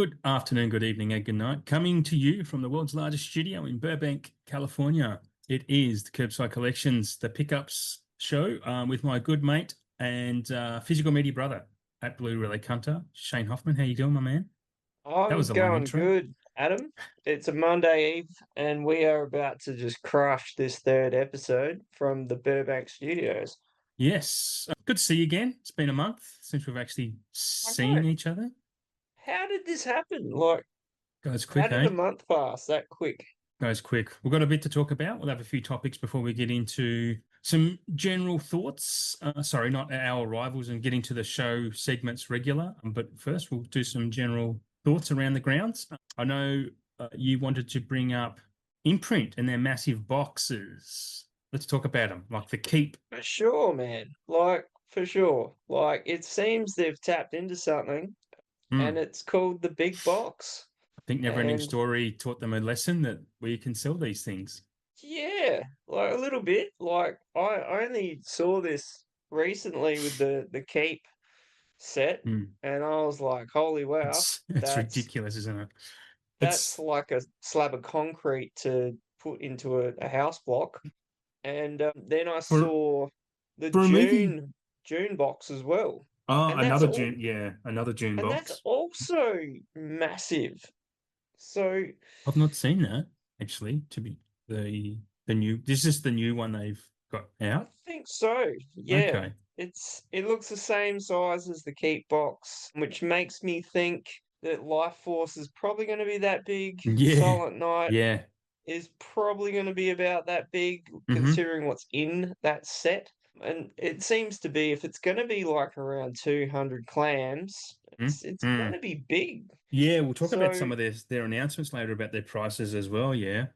Good afternoon, good evening, and good night. Coming to you from the world's largest studio in Burbank, California. It is the KerbSide Collections, the pickups show with my good mate and physical media brother at Blue Relay Hunter, Shane Hoffman. How you doing, my man? That I'm was a long going intro. good, Adam. It's a Monday Eve, and we are about to just crush this third episode from the Burbank Studios. Yes, good to see you again. It's been a month since we've actually I know. seen each other. How did this happen? Like, Goes how quick, did a eh? month pass that quick? Goes quick. We've got a bit to talk about. We'll have a few topics before we get into some general thoughts. Sorry, not our arrivals and getting to the show segments regular. But first, we'll do some general thoughts around the grounds. I know you wanted to bring up Imprint and their massive boxes. Let's talk about them, like the Keep. For sure, man. Like, for sure. Like, it seems they've tapped into something, and Mm. it's called the big box. I think Neverending And Story taught them a lesson that we can sell these things. yeah, like a little bit. Like, I only saw this recently with the Keep set, Mm. and I was like, "Holy wow, It's that's ridiculous, isn't it? that's It's like a slab of concrete to put into a house block." And then I for saw the for a movie. June box as well, Oh, and another June. Yeah, another June that's box. also massive. So I've not seen that actually. To be the new. This is the new one they've got I out. think so. Yeah, Okay. it looks the same size as the Keep box, which makes me think that Life Force is probably going to be that big. Yeah. Silent Night Yeah. is probably going to be about that big, Mm-hmm. considering what's in that set. And it seems to be, if it's going to be like around 200 clams, it's going Mm-hmm. to be big. Yeah, we'll talk about So some of their announcements later about their prices as well. Yeah.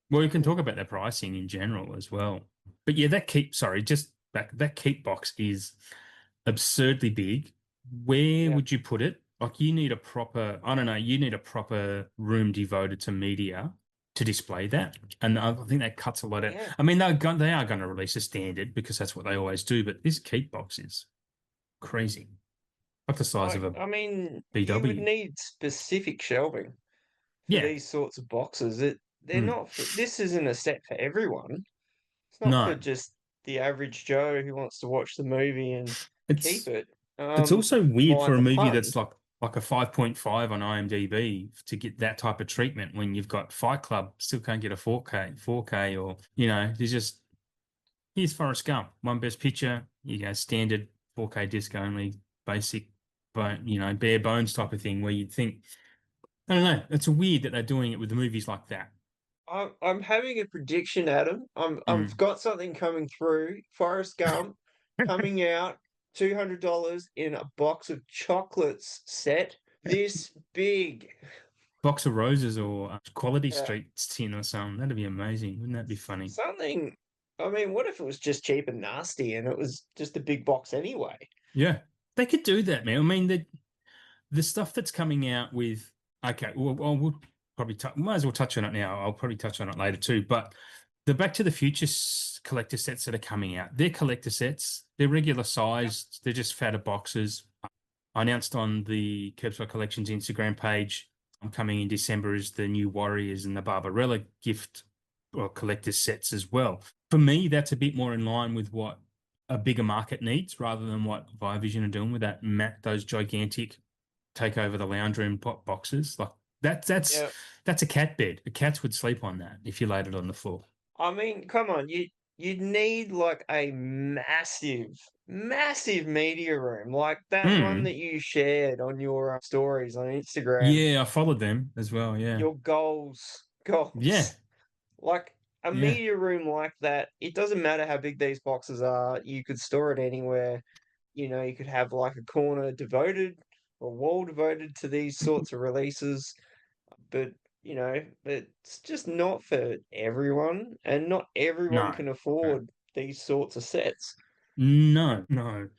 Well, you can talk about their pricing in general as well. But yeah, sorry, just back, that Keep box is absurdly big. Where yeah, would you put it? Like you need a proper, I don't know, you need a proper room devoted to media to display that. And I think that cuts a lot out. yeah. I mean, they are going to release a standard because that's what they always do, but this Keep box is crazy. Like the size of a I mean, you would BW. need specific shelving for Yeah. these sorts of boxes. They're Mm. not for, this isn't a set for everyone. It's not for No. just the average Joe who wants to watch the movie and keep It's it. It's also weird for Mind a the movie pun. that's like a 5.5 on IMDb to get that type of treatment when you've got Fight Club still can't get a 4K or there's just here's Forrest Gump, one best picture, you go standard 4K disc only, basic but bare bones type of thing where you'd think I don't know, it's weird that they're doing it with the movies like that. I'm having a prediction, Adam. I've Mm. got something coming through. Forrest Gump coming out, $200 in a box of chocolates set this big. Box of Roses or Quality Yeah, Street tin or something. That'd be amazing. Wouldn't that be funny? something. I mean, what if it was just cheap and nasty and it was just a big box anyway? Yeah. They could do that, man. I mean, the stuff that's coming out with okay, well we'll probably might as well touch on it now. I'll probably touch on it later too. But the Back to the Future collector sets that are coming out, they're collector sets. They're regular Yep. sized. They're just fatter boxes. I announced on the Kerbside Collections Instagram page, I'm coming in December is the new Warriors and the Barbarella gift or collector sets as well. For me, that's a bit more in line with what a bigger market needs rather than what Viavision are doing with those gigantic take over the lounge room pop boxes. Like Yeah. that's a cat bed. A cats would sleep on that if you laid it on the floor. I mean, come on, you'd need like a massive media room, like that one Mm. that you shared on your stories on Instagram. Yeah, I followed them as well. Yeah. Your Yeah. goals, like a Yeah. media room like that. It doesn't matter how big these boxes are. You could store it anywhere. You could have like a corner devoted or a wall devoted to these sorts of releases. But it's just not for everyone, and not everyone No. can No. afford these sorts of sets. No. No.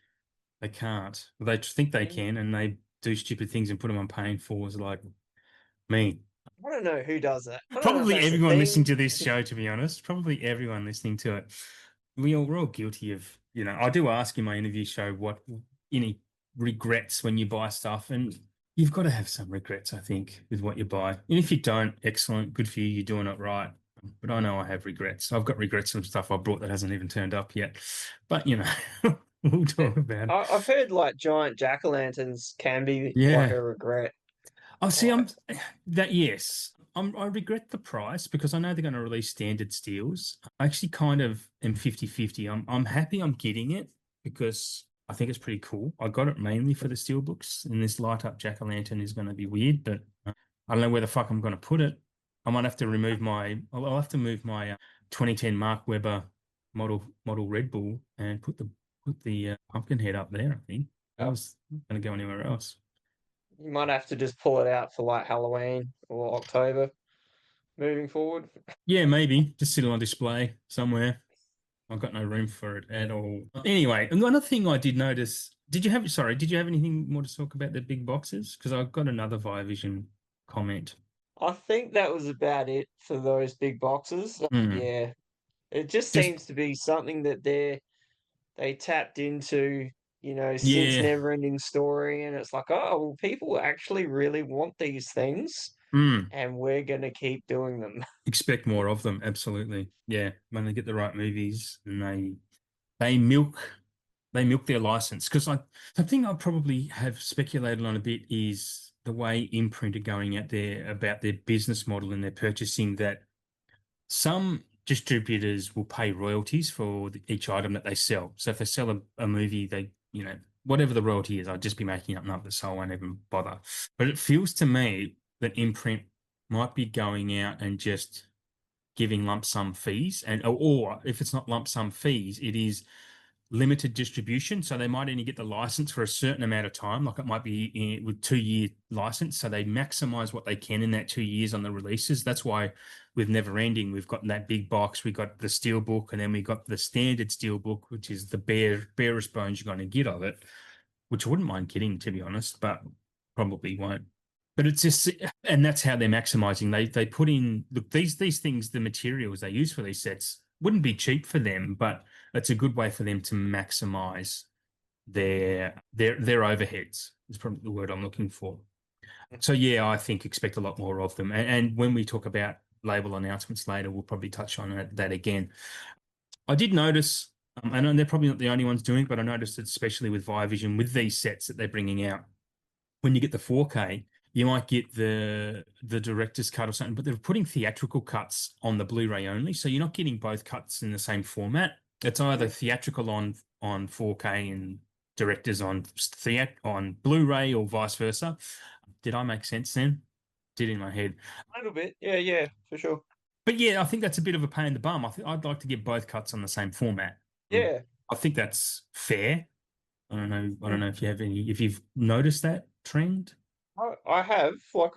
They can't. They think they And can, and they do stupid things and put them on paying fours like me. I don't know who does that. I don't know if Probably that's a everyone listening thing. to this show, to be honest. Probably everyone listening to it. We're all guilty of, I do ask in my interview show what any regrets when you buy stuff. And You've got to have some regrets, I think, with what you buy. And if you don't, excellent, good for you, you're doing it right. But I know I have regrets. I've got regrets of stuff I bought that hasn't even turned up yet. But we'll Yeah. talk about it. I've heard like giant jack-o'-lanterns can be like Yeah. a regret. Oh, see, Like, yes. I regret the price because I know they're going to release standard steels. I actually kind of am 50-50. I'm happy I'm getting it because I think it's pretty cool. I got it mainly for the steel books, and this light up jack-o'-lantern is going to be weird, but I don't know where the fuck I'm going to put it. I might have to remove I'll have to move my 2010 Mark Webber model Red Bull and put the pumpkin head up there, I think. I uh, was not going to go anywhere else. you might have to just pull it out for like Halloween or October moving forward. Yeah, maybe just sit on display somewhere. I've got no room for it at all. Anyway, another thing I did notice, did you have anything more to talk about the big boxes? Because I've got another Vision comment. I think that was about it for those big boxes. Hmm. Yeah, it just Just, seems to be something that they tapped into, since yeah. Never Ending Story, and it's like, oh, well, people actually really want these things, Hmm. and we're gonna keep doing them. Expect more of them. Absolutely. Yeah. When they get the right movies and they milk they milk their license. Because the thing I probably have speculated on a bit is the way Imprint are going out there about their business model and their purchasing, that some distributors will pay royalties for each item that they sell. So if they sell a movie, whatever the royalty is, I'll just be making up numbers, so I won't even bother. But it feels to me that Imprint might be going out and just giving lump sum fees, or if it's not lump sum fees, it is limited distribution. So they might only get the license for a certain amount of time, like it might be with 2 year license. So they maximize what they can in that 2 years on the releases. That's why with Never Ending, we've got that big box, we got the steel book, and then we got the standard steel book, which is the barest bones you're going to get of it, which I wouldn't mind getting, to be honest, but probably won't. But it's just, and that's how they're maximizing. They put in, look, these things, the materials they use for these sets wouldn't be cheap for them, but it's a good way for them to maximize their overheads. Is probably the word I'm looking for. So yeah, I think expect a lot more of them. And when we talk about label announcements later, we'll probably touch on that again. I did notice, and they're probably not the only ones doing it, but I noticed it especially with Vision with these sets that they're bringing out. When you get the 4K, you might get the director's cut or something, but they're putting theatrical cuts on the Blu-ray only, so you're not getting both cuts in the same format. It's either Mhm. theatrical on 4K and directors on Blu-ray or vice versa. Did I make sense then? Did in my head. A little bit, yeah, yeah, for sure. But yeah, I think that's a bit of a pain in the bum. I think I'd like to get both cuts on the same format. Yeah, I think that's fair. I don't know. I don't mm, know if you've noticed that trend. I have like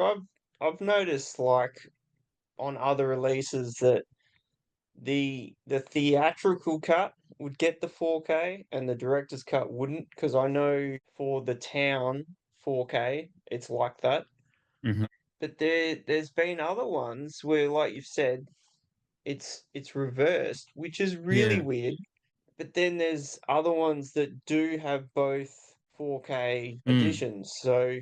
I've noticed like on other releases that the theatrical cut would get the 4K and the director's cut wouldn't, because I know for the town 4K it's like that. Hmm. But there's been other ones where, like you've said, it's reversed, which is really Yeah. weird. But then there's other ones that do have both 4K Mm. editions. So,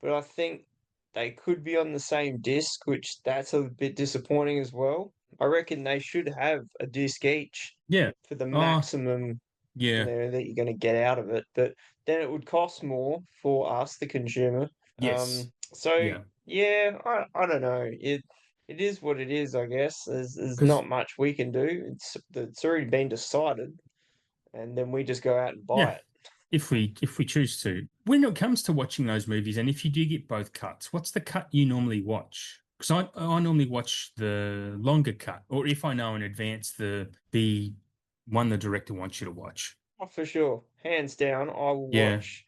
but I think they could be on the same disc, which that's a bit disappointing as well. I reckon they should have a disc each Yeah. for the Oh, maximum, yeah. that you're going to get out of it. But then it would cost more for us, the consumer. Yes. So Yeah. yeah, I don't know. It is what it is, I guess. There's Because not much we can do. It's already been decided, and then we just go out and buy yeah, it. if we choose to, when it comes to watching those movies, and if you do get both cuts, what's the cut you normally watch? Because I normally watch the longer cut, or if I know in advance the one the director wants you to watch. Oh, for sure. Hands down, I will Yeah. watch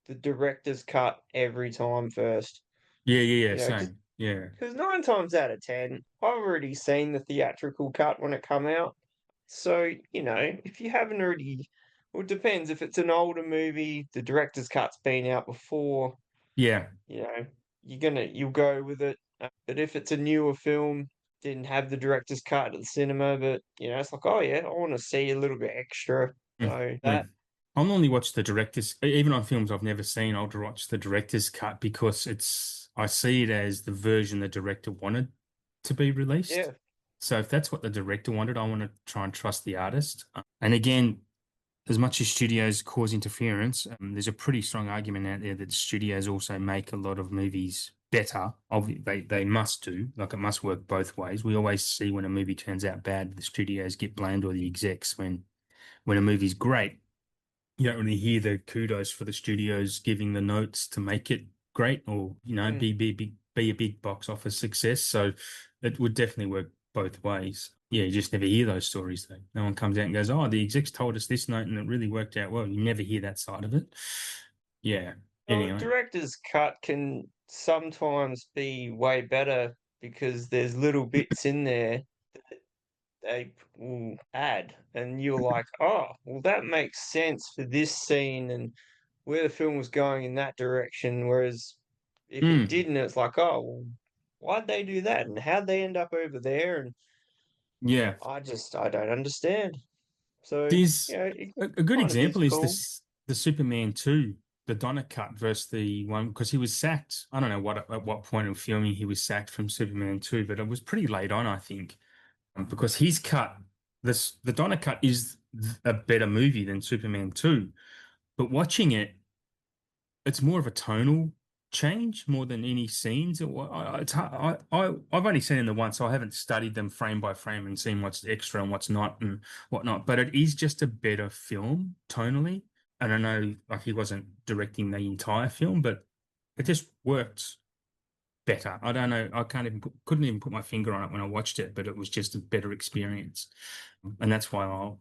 the director's cut every time first. Yeah. Yeah. Yeah. You know, because Same. Yeah. nine times out of ten, I've already seen the theatrical cut when it come out. So, if you haven't already, well, it depends. If it's an older movie, the director's cut's been out before, Yeah. you know, you'll go with it. But if it's a newer film, didn't have the director's cut at the cinema, but it's like, oh yeah, I want to see a little bit extra. Mm. So that. Mm. I'll normally watch the director's, even on films I've never seen, I'll watch the director's cut because I see it as the version the director wanted to be released. Yeah. So if that's what the director wanted, I want to try and trust the artist. And again, as much as studios cause interference, there's a pretty strong argument out there that studios also make a lot of movies better. They must do, like it must work both ways. We always see when a movie turns out bad, the studios get blamed or the execs. When a movie's great, you don't really hear the kudos for the studios giving the notes to make it great or, Mm. be a big box office success. So it would definitely work both ways. Yeah, you just never hear those stories though. No one comes out and goes, "Oh, the execs told us this note and it really worked out well." You never hear that side of it. Yeah. Well, a Anyway. director's cut can sometimes be way better because there's little bits in there they will add, and you're like, oh, well, that makes sense for this scene and where the film was going in that direction. Whereas if it Mm, didn't, it's like, oh, well, why'd they do that, and how'd they end up over there? And yeah. I don't understand. So, There's it a good kind of is example is cool. this the Superman 2, the Donner cut versus the one because he was sacked. I don't know at what point of filming he was sacked from Superman 2, but it was pretty late on, I think. Because his cut, the Donner cut is a better movie than Superman 2. But watching it, it's more of a tonal change more than any scenes. I've only seen them once, so I haven't studied them frame by frame and seen what's extra and what's not and whatnot. But it is just a better film tonally. And I know like he wasn't directing the entire film, but it just worked better. I don't know. Couldn't even put my finger on it when I watched it, but it was just a better experience. And that's why I'll,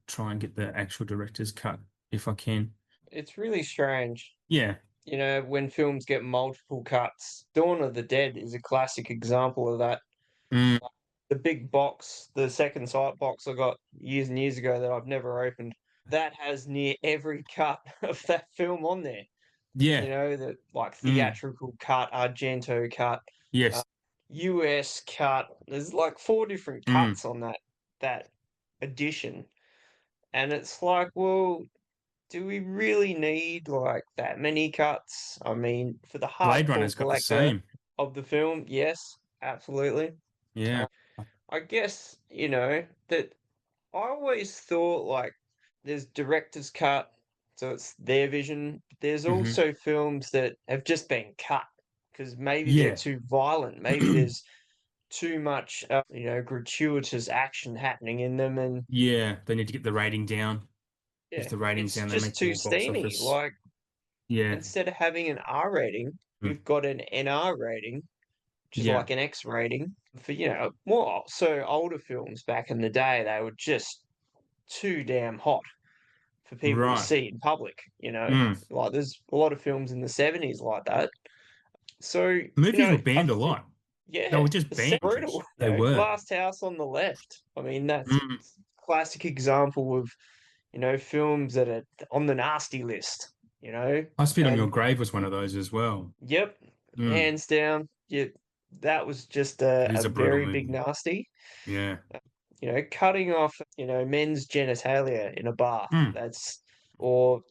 try and get the actual director's cut if I can. It's really strange. Yeah. When films get multiple cuts. Dawn of the Dead is a classic example of that. Mm, The big box, the second sight box I got years and years ago that I've never opened, that has near every cut of that film on there. yeah. The like Mm, theatrical cut, Argento cut, uh, yes. US cut. There's like four different Mm, cuts on that edition. And it's like, well, do we really need like that many cuts? I mean, for the Blade hardcore Runner's got the collector same. of the film, yes, absolutely. Yeah. I guess, that I always thought like there's director's cut, so it's their vision. There's Hmm. also films that have just been cut because maybe they're Yeah. too violent, maybe there's too much, gratuitous action happening in them, and Yeah. They need to get the rating down. If yeah, the rating's it's down, they just make too more box steamy. office. Like Yeah. instead of having an R rating, Mm, we've got an NR rating, which is yeah. like an X rating for, more so older films back in the day, they were just too damn hot for people to Right. see in public. Mm. Like there's a lot of films in the 70s like that. So, Movies were I banned a think, lot. They yeah, were just it's banned. brutal. They were. Last House on the Left. I mean, that's Mm. classic example of, films that are on the nasty list. I Spit on Your And Grave was one of those as well. yep, Mm. hands down, yeah, that was just It a is a brutal very big movie. nasty. Yeah. Cutting off, men's genitalia in a bath. Mm. Or,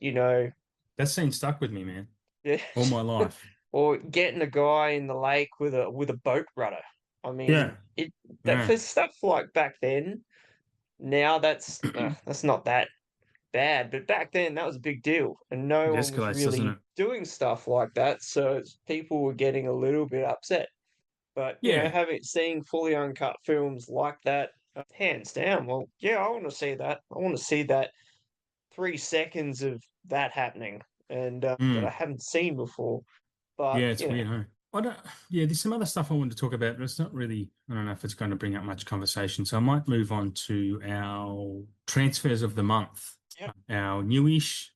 That scene stuck with me, man, yeah, all my life. or getting a guy in the lake with a boat rudder. I Yeah. mean, it that Yeah. for stuff like back then. Now that's not that bad, but back then that was a big deal, and It no one was escalates, doesn't really it? doing stuff like that. So people were getting a little bit upset. But Yeah. seeing fully uncut films like that, hands down. Well, yeah, I want to see that. I want to see that 3 seconds of that happening, and that I Mm. haven't seen before. But Yeah, it's weird, huh? I don't, yeah, there's some other stuff I wanted to talk about, but it's not really, I don't know if it's going to bring up much conversation. So I might move on to our transfers of the month, yep, our newish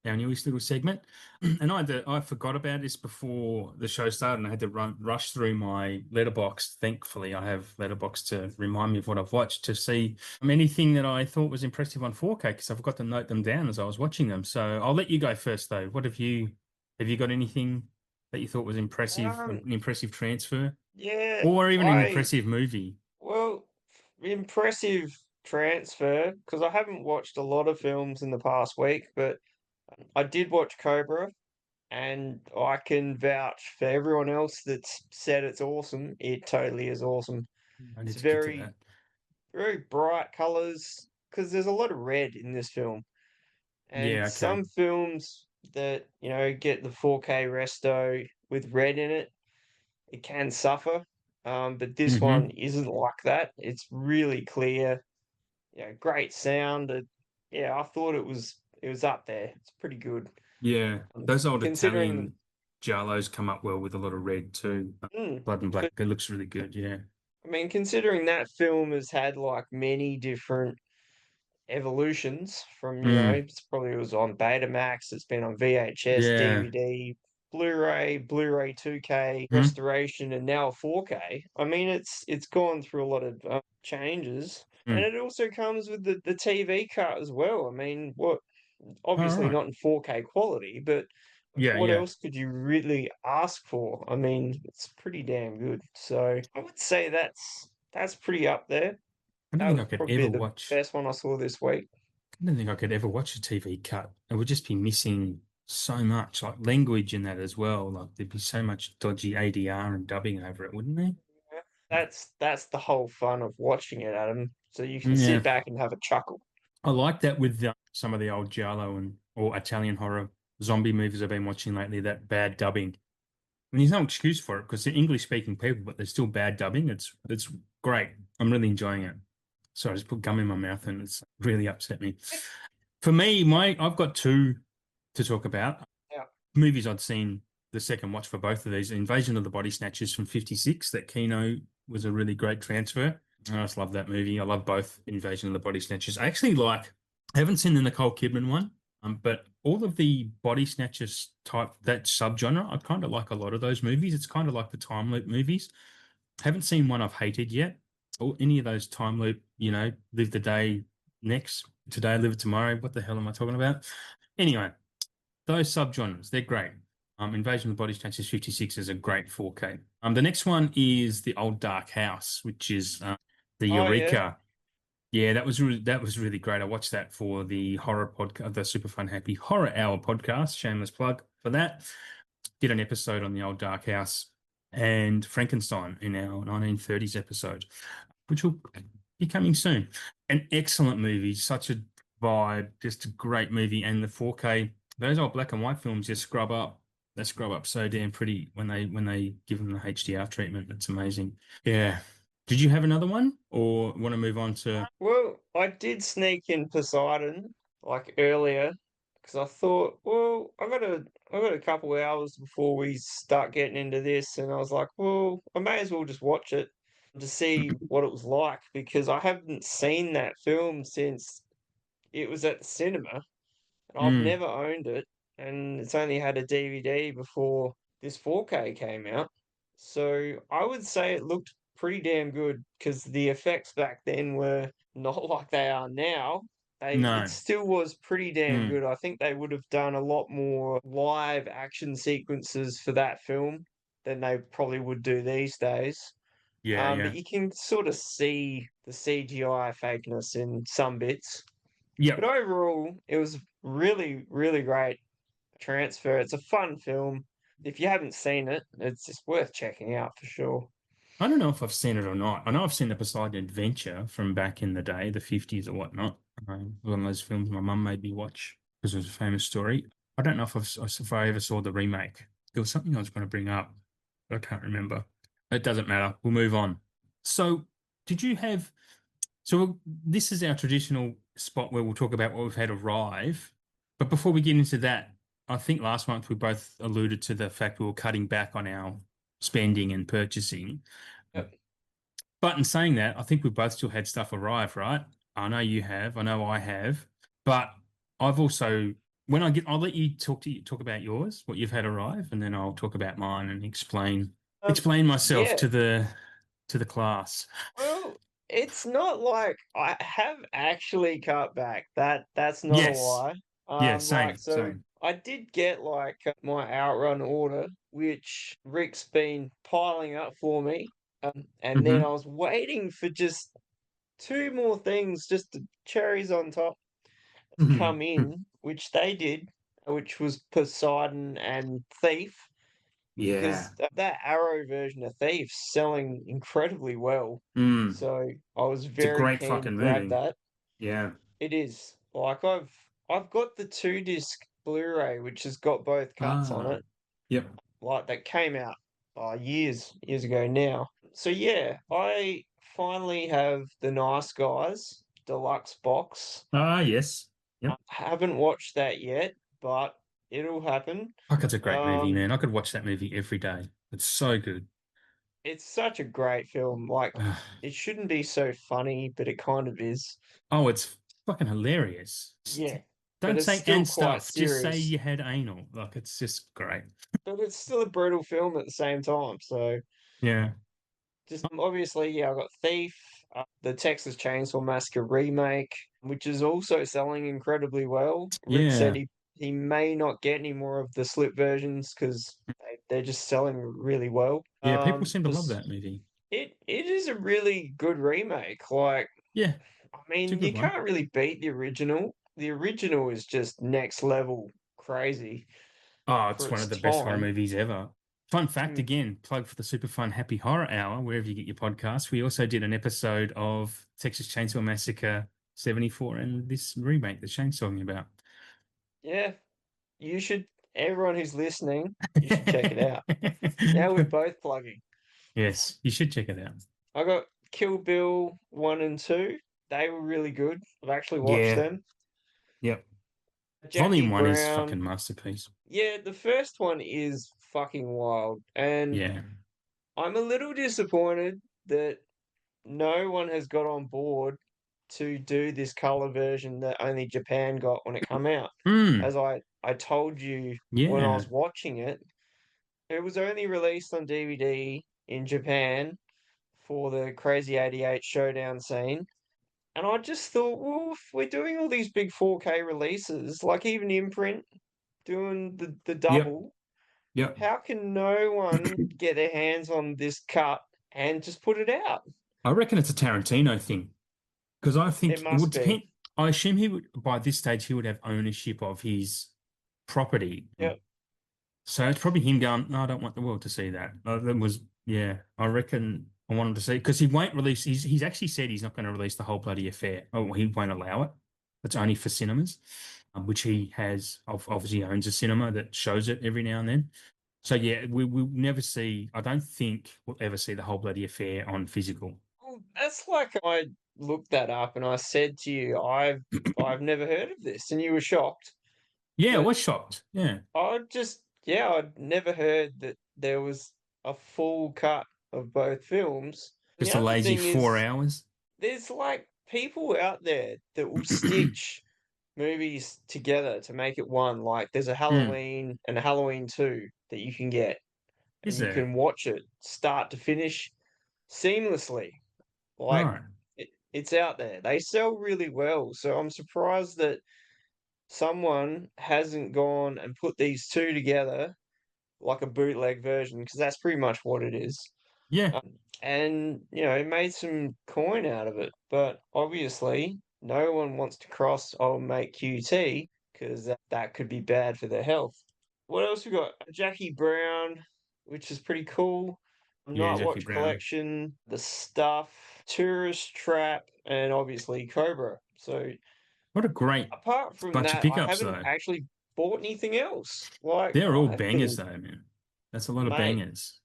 our newest little segment. And I forgot about this before the show started, and I had to rush through my letterbox. Thankfully, I have letterbox to remind me of what I've watched to see anything that I thought was impressive on 4K because I forgot to note them down as I was watching them. So I'll let you go first, though. What have you got anything that you thought was impressive, um, an impressive transfer, yeah, or even an I impressive movie? well, impressive transfer because I haven't watched a lot of films in the past week, but I did watch Cobra, and I can vouch for everyone else that's said it's awesome. It totally is awesome. I It's need to get to that. very bright colors because there's a lot of red in this film. And Yeah, okay. some films that, get the 4K resto with red in it, it can suffer. But this Mm-hmm. one isn't like that. It's really clear, great sound. Yeah, I thought it was up there. It's pretty good. Yeah, those old Considering, Italian giallos come up well with a lot of red too. mm, Blood and Black, but it looks really good. Yeah. I mean, considering that film has had like many different evolutions from, Mm. it's probably was on Betamax, it's been on VHS, Yeah. DVD, Blu-ray 2K, Hmm. restoration, and now 4K. I mean, it's gone through a lot of changes, and Mm. it also comes with the TV cut as well. I mean, what All obviously right. not in 4K quality, but Yeah, what yeah. else could you really ask for? I mean, it's pretty damn good. So I would say that's pretty up there. I don't That think was I could probably ever the watch. best one I saw this week. I don't think I could ever watch a TV cut. It would just be missing so much, like language in that as well. Like there'd be so much dodgy ADR and dubbing over it, wouldn't there? Yeah. That's the whole fun of watching it, Adam. So you can Yeah. sit back and have a chuckle. I like that with some of the old giallo and or Italian horror zombie movies I've been watching lately. That bad dubbing. And there's no excuse for it because they're English speaking people, but they're still bad dubbing. It's great. I'm really enjoying it. So I just put gum in my mouth and it's really upset me. For me, my I've got two to talk about. Yeah. Movies I'd seen the second watch for both of these. Invasion of the Body Snatchers from '56. That Kino was a really great transfer. I just love that movie. I love both Invasion of the Body Snatchers. I haven't seen the Nicole Kidman one, but all of the body snatchers type, that subgenre, I kind of like a lot of those movies. It's kind of like the time loop movies. Haven't seen one I've hated yet, or any of those time loop, live the day next, today, live it tomorrow. What the hell am I talking about? Anyway, those subgenres, they're great. Invasion of the Body Snatchers 56 is a great 4K. The next one is The Old Dark House, which is the Oh yeah. Eureka. Yeah, that was really great. I watched that for the horror podcast, the Super Fun Happy Horror Hour podcast. Shameless plug for that. Did an episode on the Old Dark House and Frankenstein in our 1930s episode, which will be coming soon. An excellent movie, such a vibe, just a great movie. And the 4K, those old black and white films just scrub up. They scrub up so damn pretty when they give them the HDR treatment. It's amazing. Yeah. Did you have another one, or want to move on to? Well, I did sneak in Poseidon like earlier because I thought, well, I got a couple hours before we start getting into this, and I was like, well, I may as well just watch it to see what it was like because I haven't seen that film since it was at the cinema. I've Mm, never owned it, and it's only had a DVD before this 4K came out. So I would say it looked pretty damn good because the effects back then were not like they are now. It no. still was pretty damn Mm, good. I think they would have done a lot more live action sequences for that film than they probably would do these days. yeah, But yeah. you can sort of see the CGI fakeness in some bits. But Yep. overall, it was really, really great transfer. It's a fun film. If you haven't seen it, it's just worth checking out for sure. I don't know if I've seen it or not. I know I've seen the Poseidon Adventure from back in the day, the 50s or whatnot. One of those films my mum made me watch because it was a famous story. I don't know if I ever saw the remake. There was something I was going to bring up, but I can't remember. It doesn't matter. We'll move on. So, did you have? So this is our traditional spot where we'll talk about what we've had arrive. But before we get into that, I think last month we both alluded to the fact we were cutting back on our spending and purchasing. Yep. But in saying that, I think we both still had stuff arrive, right? I know you have, I know I have, but I've also I'll let you talk about yours, what you've had arrive, and then I'll talk about mine and Um, explain myself yeah. to the class. Well, it's not like I have actually cut back. That's not a Yes. lie. Yeah, Like same, so same. I did get like my outrun order, which Rick's been piling up for me. And then Hmm. I was waiting for just two more things, just the cherries on top, to come Mhm. in, which they did, which was Poseidon and Thief, Yeah. because that Arrow version of Thief's selling incredibly well. Mm. So I was It's a very great keen to fucking grab movie. that. Yeah. It is. Like I've got the 2 disc Blu-ray, which has got both cuts on Ah. it. Yep. Like that came out years ago now. So yeah, I finally have the Nice Guys deluxe box. Ah, yes. I Yep. haven't watched that yet, but it'll happen. Fuck, it's a great movie, Um, man. I could watch that movie every day. It's so good. it's such a great film. Like it shouldn't be so funny, but it kind of is. Oh, it's fucking hilarious. Yeah, but Don't it's say still and quite stuff. Just say serious. you had anal. Like it's just great. But it's still a brutal film at the same time. So Yeah. just obviously, yeah, I got Thief, the Texas Chainsaw Massacre remake, which is also selling incredibly well. Rick said Yeah. he may not get any more of the slip versions because they're just selling really well. Yeah. People seem to love that movie. It is a really good remake. Like, Yeah. I It's a mean, good you one. can't really beat the original. The original is just next level crazy Oh, for it's one its of the best horror time. movies ever. Fun fact Mm, again, plug for the Super Fun Happy Horror Hour, wherever you get your podcasts. We also did an episode of Texas Chainsaw Massacre 74 and this remake that Shane's talking about. yeah, you should. Everyone who's listening, you should check it out. Now we're both plugging. Yes, you should check it out. I got Kill Bill 1 and 2. They were really good. I've actually watched Yeah. them. Yep. Jackie Volume one is Brown. fucking masterpiece. Yeah, the first one is fucking wild. And Yeah. I'm a little disappointed that no one has got on board to do this color version that only Japan got when it come out. Mm. As I told you when I Yeah. was watching it, it was only released on DVD in Japan for the Crazy 88 showdown scene. And I just thought, well, if we're doing all these big 4K releases, like even Imprint doing the Yep. double, Yep. how can no one get their hands on this cut and just put it out? I reckon it's a Tarantino thing because I It think it would must be. depend. I assume he would, by this stage, he would have ownership of his property. Yep. So it's probably him going, no, I don't want the world to see that. That was, yeah, I reckon I want him to see because he won't release, he's actually said he's not going to release the whole bloody affair. Oh, he won't allow it. It's only for cinemas, which he has, obviously owns a cinema that shows it every now and then. So yeah, we'll never see, I don't think we'll ever see the whole bloody affair on physical. Well, that's like I looked that up and I said to you, I've never heard of this, and you were shocked. Yeah, I But was shocked. Yeah. I'd never heard that there was a full cut of both films. And the Just a other lazy thing 4 hours. there's like people out there that will stitch movies together to make it one. Like there's a Hmm. Halloween and a Halloween 2 that you can get, and Is you there? can watch it start to finish seamlessly. Like Right. it's out there. They sell really well, so I'm surprised that someone hasn't gone and put these two together like a bootleg version because that's pretty much what it is. Yeah. And made some coin out of it. But obviously, no one wants to cross old mate QT because that could be bad for their health. What else we got? Jackie Brown, which is pretty cool. Yeah, Night Jackie Watch Brown. Collection, The Stuff, Tourist Trap, and obviously Cobra. So What a great apart from bunch of that, I pickups, haven't though. actually bought anything else. Like They're all I've bangers, been, though, man. That's a lot of mate, bangers.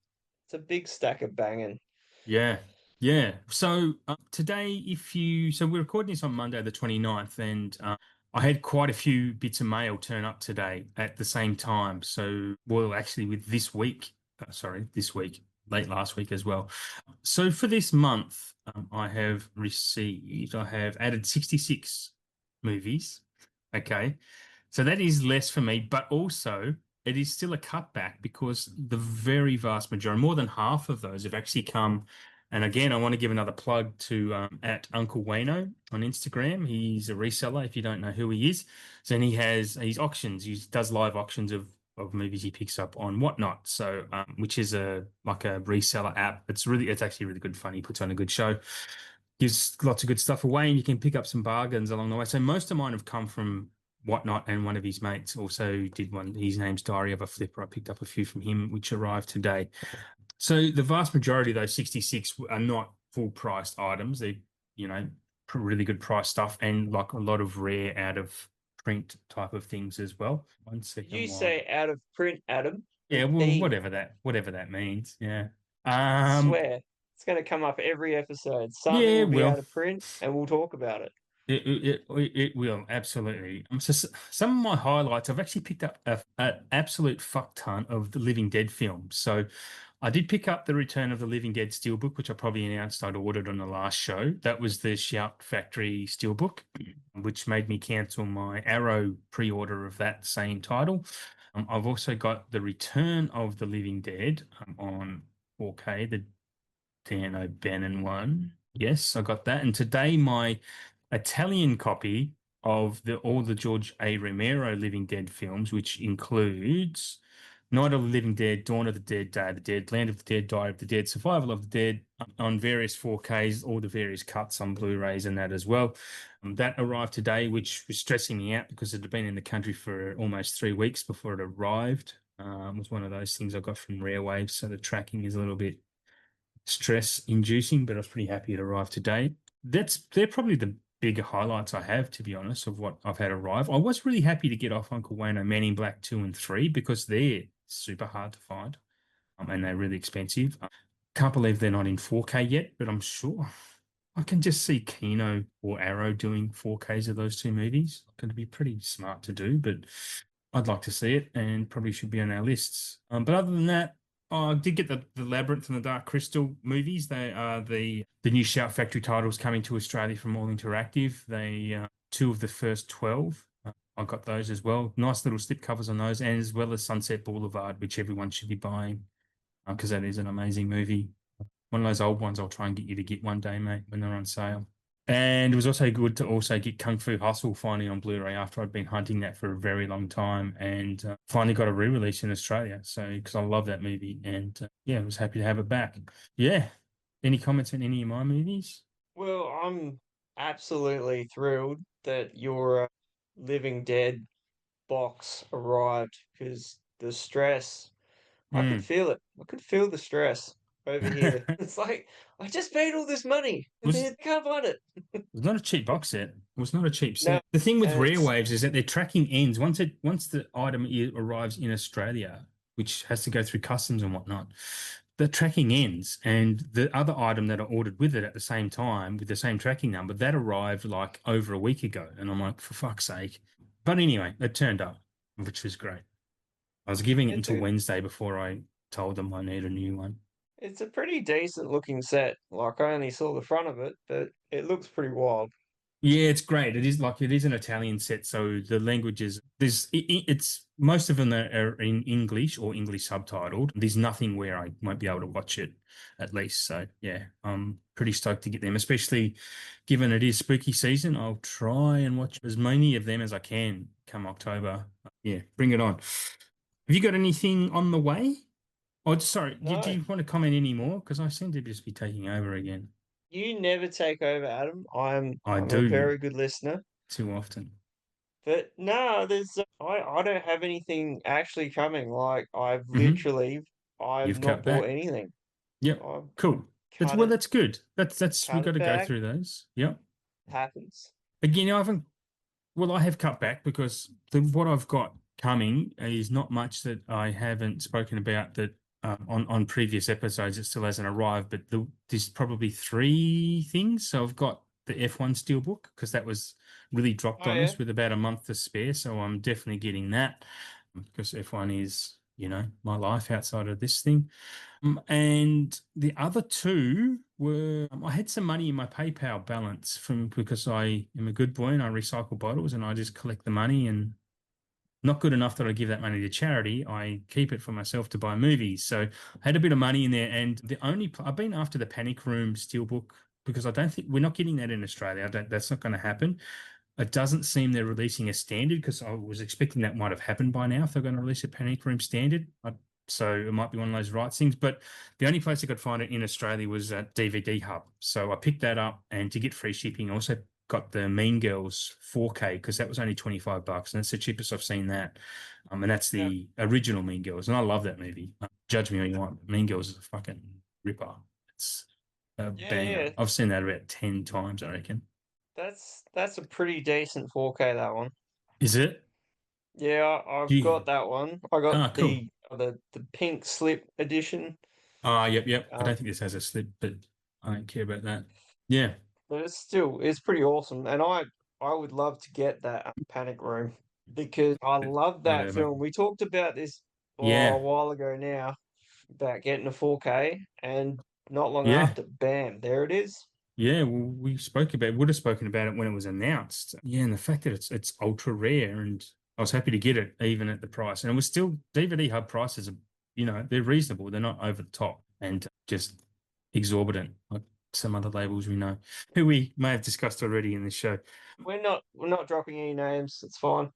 it's a big stack of banging. Yeah. Yeah. So today, so we're recording this on Monday, the 29th, and I had quite a few bits of mail turn up today at the same time. So, well, actually, with this week, this week, late last week as well. So for this month, I have added 66 movies. Okay. So that is less for me, but also it is still a cutback because the very vast majority, more than half of those have actually come. And again, I want to give another plug to at Uncle Wayno on Instagram. He's a reseller, if you don't know who he is. So and he has he's auctions. He does live auctions of movies he picks up on Whatnot. So which is a like a reseller app. It's actually really good fun. He puts on a good show. gives lots of good stuff away, and you can pick up some bargains along the way. So most of mine have come from Whatnot, and one of his mates also did one. His name's Diary of a Flipper. I picked up a few from him, which arrived today. So the vast majority of those 66 are not full priced items. They're, you know, really good price stuff, and like a lot of rare out of print type of things as well. One Did you second while. say out of print, Adam? Yeah, well, He, whatever that means. Yeah. I Um, swear, it's going to come up every episode. Something yeah, will be well, out of print, and we'll talk about it. it will absolutely. So some of my highlights, I've actually picked up a absolute fuck ton of the Living Dead films. So I did pick up the Return of the Living Dead steelbook, which I probably announced I'd ordered on the last show. That was the Shout Factory steelbook, which made me cancel my Arrow pre-order of that same title. I've also got the Return of the Living Dead on 4K, the Dan O'Bannon one. Yes, I got that. And today my Italian copy of all the George A. Romero Living Dead films, which includes Night of the Living Dead, Dawn of the Dead, Day of the Dead, Land of the Dead, Diary of the Dead, Survival of the Dead, on various 4Ks, all the various cuts on Blu-rays and that as well. That arrived today, which was stressing me out because it had been in the country for almost 3 weeks before it arrived. It was one of those things I got from Rare Waves, so the tracking is a little bit stress inducing, but I was pretty happy it arrived today. They're probably the bigger highlights I have, to be honest, of what I've had arrive. I was really happy to get off Uncle Wayne Men in Black 2 and 3 because they're super hard to find, and they're really expensive. Can't believe they're not in 4K yet, but I'm sure I can just see Kino or Arrow doing 4Ks of those two movies. Going to be pretty smart to do, but I'd like to see it and probably should be on our lists. But other than that, I did get the Labyrinth and the Dark Crystal movies. They are the new Shout Factory titles coming to Australia from All Interactive. They two of the first 12. I got those as well. Nice little slip covers on those, and as well as Sunset Boulevard, which everyone should be buying because that is an amazing movie. One of those old ones I'll try and get you to get one day, mate, when they're on sale. And it was also good to also get Kung Fu Hustle finally on Blu-ray after I'd been hunting that for a very long time, and finally got a re-release in Australia. So because I love that movie, and yeah, I was happy to have it back. Yeah. Any comments on any of my movies? Well, I'm absolutely thrilled that your Living Dead box arrived because the stress, I could Mm. feel it. I could feel the stress over here. It's like, I just paid all this money and was they can't find it. It was not a cheap box set. It was not a cheap No, set. The thing with and Rare it's, Waves is that their tracking ends once the item arrives in Australia, which has to go through customs and whatnot. The tracking ends, and the other item that I ordered with it at the same time with the same tracking number that arrived like over a week ago, and I'm like, for fuck's sake! But anyway, it turned up, which was great. I was giving it it's until a Wednesday before I told them I need a new one. it's a pretty decent looking set. Like I only saw the front of it, but it looks pretty wild. Yeah, it's great. It is an Italian set, so the languages it's most of them are in English or English subtitled. There's nothing where I won't be able to watch it at least. So yeah, I'm pretty stoked to get them, especially given it is spooky season. I'll try and watch as many of them as I can come October. Yeah, bring it on. Have you got anything on the way? Oh, sorry, do No, you want to comment any more? Because I seem to just be taking over again. you never take over, Adam. I I'm a do very good listener. too often. But no, I don't have anything actually coming. Like I've You've not cut bought back. anything. Yep. I've Cool. cut it, That's good. That's we cut got it to go back. through those. Yep. Happens. Again, I haven't. Well, I have cut back because what I've got coming is not much that I haven't spoken about that on previous episodes. It still hasn't arrived, but there's probably three things. So I've got the F1 Steelbook because that was really dropped Oh on yeah. us with about a month to spare. So I'm definitely getting that because F1 is, my life outside of this thing. And the other two were I had some money in my PayPal balance from because I am a good boy and I recycle bottles and I just collect the money and not good enough that I give that money to charity. I keep it for myself to buy movies. So I had a bit of money in there, and I've been after the Panic Room Steelbook because I don't think we're not getting that in Australia. That's not going to happen. It doesn't seem they're releasing a standard because I was expecting that might have happened by now if they're going to release a Panic Room standard. So it might be one of those rights things. But the only place I could find it in Australia was at DVD Hub. So I picked that up, and to get free shipping, I also got the Mean Girls 4K because that was only $25, and it's the cheapest I've seen that. And that's Yeah, the original Mean Girls, and I love that movie. Judge me all you want. Mean Girls is a fucking ripper. It's a yeah, banger. yeah. I've seen that about 10 times, I reckon. That's a pretty decent 4K, that one. Is it? Yeah, I've Yeah. got that one. I got Ah, cool. the pink slip edition. Ah, yep, yep. I don't Um, think this has a slip, but I don't care about that. Yeah, but it's pretty awesome, and I would love to get that Panic Room because I love that whatever. film. We talked about this a Yeah, while ago now about getting a 4K, and not long yeah. after, bam, there it is. Yeah, well, would have spoken about it when it was announced. Yeah, and the fact that it's ultra rare, and I was happy to get it even at the price. And it was still DVD Hub prices are, they're reasonable. They're not over the top and just exorbitant like some other labels we know, who we may have discussed already in this show. We're not dropping any names. It's fine.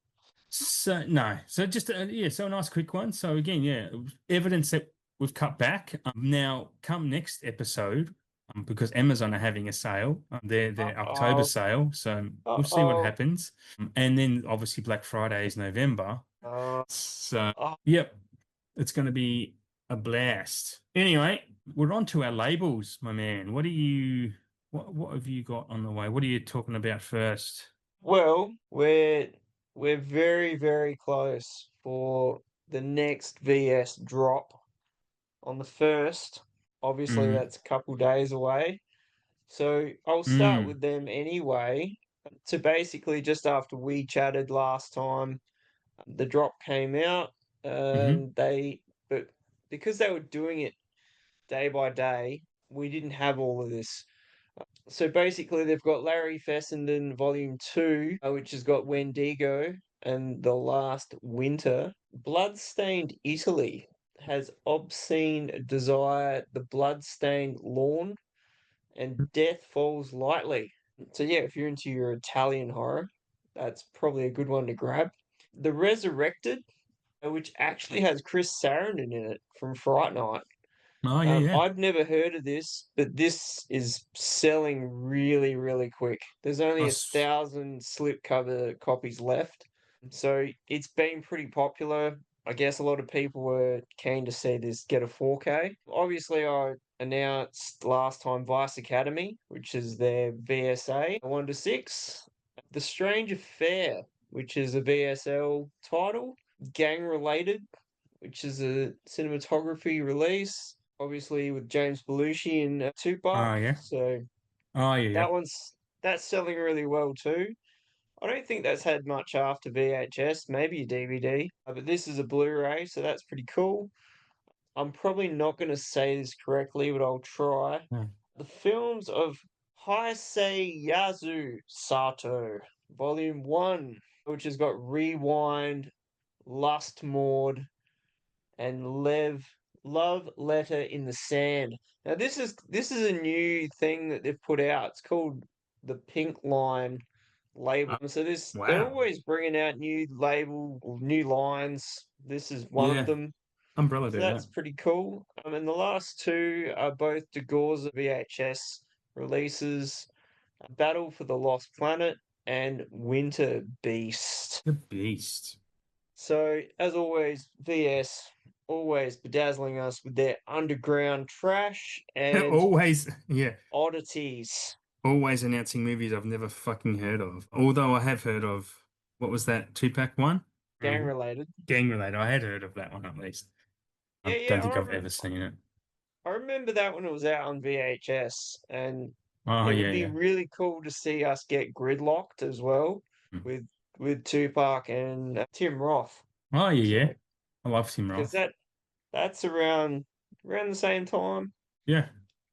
So no, so just so a nice quick one. So again, yeah, evidence that we've cut back. Now, come next episode, because Amazon are having a sale, their October Uh-oh. sale. So we'll see what Uh-oh. happens. And then obviously Black Friday is November. Uh, So oh, yep, it's going to be a blast. Anyway, we're on to our labels, my man. What have you got on the way? What are you talking about first? well, we're very, very close for the next VS drop on the first. Obviously, Mm, that's a couple days away. So I'll start mm, with them anyway. So basically, just after we chatted last time, the drop came out, mm-hmm. and but because they were doing it day by day, we didn't have all of this. So basically, they've got Larry Fessenden Volume 2, which has got Wendigo and The Last Winter. Bloodstained Italy has Obscene Desire, The Bloodstained Lawn, and Death Falls Lightly. So yeah, if you're into your Italian horror, that's probably a good one to grab. The Resurrected, which actually has Chris Sarandon in it from Fright Night. Oh yeah, yeah. I've never heard of this, but this is selling really, really quick. There's only a Us. thousand slipcover copies left, so it's been pretty popular. I guess a lot of people were keen to see this get a 4K. Obviously, I announced last time Vice Academy, which is their VSA 1 to 6. The Strange Affair, which is a VSL title. Gang Related, which is a cinematography release, obviously with James Belushi and Oh Tupac. yeah. So Oh yeah, yeah. that one's that's selling really well too. I don't think that's had much after VHS, maybe a DVD, but this is a Blu-ray, so that's pretty cool. I'm probably not going to say this correctly, but I'll try. Hmm. The films of Yasu Sato, Volume 1, which has got Rewind, Lust Maud, and Love Letter in the Sand. Now this is a new thing that they've put out. It's called the Pink Line label. Uh, So this they're wow. always bringing out new label or new lines. This is one of Yeah. them. Umbrella So do that. that's pretty cool. And the last two are both DeGorza VHS releases: Battle for the Lost Planet and Winter Beast. The beast. So, as always, VS always bedazzling us with their underground trash and Always, yeah. oddities. Always announcing movies I've never fucking heard of. Although I have heard of, what was that, Tupac one? Gang related. Gang related. I had heard of that one at least. I Yeah, don't yeah, think I've ever seen it. I remember that when it was out on VHS, and Oh it yeah, would be yeah. really cool to see us get gridlocked as well Hmm. with Tupac and Tim Roth. Oh yeah, yeah. So, I love Tim because Roth. that's around the same time. Yeah.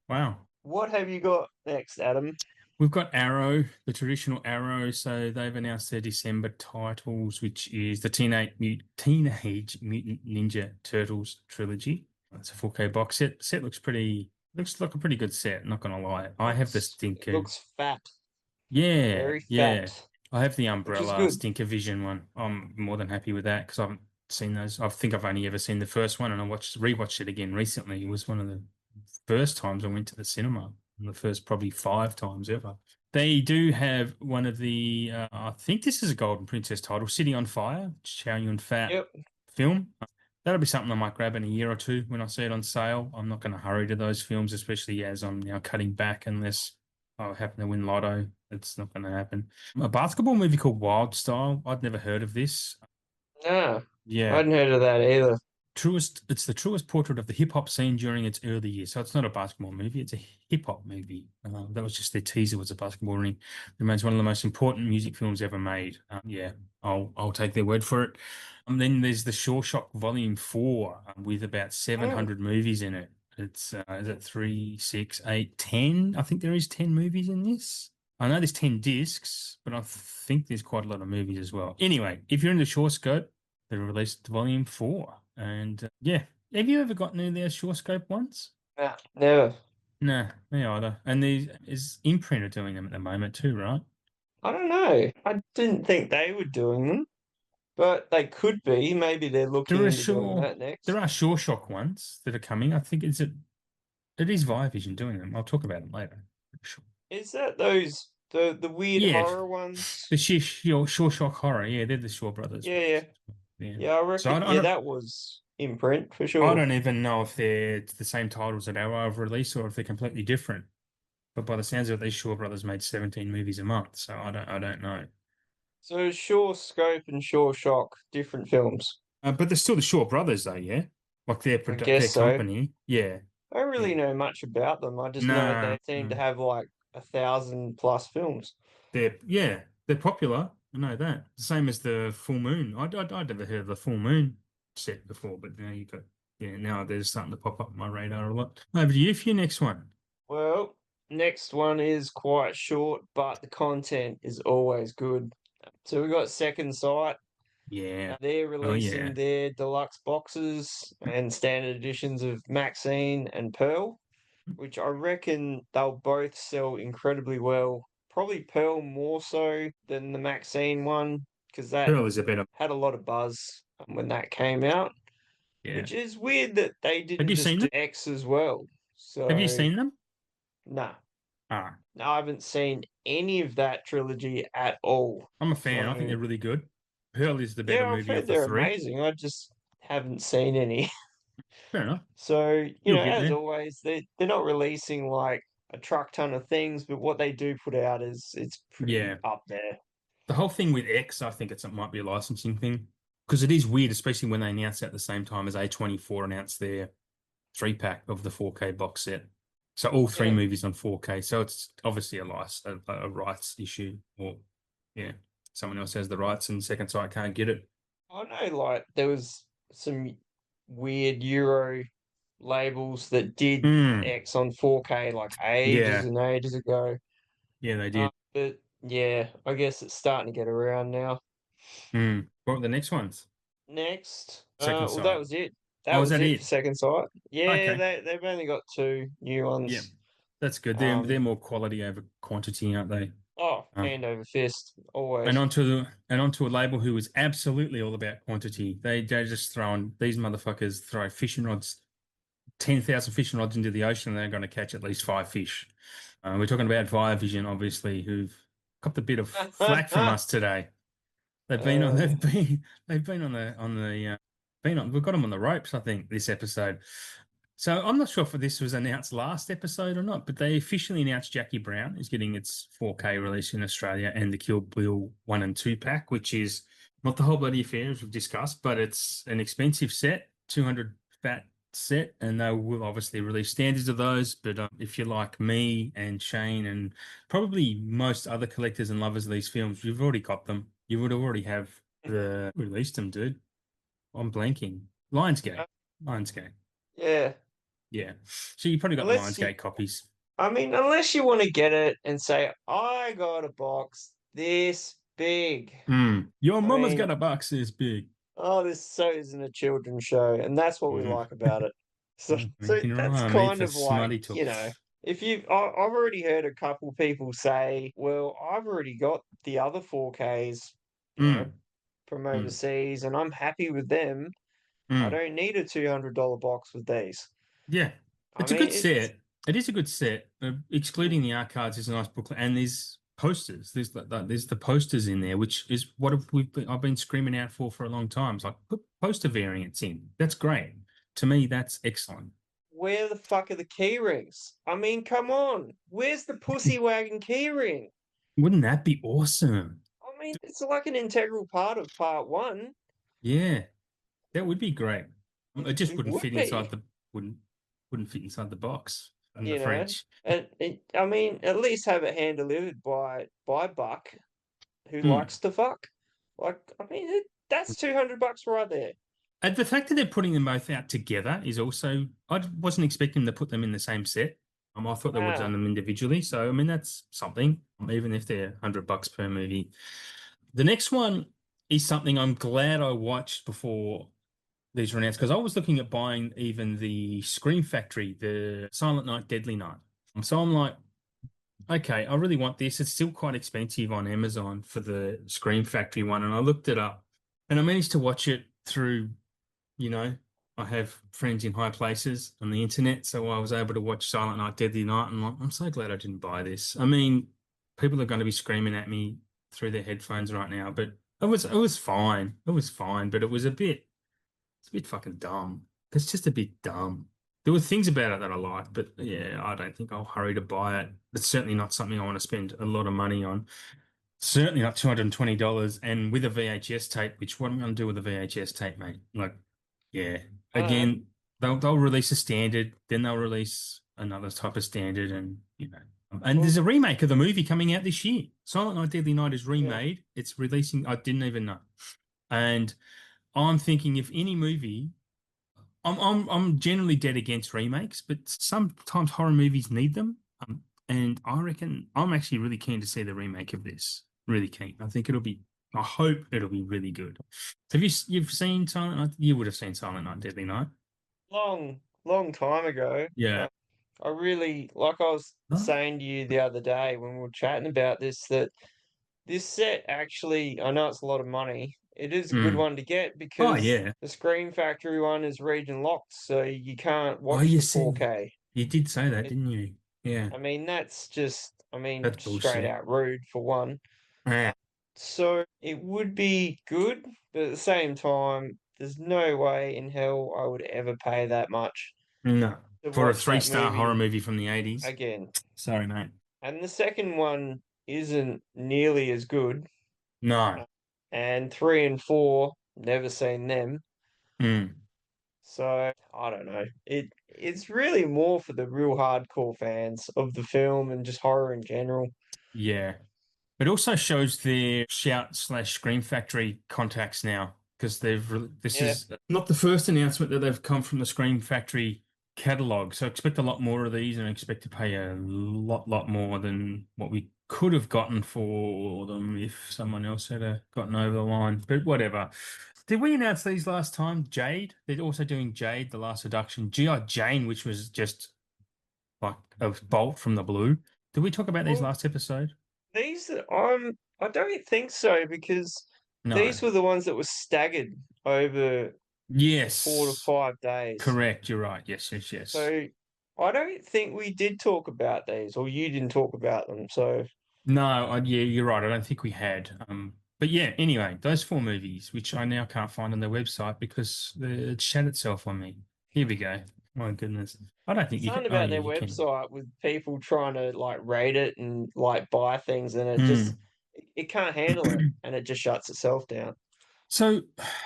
Wow. What have you got next, Adam? We've got Arrow, the traditional Arrow. So they've announced their December titles, which is the Teenage Mutant Ninja Turtles trilogy. It's a 4K box set. The set looks like a pretty good set. Not gonna lie, I have the It Stinker. looks fat, Yeah, very yeah. fat, I have the which is Umbrella good. Stinker Vision one. I'm more than happy with that because I haven't seen those. I think I've only ever seen the first one, and I rewatched it again recently. It was one of the first times I went to the cinema, and the first probably 5 times ever. They do have one of the, I think this is a Golden Princess title, City on Fire, Chow Yun Fat Yep. film. That'll be something I might grab in a year or two when I see it on sale. I'm not going to hurry to those films, especially as I'm now cutting back unless I happen to win Lotto. It's not going to happen. A basketball movie called Wild Style. I'd never heard of this. Nah, I Yeah, hadn't heard of that either. it's the truest portrait of the hip hop scene during its early years. So it's not a basketball movie, it's a hip hop movie. That was just their teaser, was a basketball ring. Remains one of the most important music films ever made. Yeah, I'll take their word for it. And then there's the Shore Shock Volume 4 with about Oh, 700 movies in it. It's is it 3, 6, 8, 10? I think there is 10 movies in this. I know there's 10 discs, but I think there's quite a lot of movies as well. Anyway, if you're in the Shore Scope, they released Volume 4. And yeah, have you ever gotten any of their Shore Scope ones? nah, never. No, me either. And is Imprint are doing them at the moment too, right? I don't know. I didn't think they were doing them, but they could be. Maybe they're There looking are into doing sure that there next. are Sure Shock ones that are coming. I think it is Viavision doing them. I'll talk about them later. Sure. Is that those the weird Yeah, horror ones? the Sure Shock horror. Yeah, they're the Shaw brothers. Yeah, yeah, Yeah. yeah. I So reckon. Yeah, that was Imprint for I sure. don't even know if they're the same titles that our release or if they're completely different. But by the sounds of it, these Shaw brothers made 17 movies a month, so I don't know. So Sure Scope and Sure Shock, different films. But they're still the Shaw brothers, though, yeah. Like I their guess so. company, yeah, I don't really yeah. know much about them. I just know Nah, they seem to no. have like 1,000 plus films. They're popular. I know that. Same as the Full Moon. I'd never heard of the Full Moon set before, but now you got now they're starting to pop up on my radar a lot. Over to you for your next one. Well, next one is quite short, but the content is always good. So we got Second Sight. Yeah. They're Oh releasing yeah. their deluxe boxes and standard editions of Maxine and Pearl, which I reckon they'll both sell incredibly well. Probably Pearl more so than the Maxine one, because that Pearl is a better. had a lot of buzz when that came out, Yeah. which is weird that they Have didn't you just seen do them? X as well. Have you So, seen them? nah, Ah, I haven't seen any of that trilogy at all. I'm a fan. I think So, they're really good. Pearl is the better yeah, I've movie of heard the they're three. amazing. I just haven't seen any. Fair enough. So, You'll get as there. always, they're not releasing like a truck ton of things, but what they do put out is it's pretty Yeah. up there. The whole thing with X, I think it might be a licensing thing because it is weird, especially when they announce it at the same time as A24 announced their 3-pack of the 4K box set. So all three Yeah. movies on 4K. So it's obviously a rights issue, or yeah, someone else has the rights and Second Sight can't get it. I know like there was some weird Euro labels that did Mm, X on 4K like ages yeah, and ages ago. yeah, they did. But yeah, I guess it's starting to get around now. What were the next ones? Next, Second well, that Sight. was it. Oh, That is was that it for it? Second Sight. Yeah, Okay. they've only got two new Yeah, ones. that's good. They're Um, more quality over quantity, aren't they? oh, Um, hand over fist, and always. onto a label who is absolutely all about quantity. They're just throwing these motherfuckers throw fishing rods, 10,000 fishing rods into the ocean, and they're going to catch at least 5 fish. We're talking about Viavision, obviously, who've got the bit of flack from us today. They've been on Uh, they've been on the been on we've got them on the ropes, I think, this episode. So I'm not sure if this was announced last episode or not, but they officially announced Jackie Brown is getting its 4K release in Australia and the Kill Bill 1 and 2 pack, which is not the whole bloody affair as we've discussed, but it's an expensive set, 200 fat set, and they will obviously release standards of those. But if you're like me and Shane and probably most other collectors and lovers of these films, you've already got them. You would already have the released them, dude. I'm blanking. Lionsgate. Lionsgate. yeah, Yeah. So you probably got the unless you, Lionsgate copies. I mean, unless you want to get it and say, I got a box this big. Your I mama's got mean, a box this big. oh, this so isn't a children's show, and that's what we Mm. like about it. So, so Making that's rhyme, made kind for of like, smutty talk. if I've already heard a couple people say, well, I've already got the other 4Ks, you know, Mm. from Mm. overseas, and I'm happy with them. I Mm. don't need a $200 box with these. Yeah, I it's a mean, good it's set. It is a good set. mm, Excluding the art cards, is a nice booklet, and there's posters. There's the posters in there, which is what I've been screaming out for a long time. It's like put poster variants in. That's great. To me, that's excellent. where the fuck are the key rings? I mean, come on. Where's the pussy wagon key ring? Wouldn't that be awesome? I mean, it's like an integral part of part one. Yeah, that would be great. It just It wouldn't would fit inside be, the wouldn't wouldn't fit inside the box in the you know. fridge. And I mean, at least have it hand delivered by Buck, who Hmm. likes to fuck. Like, I mean, that's $200 right there. And the fact that they're putting them both out together is also, I wasn't expecting to put them in the same set. I thought they would have Nah, done them individually. So, I mean, that's something, even if they're $100 per movie. The next one is something I'm glad I watched before these were announced because I was looking at buying even the Scream Factory, the Silent Night, Deadly Night. So I'm like, okay, I really want this. It's still quite expensive on Amazon for the Scream Factory one. And I looked it up and I managed to watch it through, you know, I have friends in high places on the internet, so I was able to watch Silent Night, Deadly Night, and I'm so glad I didn't buy this. I mean, people are going to be screaming at me through their headphones right now, but it was fine. It was fine, but it's a bit fucking dumb. It's just a bit dumb. There were things about it that I liked, but yeah, I don't think I'll hurry to buy it. It's certainly not something I want to spend a lot of money on. Certainly not $220. And with a VHS tape, which what am I going to do with a VHS tape, mate? Like, yeah. I don't know. Again, they'll release a standard, then they'll release another type of standard, and and Well, there's a remake of the movie coming out this year. Silent Night, Deadly Night is yeah. remade. It's releasing. I didn't even know. And I'm thinking if any movie, I'm generally dead against remakes, but sometimes horror movies need them. And I reckon I'm actually really keen to see the remake of this. Really keen. I think it'll be. I hope it'll be really good. Have you've seen Silent Night? You would have seen Silent Night, Deadly Night. Long, long time ago. Yeah. I really, like I was Huh? saying to you the other day when we were chatting about this, that this set actually, I know it's a lot of money. It is a good Mm. one to get Oh because yeah. the Screen Factory one is region locked, so you can't Oh, watch you the said 4K. you did say that, It, didn't you? Yeah. I mean, that's just, I mean, That's straight bullshit. out rude for one. Ah, So it would be good, but at the same time, there's no way in hell I would ever pay that much no. to For a watch that three-star horror movie movie from the 80s. again. Sorry, mate. And the second one isn't nearly as good. No. And three and four, never seen them. Mm. So I don't know. It's really more for the real hardcore fans of the film and just horror in general. Yeah. It also shows their Shout slash Scream Factory contacts now because this Yeah. is not the first announcement that they've come from the Scream Factory catalog. So expect a lot more of these and expect to pay a lot more than what we could have gotten for them if someone else had gotten over the line. But whatever. Did we announce these last time? Jade? They're also doing Jade, The Last Seduction. G.I. Jane, which was just like a bolt from the blue. Did we talk about these Well, last episode? these I don't think so because No. these were the ones that were staggered over 4 to Yes, 5 days. correct. You're right. Yes, yes, yes. So I don't think we did talk about these, or you didn't talk about them. So No, yeah, you're right. I don't think we had. But yeah, anyway, those four movies, which I now can't find on their website because it shat itself on me. Here we go. My goodness. I don't think you can. something Oh, about yeah, their you can. website with people trying to like rate it and like buy things, and Hmm. it can't handle it, and it just shuts itself down. So,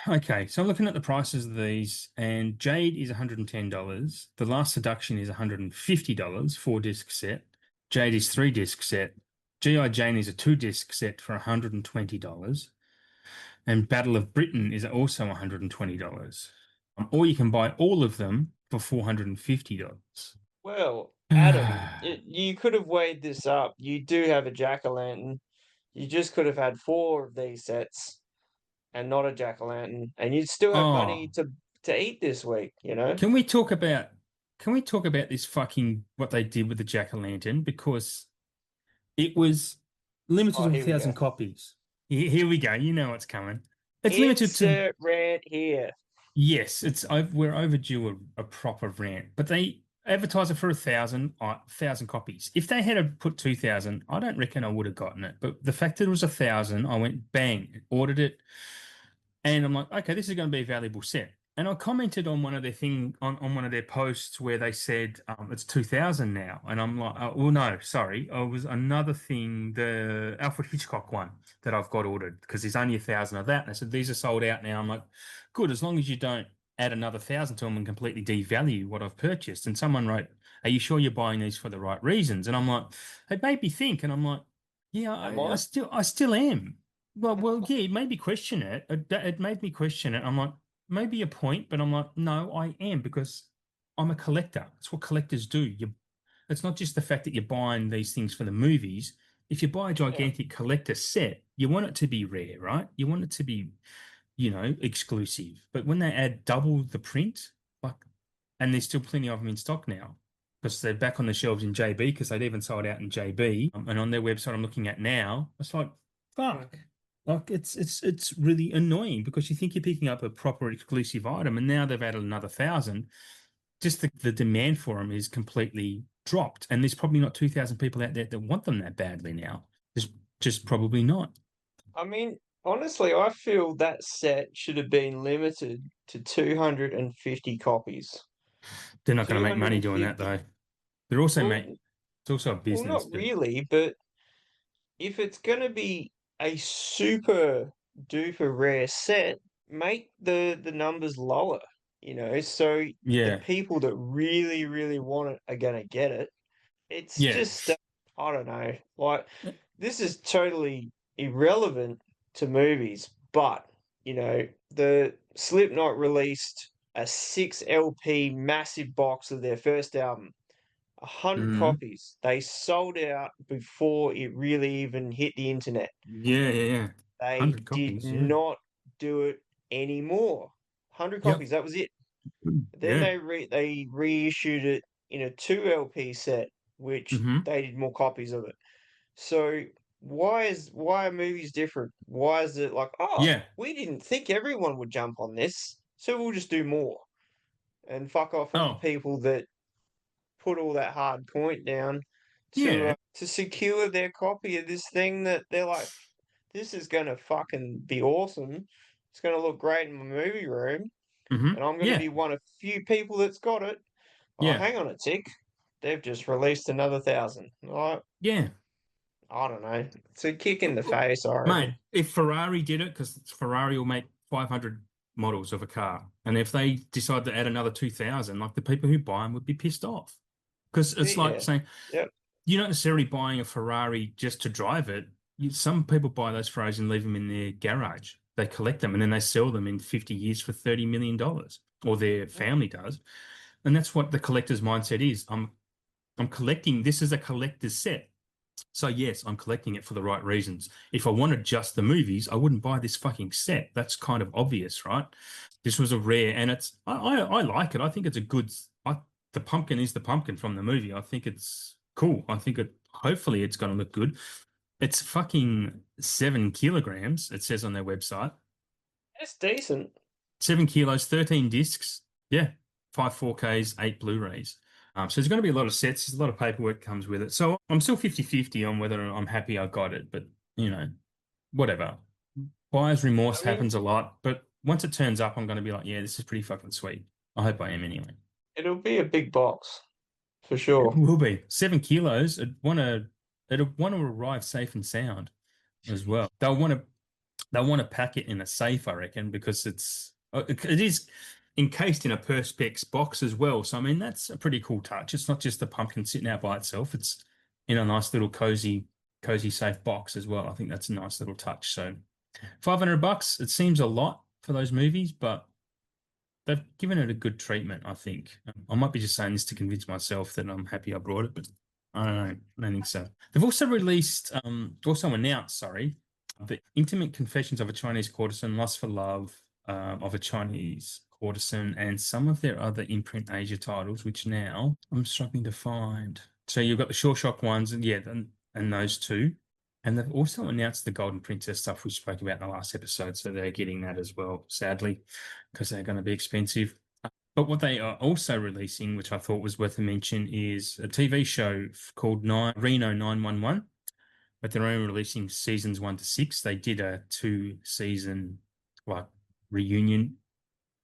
okay, so I'm looking at the prices of these, and Jade is $110. The Last Seduction is $150, 4 disc set. Jade is 3 disc set. G.I. Jane is a 2 disc set for $120. And Battle of Britain is also $120. Or you can buy all of them for $450. Well, Adam, you could have weighed this up. You do have a jack-o'-lantern. You just could have had four of these sets and not a jack-o'-lantern, and you'd still have money Oh, to eat this week, you know? can we talk about this fucking what they did with the jack-o'-lantern? Because it was limited Oh, to a here we go. thousand copies. Here we go. You know what's coming. It's limited to. Insert rant here. Yes, we're overdue a proper rant, but they advertise it for 1,000 copies. If they had put 2,000, I don't reckon I would have gotten it. But the fact that it was 1,000, I went bang, ordered it, and I'm like, okay, this is going to be a valuable set. And I commented on one of their on one of their posts where they said it's 2,000 now, and I'm like, oh, well, no, sorry, it was another thing, the Alfred Hitchcock one that I've got ordered because there's only 1,000 of that. And I said these are sold out now. I'm like, good, as long as you don't add another 1,000 to them and completely devalue what I've purchased. And someone wrote, "Are you sure you're buying these for the right reasons?" And I'm like, it made me think, and I'm like, yeah, Am I still am. Well, yeah, it made me question it. It made me question it. I'm like, maybe a point, but I'm like, no, I am because I'm a collector. It's what collectors do. It's not just the fact that you're buying these things for the movies. If you buy a Yeah. gigantic collector set, you want it to be rare, right? You want it to be, exclusive. But when they add double the print, like, and there's still plenty of them in stock now because they're back on the shelves in JB because they'd even sold out in JB. And on their website, I'm looking at now, it's like, fuck. Like it's really annoying because you think you're picking up a proper exclusive item, and now they've added another 1,000. Just the demand for them is completely dropped, and there's probably not 2,000 people out there that want them that badly now. There's just probably not. I mean, honestly, I feel that set should have been limited to 250 copies. They're not going to make money doing that 250. though. They're also Well, make It's also a well, business, not but really, but if it's going to be a super duper rare set, make the numbers lower, so the yeah, people that really, really want it are going to get it. It's yeah, just, I don't know, like, this is totally irrelevant to movies, but, the Slipknot released a 6 LP massive box of their first album. 100 mm, copies. They sold out before it really even hit the internet. yeah. They 100 did copies, yeah. not do it anymore. 100 Yep. copies, that was it. Then Yeah. they reissued it in a 2 LP set, which Hmm. they did more copies of it. So why are movies different? Why is it like, oh, Yeah. we didn't think everyone would jump on this, so we'll just do more and fuck off with the Oh, people that put all that hard point down yeah. to secure their copy of this thing that they're like, this is gonna fucking be awesome. It's gonna look great in my movie room, and I'm gonna Yeah. be one of few people that's got it. Oh, Yeah. hang on a tick. They've just released another 1,000. Yeah. I don't know. It's a kick in the face, I Mate, reckon. if Ferrari did it, because Ferrari will make 500 models of a car, and if they decide to add another 2,000, like the people who buy them would be pissed off. Because it's like Yeah. saying Yep. you're not necessarily buying a Ferrari just to drive it. Some people buy those Ferraris and leave them in their garage. They collect them and then they sell them in 50 years for $30 million, or their family does. And that's what the collector's mindset is. I'm collecting, this is a collector's set. So yes, I'm collecting it for the right reasons. If I wanted just the movies, I wouldn't buy this fucking set. That's kind of obvious, right? This was a rare, and I like it. I think it's a good. The pumpkin is the pumpkin from the movie. I think it's cool. I think hopefully it's going to look good. It's fucking 7 kilograms. It says on their website. It's decent. 7 kilos, 13 discs. Yeah, 5 4Ks, 8 Blu-rays. So there's going to be a lot of sets. There's a lot of paperwork comes with it. So I'm still 50-50 on whether I'm happy I got it, but whatever. Buyer's remorse I mean, happens a lot, but once it turns up, I'm going to be like, yeah, this is pretty fucking sweet. I hope I am anyway. it'll be a big box for It sure. will be 7 kilos. It'll want to arrive safe and sound as well. They'll want to pack it in a safe, I reckon, because it is encased in a Perspex box as well. So I mean, that's a pretty cool touch. It's not just the pumpkin sitting out by itself. It's in a nice little cozy safe box as well. I think that's a nice little touch. So $500, it seems a lot for those movies, but they've given it a good treatment, I think. I might be just saying this to convince myself that I'm happy I brought it, but I don't know. I don't think so. They've also announced, sorry, the Intimate Confessions of a Chinese Courtesan, Lust for Love of a Chinese Courtesan, and some of their other imprint Asia titles, which now I'm struggling to find. So you've got the Shawshock ones, and yeah, and those two. And they've also announced the Golden Princess stuff we spoke about in the last episode, so they're getting that as well, sadly, because they're going to be expensive. But what they are also releasing, which I thought was worth a mention, is a TV show called Reno 911, but they're only releasing seasons 1 to 6. They did a 2 season like reunion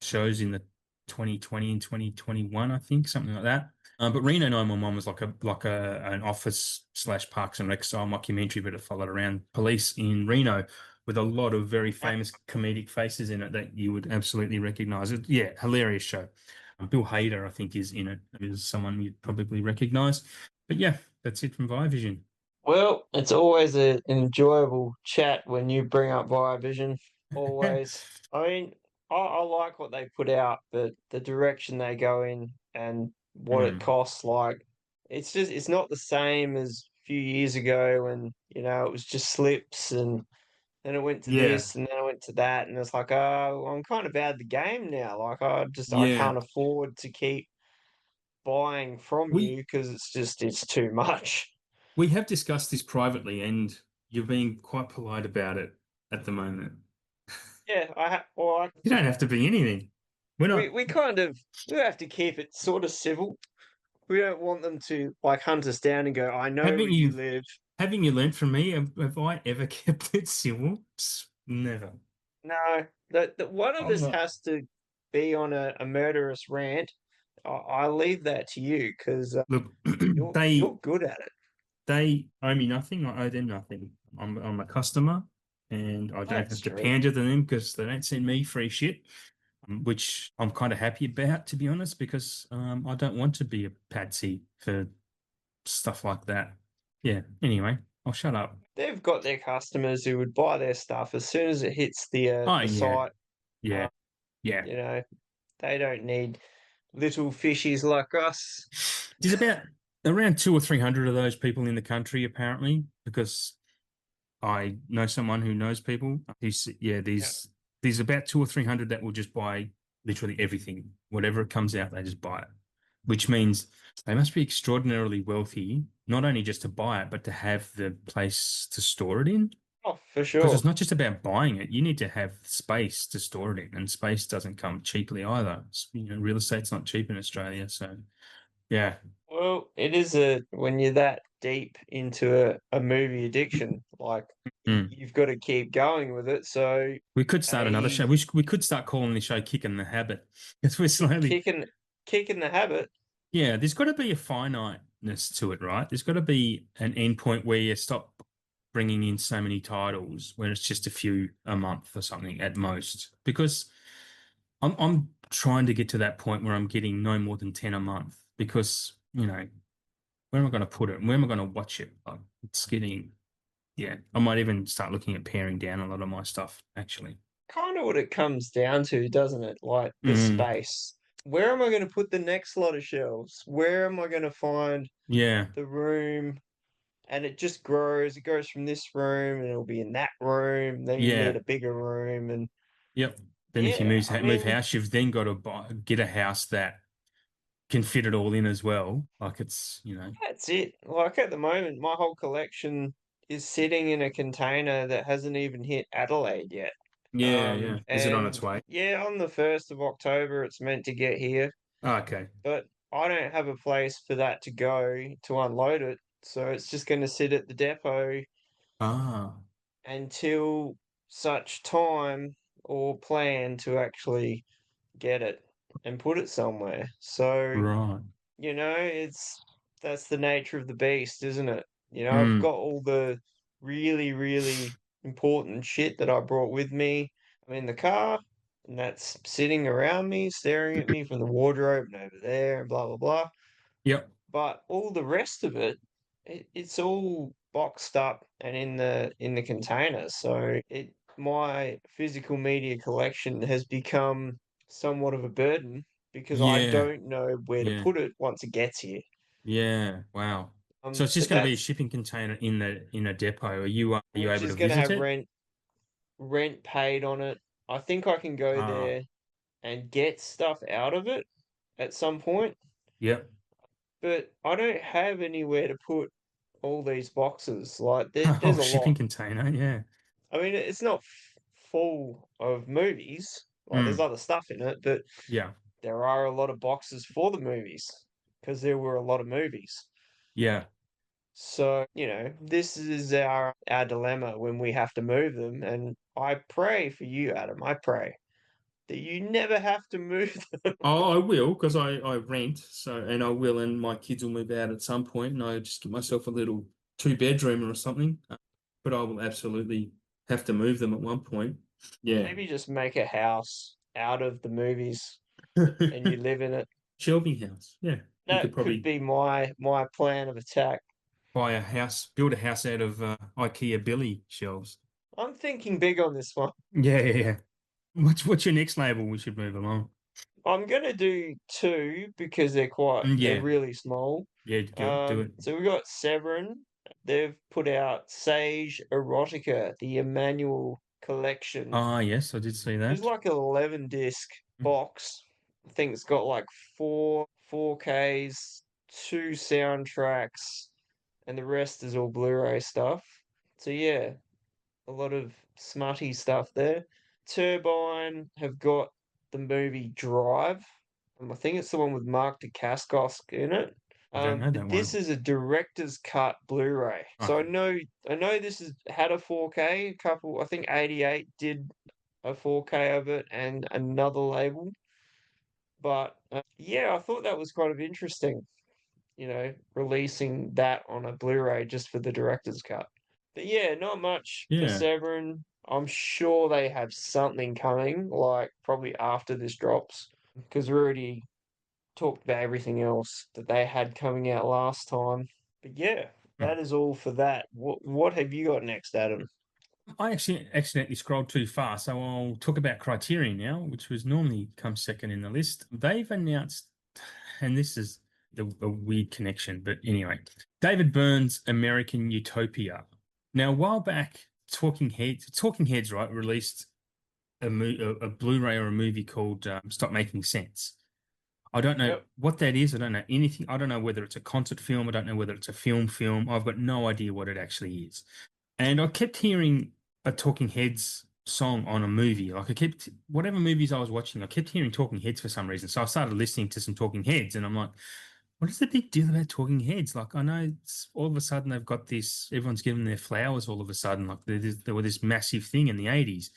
shows in the 2020 and 2021, I think, something like that. But Reno 911 was like an office slash Parks and Rec style mockumentary, but it followed around police in Reno with a lot of very famous comedic faces in it that you would absolutely recognize. It, yeah, hilarious show. Bill Hader, I think, is in it. Is someone you'd probably recognize. But yeah, that's it from Vision. Well, it's always an enjoyable chat when you bring up Vision. Always. I mean, I like what they put out, but the direction they go in and what it Mm. costs, like, it's not the same as a few years ago when, it was just slips and then it went to Yeah, this and then I went to that. And it's like, oh, I'm kind of out of the game now. Like, I yeah. can't afford to keep buying from We you because it's too much. we have discussed this privately, and you're being quite polite about it at the moment. Yeah, well, You don't have to be anything. We're we not. we kind of we have to keep it sort of civil. We don't want them to like hunt us down and go, I know Haven't where you you live. haven't you learnt from me? Have I ever kept it civil? Never. No, that one of I'm us not. has to be on a murderous rant. I leave that to you because Look, you're good at it. they owe me nothing. I owe them nothing. I'm a customer, and I don't That's have to true. pander to them because they don't send me free shit, which I'm kind of happy about, to be honest, because I don't want to be a patsy for stuff like that. Yeah. Anyway, I'll shut up. They've got their customers who would buy their stuff as soon as it hits Oh the yeah, site. yeah, Uh, yeah. you know, they don't need little fishies like us. There's about around 200 or 300 of those people in the country, apparently, because I know someone who knows people. Who's yeah, Yeah. there's about 200 or 300 that will just buy literally everything, whatever it comes out, they just buy it, which means they must be extraordinarily wealthy, not only just to buy it, but to have the place to store it in. Oh, for Because sure. it's not just about buying it; you need to have space to store it in, and space doesn't come cheaply either. Real estate's not cheap in Australia, so yeah. Well, it is a when you're that deep into a movie addiction, like Mm. you've got to keep going with it. So We could start another show. a We could start calling the show "Kicking the Habit" because we're slowly. kicking kicking the habit. Yeah, there's got to be a finiteness to it, right? There's got to be an end point where you stop bringing in so many titles when it's just a few a month or something at most. Because I'm trying to get to that point where I'm getting no more than 10 a month because, where am I going to put it? Where am I going to watch it? Like, it's getting, yeah, I might even start looking at paring down a lot of my stuff, actually. Kind of what it comes down to, doesn't it? Like the Mm, space. Where am I going to put the next lot of shelves? Where am I going to find yeah, the room? And it just grows. It goes from this room, and it'll be in that room. Then you need yeah, a bigger room, and yep. Then if you yeah, I move mean, house, you've then got to get a house that can fit it all in as well. Like it's. that's it. Like at the moment, my whole collection is sitting in a container that hasn't even hit Adelaide yet. Yeah, yeah. Is it on its And way? yeah, on the 1st of October, it's meant to get here, Oh, okay. but I don't have a place for that to go to unload it. So it's just going to sit at the depot Ah, until such time or plan to actually get it and put it somewhere. So, right. it's that's the nature of the beast, isn't it? I've Mm, got all the really, really important shit that I brought with me. I'm in the car, and that's sitting around me, staring at me from the wardrobe and over there, and blah blah blah. yep. But all the rest of it's all boxed up and in the container. So my physical media collection has become somewhat of a burden because I Yeah, don't know where to yeah, put it once it gets here. yeah. Wow. So it's just But going to be a that's shipping container in a depot. Are you which able is to going to visit have it? rent paid on it. I think I can go Ah, there and get stuff out of it at some point, yep. but I don't have anywhere to put all these boxes. Like Oh, there's a lot. shipping container, yeah. I mean, it's not full of movies. Like there's Mm, other stuff in it, but yeah, there are a lot of boxes for the movies because there were a lot of movies. yeah. So, this is our dilemma when we have to move them. And I pray for you, Adam. I pray that you never have to move them. Oh, I will because I rent, so and I will, and my kids will move out at some point, and I just get myself a little two-bedroom or something. But I will absolutely have to move them at one point. Yeah. Maybe just make a house out of the movies and you live in it. Shelving house. Yeah. We could That could probably be my plan of attack. buy a house, build a house out of IKEA Billy shelves. I'm thinking big on this one. Yeah, yeah, yeah. What's your next label? We should move along. I'm gonna do two because they're Yeah, really small. yeah, do it. So we've got Severin. They've put out Sage Erotica, the Emmanuel collection, Ah, yes, I did see which is that. like an 11 disc box. I think it's got like four Ks, two soundtracks, and the rest is all Blu-ray stuff. So yeah, a lot of smutty stuff there. Turbine have got the movie Drive. I think it's the one with Mark Dacascos in it. I don't know that But this one. is a director's cut Blu-ray. So Okay. I know this has had a 4K, a couple, I think 88 did a 4K of it and another label. But yeah, I thought that was kind of interesting, releasing that on a Blu-ray just for the director's cut. But yeah, not much for Yeah. Severin. I'm sure they have something coming, like probably after this drops, because we already talked about everything else that they had coming out last time. But yeah, Hmm. that is all for that. What have you got next, Adam? I actually accidentally scrolled too far, so I'll talk about Criterion now, which was normally come second in the list. They've announced, and this is a weird connection, but anyway, David Byrne's American Utopia. Now, a while back, Talking Heads, right, released a Blu-ray or a movie called Stop Making Sense. I don't know Yep. what that is. I don't know anything. I don't know whether it's a concert film. I don't know whether it's a film. I've got no idea what it actually is. And I kept hearing a Talking Heads song on a movie. Like I kept, whatever movies I was watching, I kept hearing Talking Heads for some reason. So I started listening to some Talking Heads and I'm like, what is the big deal about Talking Heads? Like I know it's, all of a sudden they've got this, everyone's giving their flowers all of a sudden. Like there were this massive thing in the 80s.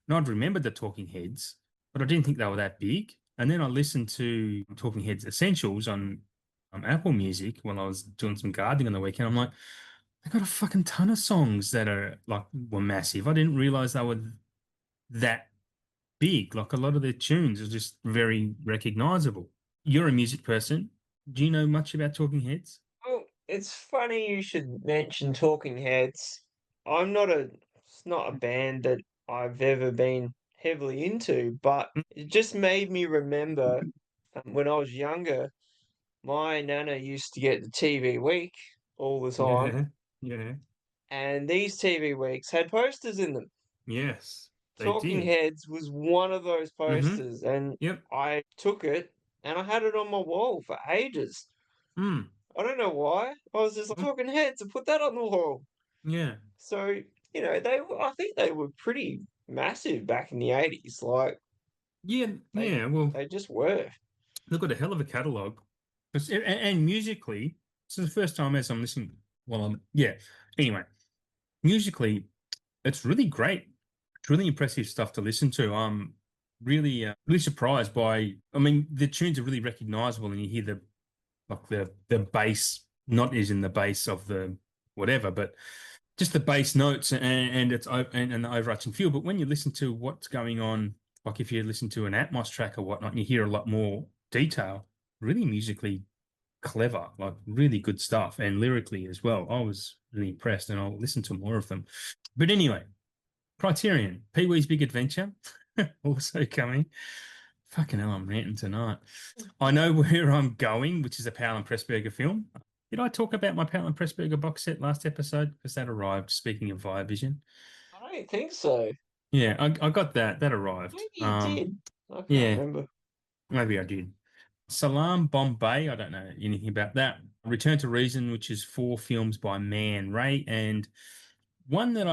And I'd remembered the Talking Heads, but I didn't think they were that big. And then I listened to Talking Heads Essentials on Apple Music while I was doing some gardening on the weekend. I'm like, they got a fucking ton of songs that are like were massive. I didn't realize they were that big. Like a lot of their tunes are just very recognizable. You're a music person. Do you know much about Talking Heads? Well, it's funny you should mention Talking Heads. It's not a band that I've ever been heavily into, but it just made me remember when I was younger, my nana used to get the TV Week all the time, Yeah, yeah, and these TV Weeks had posters in them. yes, they Talking did. Heads was one of those Mm-hmm. posters, and Yep. I took it and I had it on my wall for ages. Mm. I don't know why. I was just like, Talking Heads and put that on the wall. Yeah. So, I think they were pretty massive back in the 80s. Like Yeah. they Yeah. Well, they just were. they've got a hell of a catalog. And musically, this is the first time as I'm listening. Well, yeah. Anyway, musically, it's really great. It's really impressive stuff to listen to. I'm really surprised by. I mean, the tunes are really recognizable, and you hear the bass, not as in the bass of the whatever, but just the bass notes and the overarching feel. But when you listen to what's going on, like if you listen to an Atmos track or whatnot, and you hear a lot more detail, really musically clever, like really good stuff, and lyrically as well. I was really impressed, and I'll listen to more of them. But anyway, Criterion, Pee Wee's Big Adventure, also coming. Fucking hell, I'm ranting tonight. I know where I'm going, which is a Powell and Pressburger film. Did I talk about my Powell and Pressburger box set last episode? Because that arrived, speaking of Via Vision. I don't think so. Yeah, I got that. That arrived. Maybe you did. I can't Yeah, remember. maybe I did. Salam Bombay. I don't know anything about that. Return to Reason, which is 4 films by Man Ray, and one that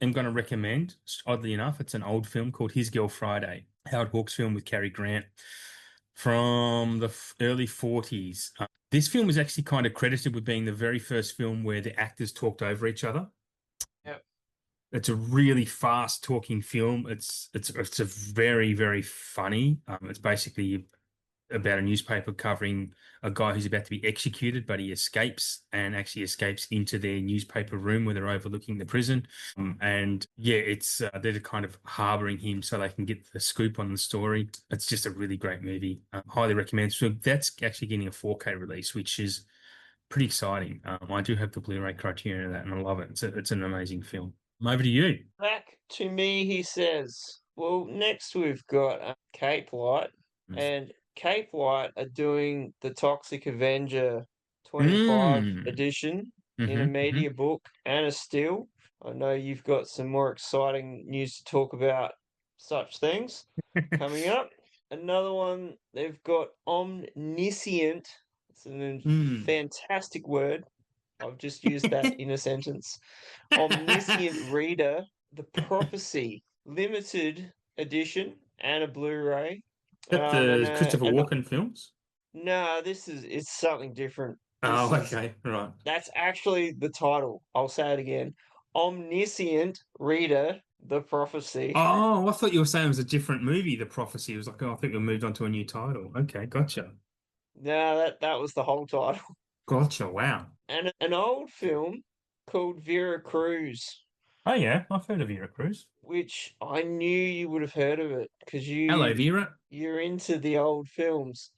am going to recommend. Oddly enough, it's an old film called His Girl Friday, Howard Hawks film with Cary Grant from the early 40s. This film was actually kind of credited with being the very first film where the actors talked over each other. Yep. It's a really fast talking film. It's a very, very funny. It's basically about a newspaper covering a guy who's about to be executed, but he escapes and actually escapes into their newspaper room where they're overlooking the prison. And yeah, it's they're kind of harboring him so they can get the scoop on the story. It's just a really great movie. Highly recommend. So that's actually getting a 4K release, which is pretty exciting. I do have the Blu-ray criterion of that, and I love it. It's an amazing film. Over to you. Back to me, he says. Well, next we've got Cape Light, and Cape Light are doing the Toxic Avenger 25 Mm. edition in a Hmm. media book and a still. I know you've got some more exciting news to talk about such things coming up. Another one, they've got Omniscient. It's a Mm. fantastic word. I've just used that in a sentence. Omniscient Reader, The Prophecy, limited edition and a Blu-ray. That And the Christopher Walken films? no, this is it's something different. This Oh, is okay, right. that's actually the title. I'll say it again. Omniscient Reader, The Prophecy. Oh, I thought you were saying it was a different movie, The Prophecy. It was like, oh, I think we moved on to a new title. Okay, gotcha. No, that was the whole title. Gotcha, wow. And an old film called Vera Cruz, Oh, yeah, I've heard of Vera Cruz. which I knew you would have heard of it because Hello, Vera. you're into the old films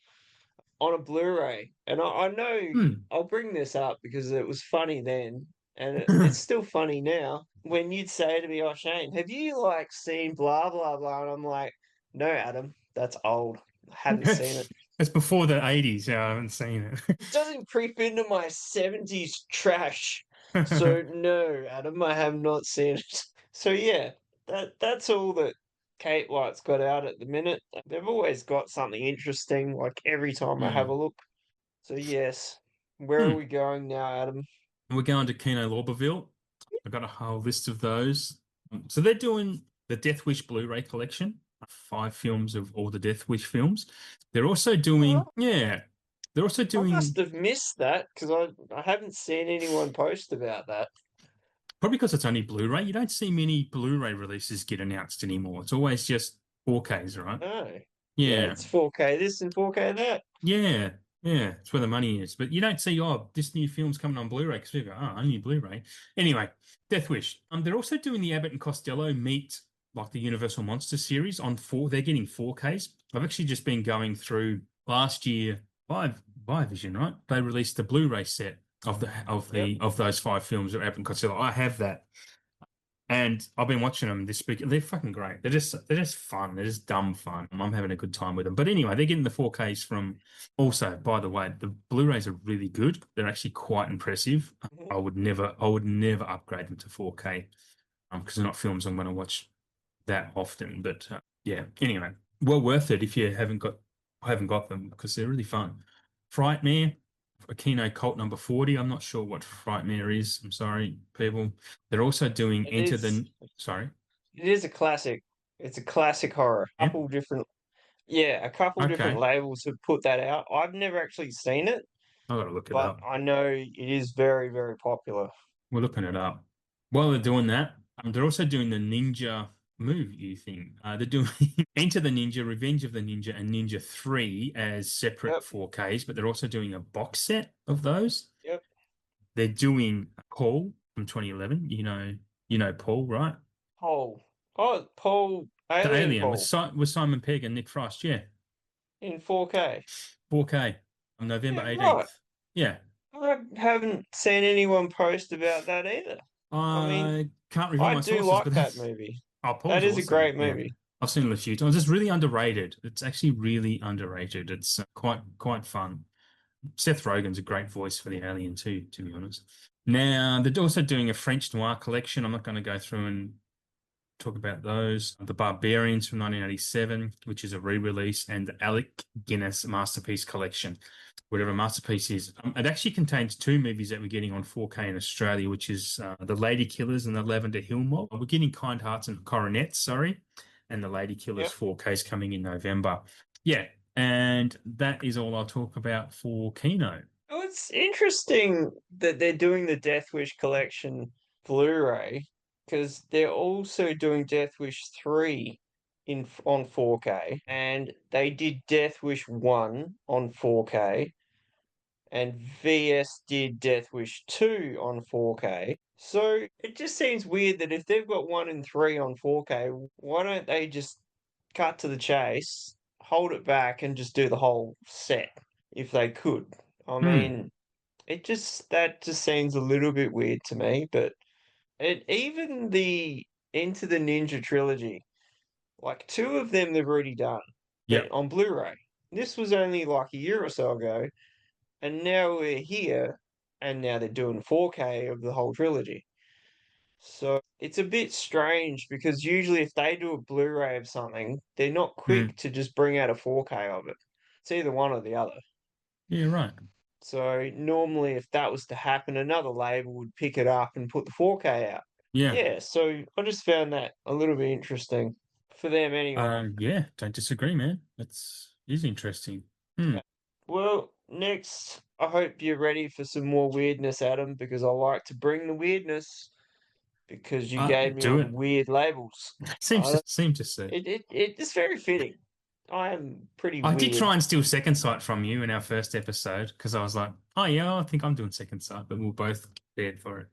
on a Blu-ray. And I know Hmm. I'll bring this up because it was funny then, and it's still funny now. When you'd say to me, "Oh, Shane, have you like seen blah blah blah?" and I'm like, "No, Adam, that's old. I haven't seen it. It's before the 80s. Yeah, I haven't seen It doesn't creep into my 70s trash." it. So no, Adam, I have not seen it. So yeah, that's all that Kate White's got out at the minute. They've always got something interesting, like every time I have a Hmm. look. So yes, where are Hmm. we going now, Adam? We're going to Kino Lorberville. I've got a whole list of those. So they're doing the Death Wish Blu-ray collection, 5 films of all the Death Wish films. They're also Oh, doing, yeah, they're also I must doing, have missed that because I haven't seen anyone post about that. probably because it's only Blu-ray, you don't see many Blu-ray releases get announced anymore. It's always just 4Ks, right? No, yeah, Yeah. it's 4K this and 4K that. Yeah, yeah, it's where the money is. But you don't see, oh, this new film's coming on Blu-ray because people go, oh, only Blu-ray. Anyway, Death Wish. They're also doing the Abbott and Costello meet like the Universal Monster series on four. They're getting 4Ks. I've actually just been going through last year by Vision, right? They released the Blu-ray set of Yep. those 5 films of Abbott and Costello. I have that. And I've been watching them this week. They're fucking great. They're just fun. They're just dumb fun. I'm having a good time with them. But anyway, they're getting the 4Ks from. Also, by the way, the Blu-rays are really good. They're actually quite impressive. I would never upgrade them to 4K because they're not films I'm going to watch that often. But yeah, anyway, well worth it if you haven't got them because they're really fun. Frightmare, a Kino Cult number 40. I'm not sure what Frightmare is. I'm sorry, people. They're also doing It Enter is the. Sorry. it is a classic. It's a classic horror. Yeah. A couple different Okay. labels have put that out. I've never actually seen it, I gotta look it but up. I know it is very, very popular. We're looking it up. While they're doing that, they're also doing the Ninja movie thing. They're doing Enter the Ninja, Revenge of the Ninja, and Ninja 3 as separate Yep, 4Ks, but they're also doing a box set of those. yep. They're doing Paul from 2011. You know Paul, right? Paul. Oh, Paul, The Alien Alien Paul With Simon Pegg and Nick Frost. Yeah, in 4K. 4K on November Yeah, right. 18th. Yeah, I haven't seen anyone post about that either. I mean, I can't reveal I my do sources, like but that movie. oh, That Paul's is a awesome. great Yeah, movie. I've seen it a few times. It's really underrated. It's actually really underrated. It's quite fun. Seth Rogen's a great voice for the Alien too, to be honest. Now they're also doing a French noir collection. I'm not going to go through and talk about those. The Barbarians from 1987, which is a re-release, and the Alec Guinness Masterpiece Collection, whatever Masterpiece is. It actually contains two movies that we're getting on 4K in Australia, which is The Lady Killers and The Lavender Hill Mob. We're getting Kind Hearts and Coronets, sorry, and The Lady Killers Yep. 4K is coming in November. Yeah, and that is all I'll talk about for Keynote. Oh, it's interesting that they're doing the Death Wish collection Blu-ray because they're also doing Death Wish 3 on 4K, and they did Death Wish 1 on 4K, and VS did Death Wish 2 on 4K. So it just seems weird that if they've got 1 and 3 on 4K, why don't they just cut to the chase, hold it back, and just do the whole set if they could? I Hmm. mean, that just seems a little bit weird to me, but even the Into the Ninja trilogy, like two of them they've already done, but Yep. on Blu-ray. This was only like a year or so ago, and now we're here, and now they're doing 4K of the whole trilogy. So it's a bit strange because usually if they do a Blu-ray of something, they're not Hmm. quick to just bring out a 4K of it. It's either one or the other. Yeah, right. So normally, if that was to happen, another label would pick it up and put the 4K out. Yeah. Yeah, so I just found that a little bit interesting for them anyway. Yeah, don't disagree, man. That's is interesting. Hmm. Well, next, I hope you're ready for some more weirdness, Adam, because I like to bring the weirdness because you gave me Do on it. weird labels. Seems to seem to see. It's very fitting. I am pretty I did weird. try and steal second sight from you in our first episode because I was like, oh yeah, I think I'm doing second sight, but we are both prepared for it.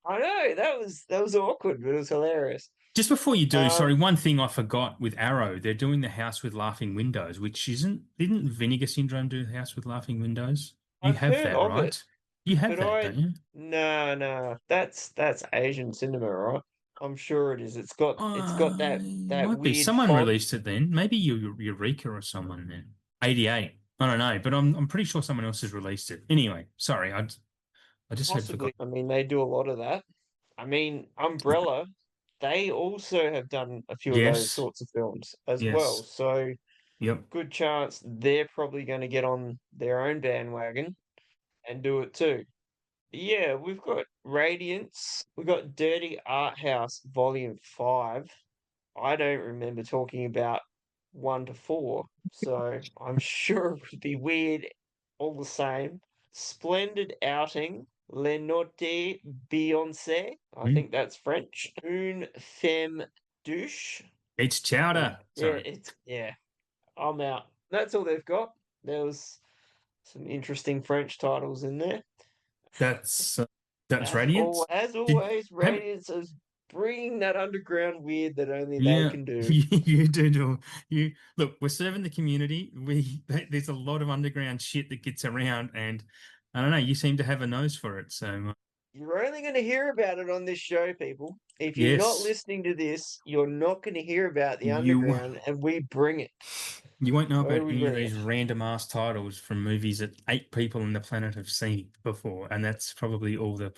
I know that was awkward, but it was hilarious. Just before you do, Um, sorry, one thing I forgot with Arrow, they're doing the House with Laughing Windows, which didn't Vinegar Syndrome do the House with Laughing Windows? You I've have heard that, of it. right? You have But that, don't you? no, that's Asian cinema, right? I'm sure it is. It's got that Might be. weird Someone font. released it then. Maybe Eureka or someone then. 88. I don't know, but I'm pretty sure someone else has released it. Anyway, sorry, I just had Possibly. forgot. I mean, they do a lot of that. I mean, Umbrella, they also have done a few of those Yes, sorts of films as well. yes, So yep. good chance they're probably going to get on their own bandwagon and do it too. Yeah, we've got Radiance. We've got Dirty Art House Volume 5. I don't remember talking about 1 to 4, so I'm sure it would be weird all the same. Splendid Outing, Le Notte Beyoncé. I Hmm. think that's French. Une femme douche. It's chowder. Yeah, Sorry, I'm out. That's all they've got. There was some interesting French titles in there. that's that's Radiance. As Did always, have Radiance is bringing that underground weird that only they Yeah, can do. you do. You look. We're serving the community. There's a lot of underground shit that gets around, and I don't know. You seem to have a nose for it. So You're only going to hear about it on this show, people. If you're not yes, listening to this, you're not going to hear about the you underground, and we bring it. you won't know Oh, about we any of bring it. these random ass titles from movies that 8 people on the planet have seen before, and that's probably all the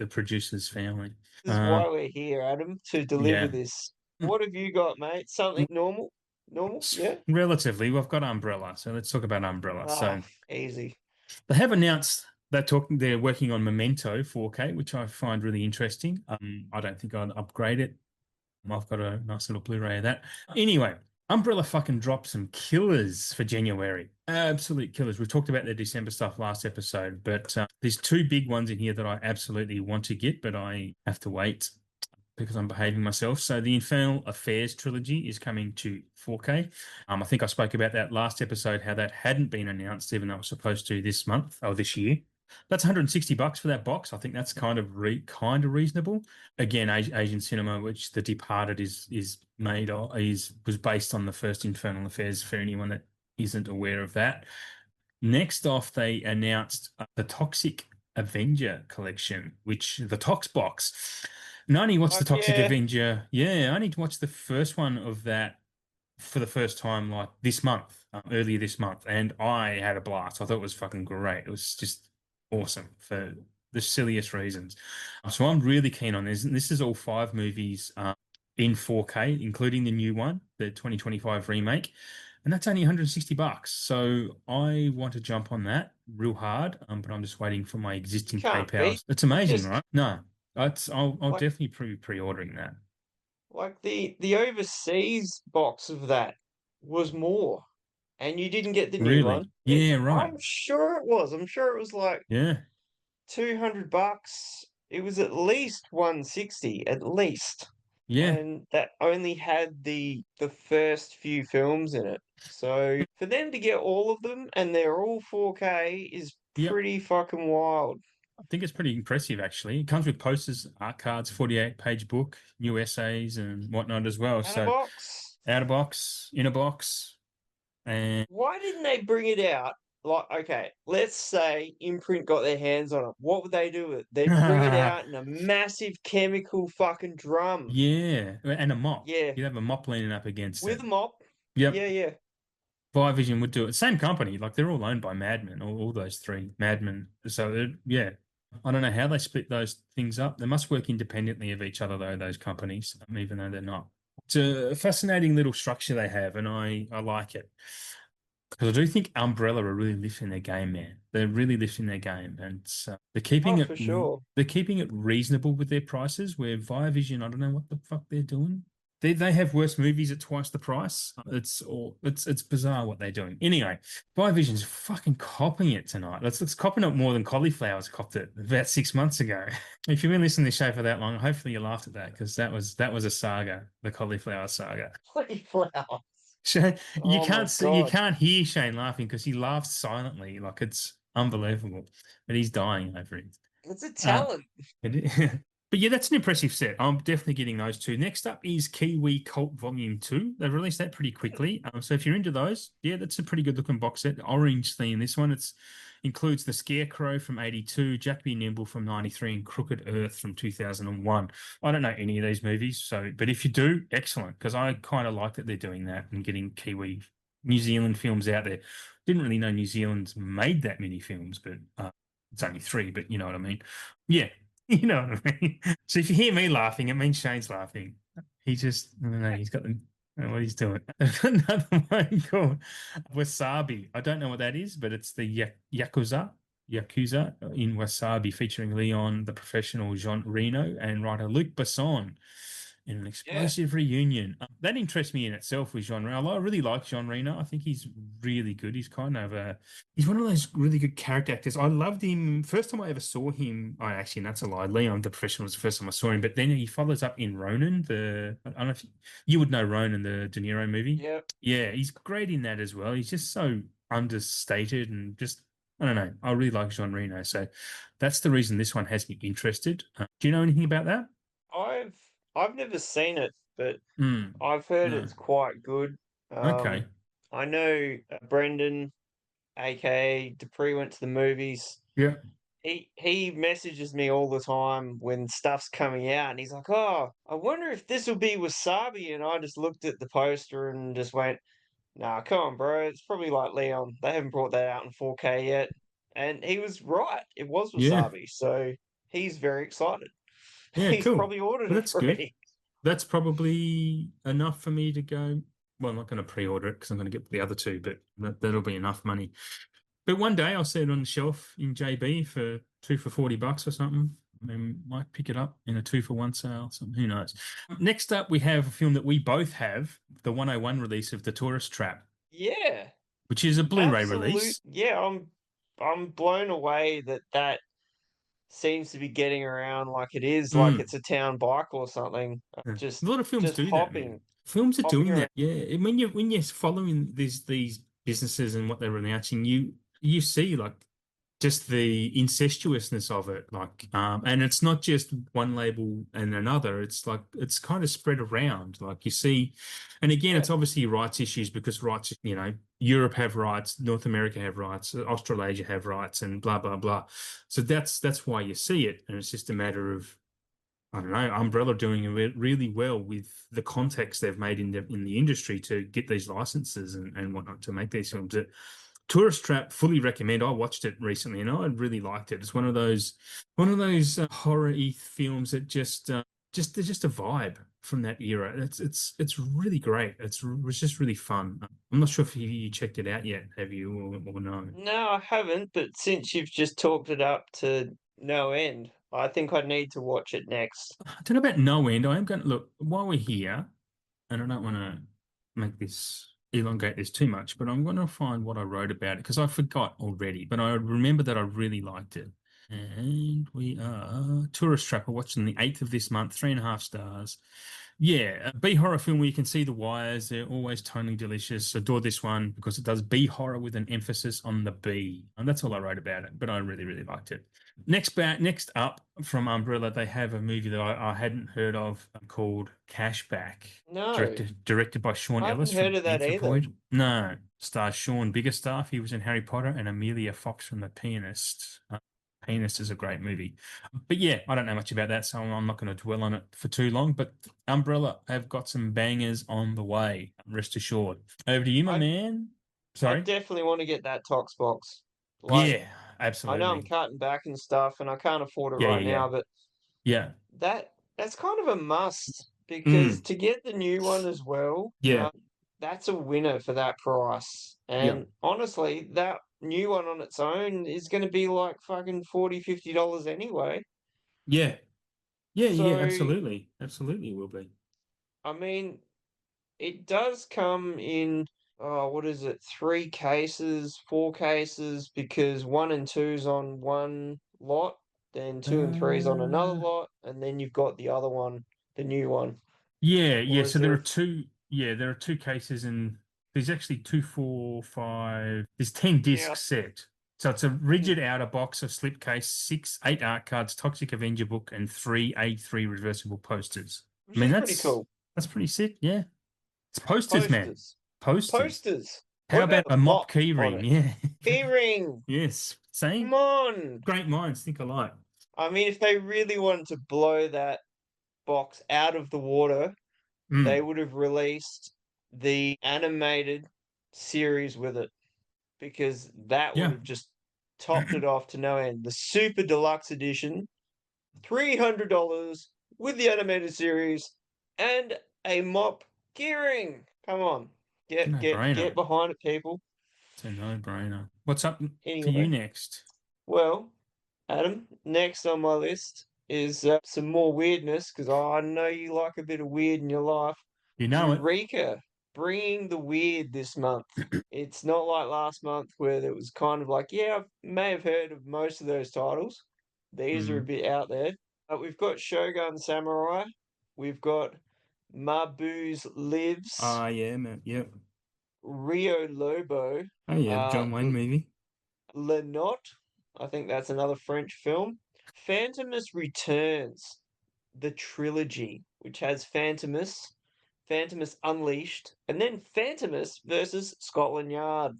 producer's family. This is why we're here, Adam, to deliver Yeah. this. What have you got, mate? Something normal? Normal? Yeah? Relatively, we've got Umbrella, so let's talk about Umbrella. Ah, So easy. they have announced they're working on Memento 4K, which I find really interesting. I don't think I'd upgrade it. I've got a nice little Blu-ray of that. Anyway, Umbrella fucking dropped some killers for January. Absolute killers. We talked about their December stuff last episode, but there's two big ones in here that I absolutely want to get, but I have to wait because I'm behaving myself. So the Infernal Affairs trilogy is coming to 4K. I think I spoke about that last episode, how that hadn't been announced, even though it was supposed to this month or this year. That's $160 for that box. I think that's kind of reasonable. Again, Asian cinema, which The Departed is made of, was based on the first Infernal Affairs. For anyone that isn't aware of that. Next off, they announced the Toxic Avenger collection, which the Tox box. And I only watched the Fuck Toxic yeah. Avenger. Yeah, I only watched the first one of that for the first time like this month, earlier this month, and I had a blast. I thought it was fucking great. It was just awesome for the silliest reasons. So I'm really keen on this. And this is all 5 movies. in 4K, including the new one, the 2025 remake. And that's only $160. So I want to jump on that real hard, but I'm just waiting for my You existing can't beat PayPals. It's amazing, just right? No, I'll like definitely pre-ordering that. the overseas box of that was more, and you didn't get the new Really? one. Yeah, right. I'm sure it was. I'm sure it was like Yeah, $200. It was at least 160, at least. yeah, And that only had the first few films in it. So for them to get all of them and they're all 4K is yep. pretty fucking wild. I think it's pretty impressive, actually. It comes with posters, art cards, 48-page book, new essays, and whatnot as well. And a So box. out of box, in a box, and Why didn't they bring it out? Like, okay, let's say Imprint got their hands on it. What would they do with it? They'd bring it out in a massive chemical fucking drum. yeah, and a mop. Yeah, You'd have a mop leaning up against with it. a mop. Yep. Yeah, yeah. Vision would do it. Same company, like they're all owned by Madman, all those three Madman. So yeah, I don't know how they split those things up. They must work independently of each other though, those companies, even though they're not. It's a fascinating little structure they have, and I like it because I do think Umbrella are really lifting their game, man. They're really lifting their game, and they're Oh, for sure. keeping it reasonable with their prices. Where Vision, I don't know what the fuck they're doing. They have worse movies at twice the price. It's bizarre what they're doing. Anyway, Vision's fucking copping it tonight. Let's copping it more than Cauliflower's copped it about 6 months ago. If you've been listening to the show for that long, hopefully you laughed at that because that was a saga, the Cauliflower saga. Cauliflower. Shane, Oh my you God. can't hear Shane laughing because he laughs silently, like it's unbelievable. But he's dying over it. It's a Uh, talent. but yeah, that's an impressive set. I'm definitely getting those two. Next up is Kiwi Cult Volume 2. They released that pretty quickly. So if you're into those, yeah, that's a pretty good looking box set. Orange theme. This one it's includes the Scarecrow from 82, Jack B. Nimble from 93, and Crooked Earth from 2001. I don't know any of these movies, so but if you do, excellent, because I kind of like that they're doing that and getting Kiwi New Zealand films out there. Didn't really know New Zealand's made that many films, but it's only three, but you know what I mean. Yeah, you know what I mean. So if you hear me laughing, it means Shane's laughing. He just, I don't know, he's got the, I don't know what he's doing. I've got another one called Wasabi. I don't know what that is, but it's the Yakuza in Wasabi featuring Leon, the professional Jean Reno, and writer Luc Besson in an Yeah. explosive reunion. That interests me in itself with Jean Reno. I really like Jean Reno. I think he's really good. He's kind of he's one of those really good character actors. I loved him. First time I ever saw him, I actually, that's a lie. Leon, the professional, was the first time I saw him. But then he follows up in Ronin, I don't know if you would know Ronin, the De Niro movie. Yeah. Yeah, he's great in that as well. He's just so understated and just, I don't know. I really like Jean Reno. So that's the reason this one has me interested. Do you know anything about that? I've I've never seen it, but Mm, I've heard no. it's quite good. Okay. I know Brendan, aka Dupree, went to the movies. Yeah. He messages me all the time when stuff's coming out, and he's like, "Oh, I wonder if this will be Wasabi." And I just looked at the poster and just went, "Nah, come on, bro. It's probably like Leon. They haven't brought that out in 4K yet." And he was right. It was Yeah. Wasabi, so he's very excited. Yeah. He's Cool. probably ordered Well, it that's good. already. That's probably enough for me to go. Well, I'm not going to pre-order it because I'm going to get the other two, but that'll be enough money. But one day I'll see it on the shelf in JB for two for $40 or something. And might pick it up in a 2-for-1 sale. Something, who knows? Next up, we have a film that we both have, the 101 release of The Tourist Trap, Yeah, which is a Blu-ray absolute. release. Yeah, I'm blown away that that seems to be getting around like it is, like Mm. it's a town bike or something. Yeah. A Just lot of films just do that, man. hopping, Films are hopping doing around. that. Yeah. And when you're following these businesses and what they're announcing, you see like just the incestuousness of it. Like and it's not just one label and another. It's like it's kind of spread around. Like you see, and again, Yeah, it's obviously rights issues because rights, Europe have rights, North America have rights, Australasia have rights, and blah blah blah. So that's why you see it. And it's just a matter of I don't know, Umbrella doing really well with the context they've made in the industry to get these licenses and whatnot to make these films. Tourist Trap, fully recommend. I watched it recently and I really liked it. It's one of those horror-y films that just there's just a vibe from that era. It's really great. It's just really fun. I'm not sure if you checked it out yet. Have you or no? No, I haven't, but since you've just talked it up to no end, I think I need to watch it next. I don't know about no end. I am going to look while we're here, and I don't want to make this elongate this too much, but I'm going to find what I wrote about it because I forgot already, but I remember that I really liked it. And we are Tourist Trap. We're watching the 8th of this month, 3.5 stars. Yeah, a B horror film where you can see the wires. They're always tonally delicious. Adore this one because it does B horror with an emphasis on the B. And that's all I wrote about it, but I really, really liked it. Next up from Umbrella, they have a movie that I hadn't heard of called Cashback, No, directed by Sean I hadn't Ellis heard from of that either. Anthropoid. No, stars Sean Biggerstaff. He was in Harry Potter, and Amelia Fox from The Pianist. Pianist is a great movie. But yeah, I don't know much about that, so I'm not going to dwell on it for too long. But Umbrella have got some bangers on the way. Rest assured. Over to you, my I man. I Sorry. definitely want to get that Tox box. Like, Yeah, I know I'm absolutely. cutting back and stuff, and I can't afford it Yeah, right yeah, yeah. now, but Yeah. that's kind of a must because Mm, to get the new one as well, yeah. that's a winner for that price. Yeah. And honestly, that new one on its own is going to be like fucking $40, $50 anyway. Yeah. Yeah, yeah, So, absolutely. Absolutely will be. I mean, it does come in, oh, what is it, three cases, four cases, because one and two's on one lot, then two and three's on another Uh, lot, and then you've got the other one, the new one. yeah, yeah. Or is So there there are a two, yeah, there are two cases and there's actually two, four, five, there's 10 yeah, disc set. So it's a rigid outer box, a slipcase, 8 art cards, Toxic Avenger book, and 3 A3 reversible posters. I which mean, is pretty cool. that's pretty sick. Yeah. It's posters, man. Posters. Posters. Posters. How What about about the a mop plot key on ring? it? Yeah. Keyring. Yes. Come Same. on. Great minds think alike. I mean, if they really wanted to blow that box out of the water, they Mm. would have released the animated series with it because that would Yeah. have just topped it off to no end. The Super Deluxe Edition, $300 with the animated series and a mop gearing. Come on, It's a get no-brainer. behind it, people. It's a no-brainer. What's up for you Anyway, next? well, Adam, next on my list is some more weirdness because I know you like a bit of weird in your life. You know it. Eureka, bringing the weird this month. It's not like last month where it was kind of like, yeah, I may have heard of most of those titles. These are a Mm. bit out there. We've got Shogun Samurai. We've got Mabu's Lives, Ah, yeah, man. Yep. Rio Lobo, Oh, yeah, uh, John Wayne movie. Le Not. I think that's another French film. Phantomus Returns, the trilogy, which has Phantomus Unleashed, and then Phantomus versus Scotland Yard.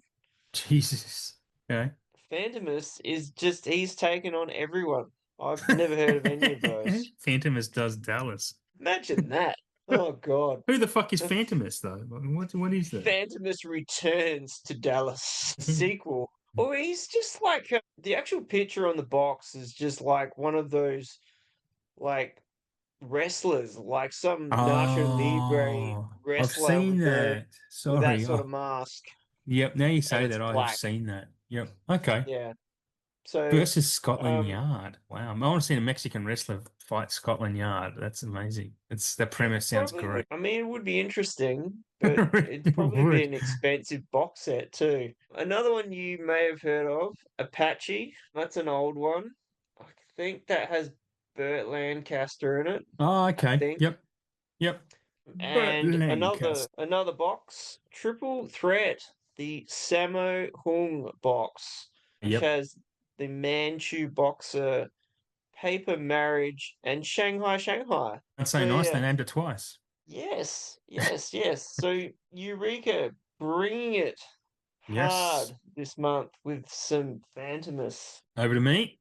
Jesus. Okay. Phantomus is just, he's taken on everyone. I've never heard of any of those. Phantomus does Dallas. Imagine that. Oh, God. Who the fuck is The Phantomus, though? What is that? Phantomus Returns to Dallas sequel. Or he's just like the actual picture on the box is just like one of those like wrestlers, like some Nacho Libre Oh, I've wrestler seen that. with that Sorry. sort of Oh, mask, yep. Now you and say it's that, I have black. seen that. Yep. Okay. Yeah. So, Versus Scotland um, Yard. Wow. I want to see a Mexican wrestler fight Scotland Yard. That's amazing. The premise sounds probably great. would. I mean, it would be interesting, but it'd It probably be would. an expensive box set too. Another one you may have heard of, Apache. That's an old one. I think that has Burt Lancaster in it. Oh, I okay. think. Yep. Yep. Burt And Lancaster. another box, Triple Threat, the Sammo Hung box, which Yep. has the Manchu boxer, Paper Marriage, and Shanghai Shanghai. That's so So nice. They yeah, named it twice. yes. So Eureka bringing it Yes. hard this month with some Phantomus. Over to me.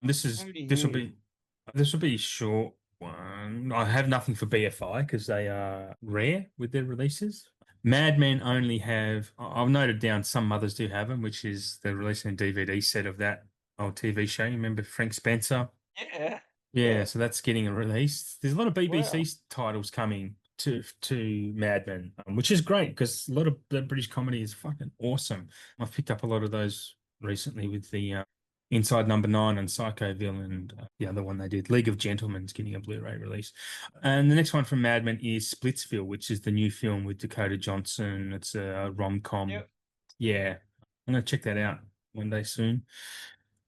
Over to This will you. be a short one. I have nothing for BFI because they are rare with their releases. Mad Men only have. I've noted down some others do have them, which is they're releasing a DVD set of that old TV show. You remember Frank Spencer? Yeah. Yeah, Yeah. so that's getting a release. There's a lot of BBC Wow. titles coming to Mad Men, which is great because a lot of the British comedy is fucking awesome. I've picked up a lot of those recently with the Inside Number Nine and Psychoville, and the other one they did, League of Gentlemen's, getting a Blu-ray release. And the next one from Mad Men is Splitsville, which is the new film with Dakota Johnson. It's a rom-com. Yep. Yeah, I'm gonna check that out one day soon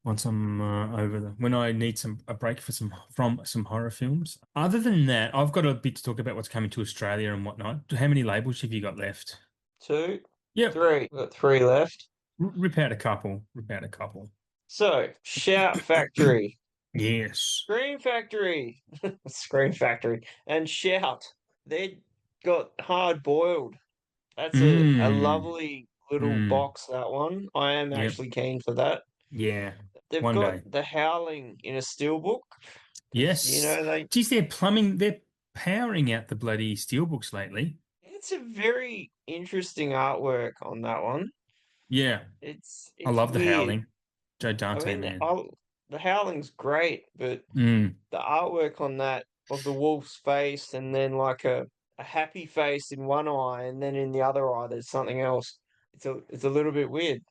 once I'm over the when I need a break for some horror films. Other than that, I've got a bit to talk about what's coming to Australia and whatnot. How many labels have you got left? Two, Yep, three. We've got three left. rip out a couple. Rip out a couple. So, Shout Factory, Yes. Scream Factory, Scream Factory, and Shout. They got hard boiled. That's a Mm. lovely little Mm. box, that one. I am Yep. actually keen for that. Yeah. They've One got day. The Howling in a steelbook because, Yes. they Geez, they're powering out the bloody steelbooks lately. it's a very interesting artwork on that one. Yeah. I It's love the weird. Howling. Joe I Dante, mean, man. The Howling's great, but Mm. the artwork on that of the wolf's face and then like a happy face in one eye and then in the other eye there's something else. It's a little bit weird.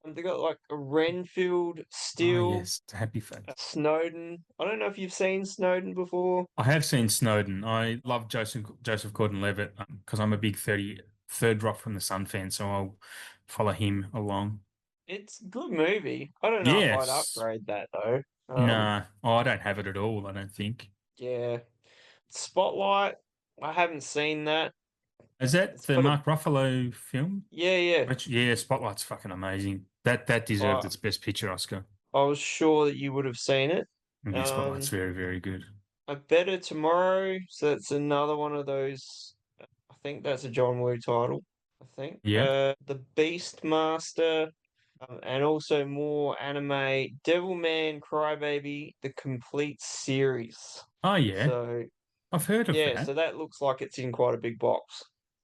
They got like a Renfield, Oh, Steele, yes. Happy a face. Snowden. I don't know if you've seen Snowden before. I have seen Snowden. I love Joseph Gordon-Levitt because I'm a big Third Rock from the Sun fan, so I'll follow him along. It's a good movie. I don't know if I'd Yes. upgrade that though. Nah. Oh, I don't have it at all, I don't think. Yeah. Spotlight. I haven't seen that. Is that It's the got a Mark Ruffalo film? yeah, yeah. Which, yeah, Spotlight's fucking amazing. That deserved I its Best Picture Oscar. I was sure that you would have seen it. Yeah, Spotlight's Um, very, very good. A Better Tomorrow. So it's another one of those. I think that's a John Woo title. I think. Yep. The Beastmaster, and also more anime. Devilman Crybaby, the complete series. Oh, yeah. So I've heard of yeah, that. so that looks like it's in quite a big box.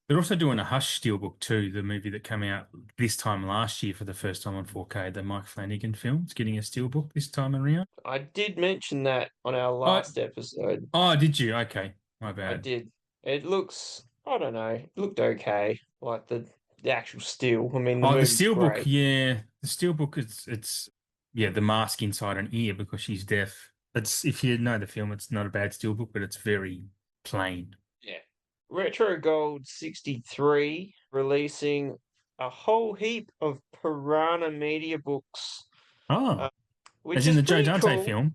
They're also doing a Hush Steelbook too, the movie that came out this time last year for the first time on 4K, the Mike Flanagan film. It's getting a Steelbook this time around. I did mention that on our Oh, last episode. oh, did you? Okay, my I bad. did. It looks, I don't know, it looked okay. Like the actual steel. I mean, the Oh, the movie's Steelbook, great. yeah, the Steelbook is yeah, the mask inside an ear because she's deaf. It's if you know the film, it's not a bad Steelbook, but it's very plain. Yeah. Retro Gold 63 releasing a whole heap of Piranha Media books, Oh, uh, which as in is the Joe pretty Dante cool. film,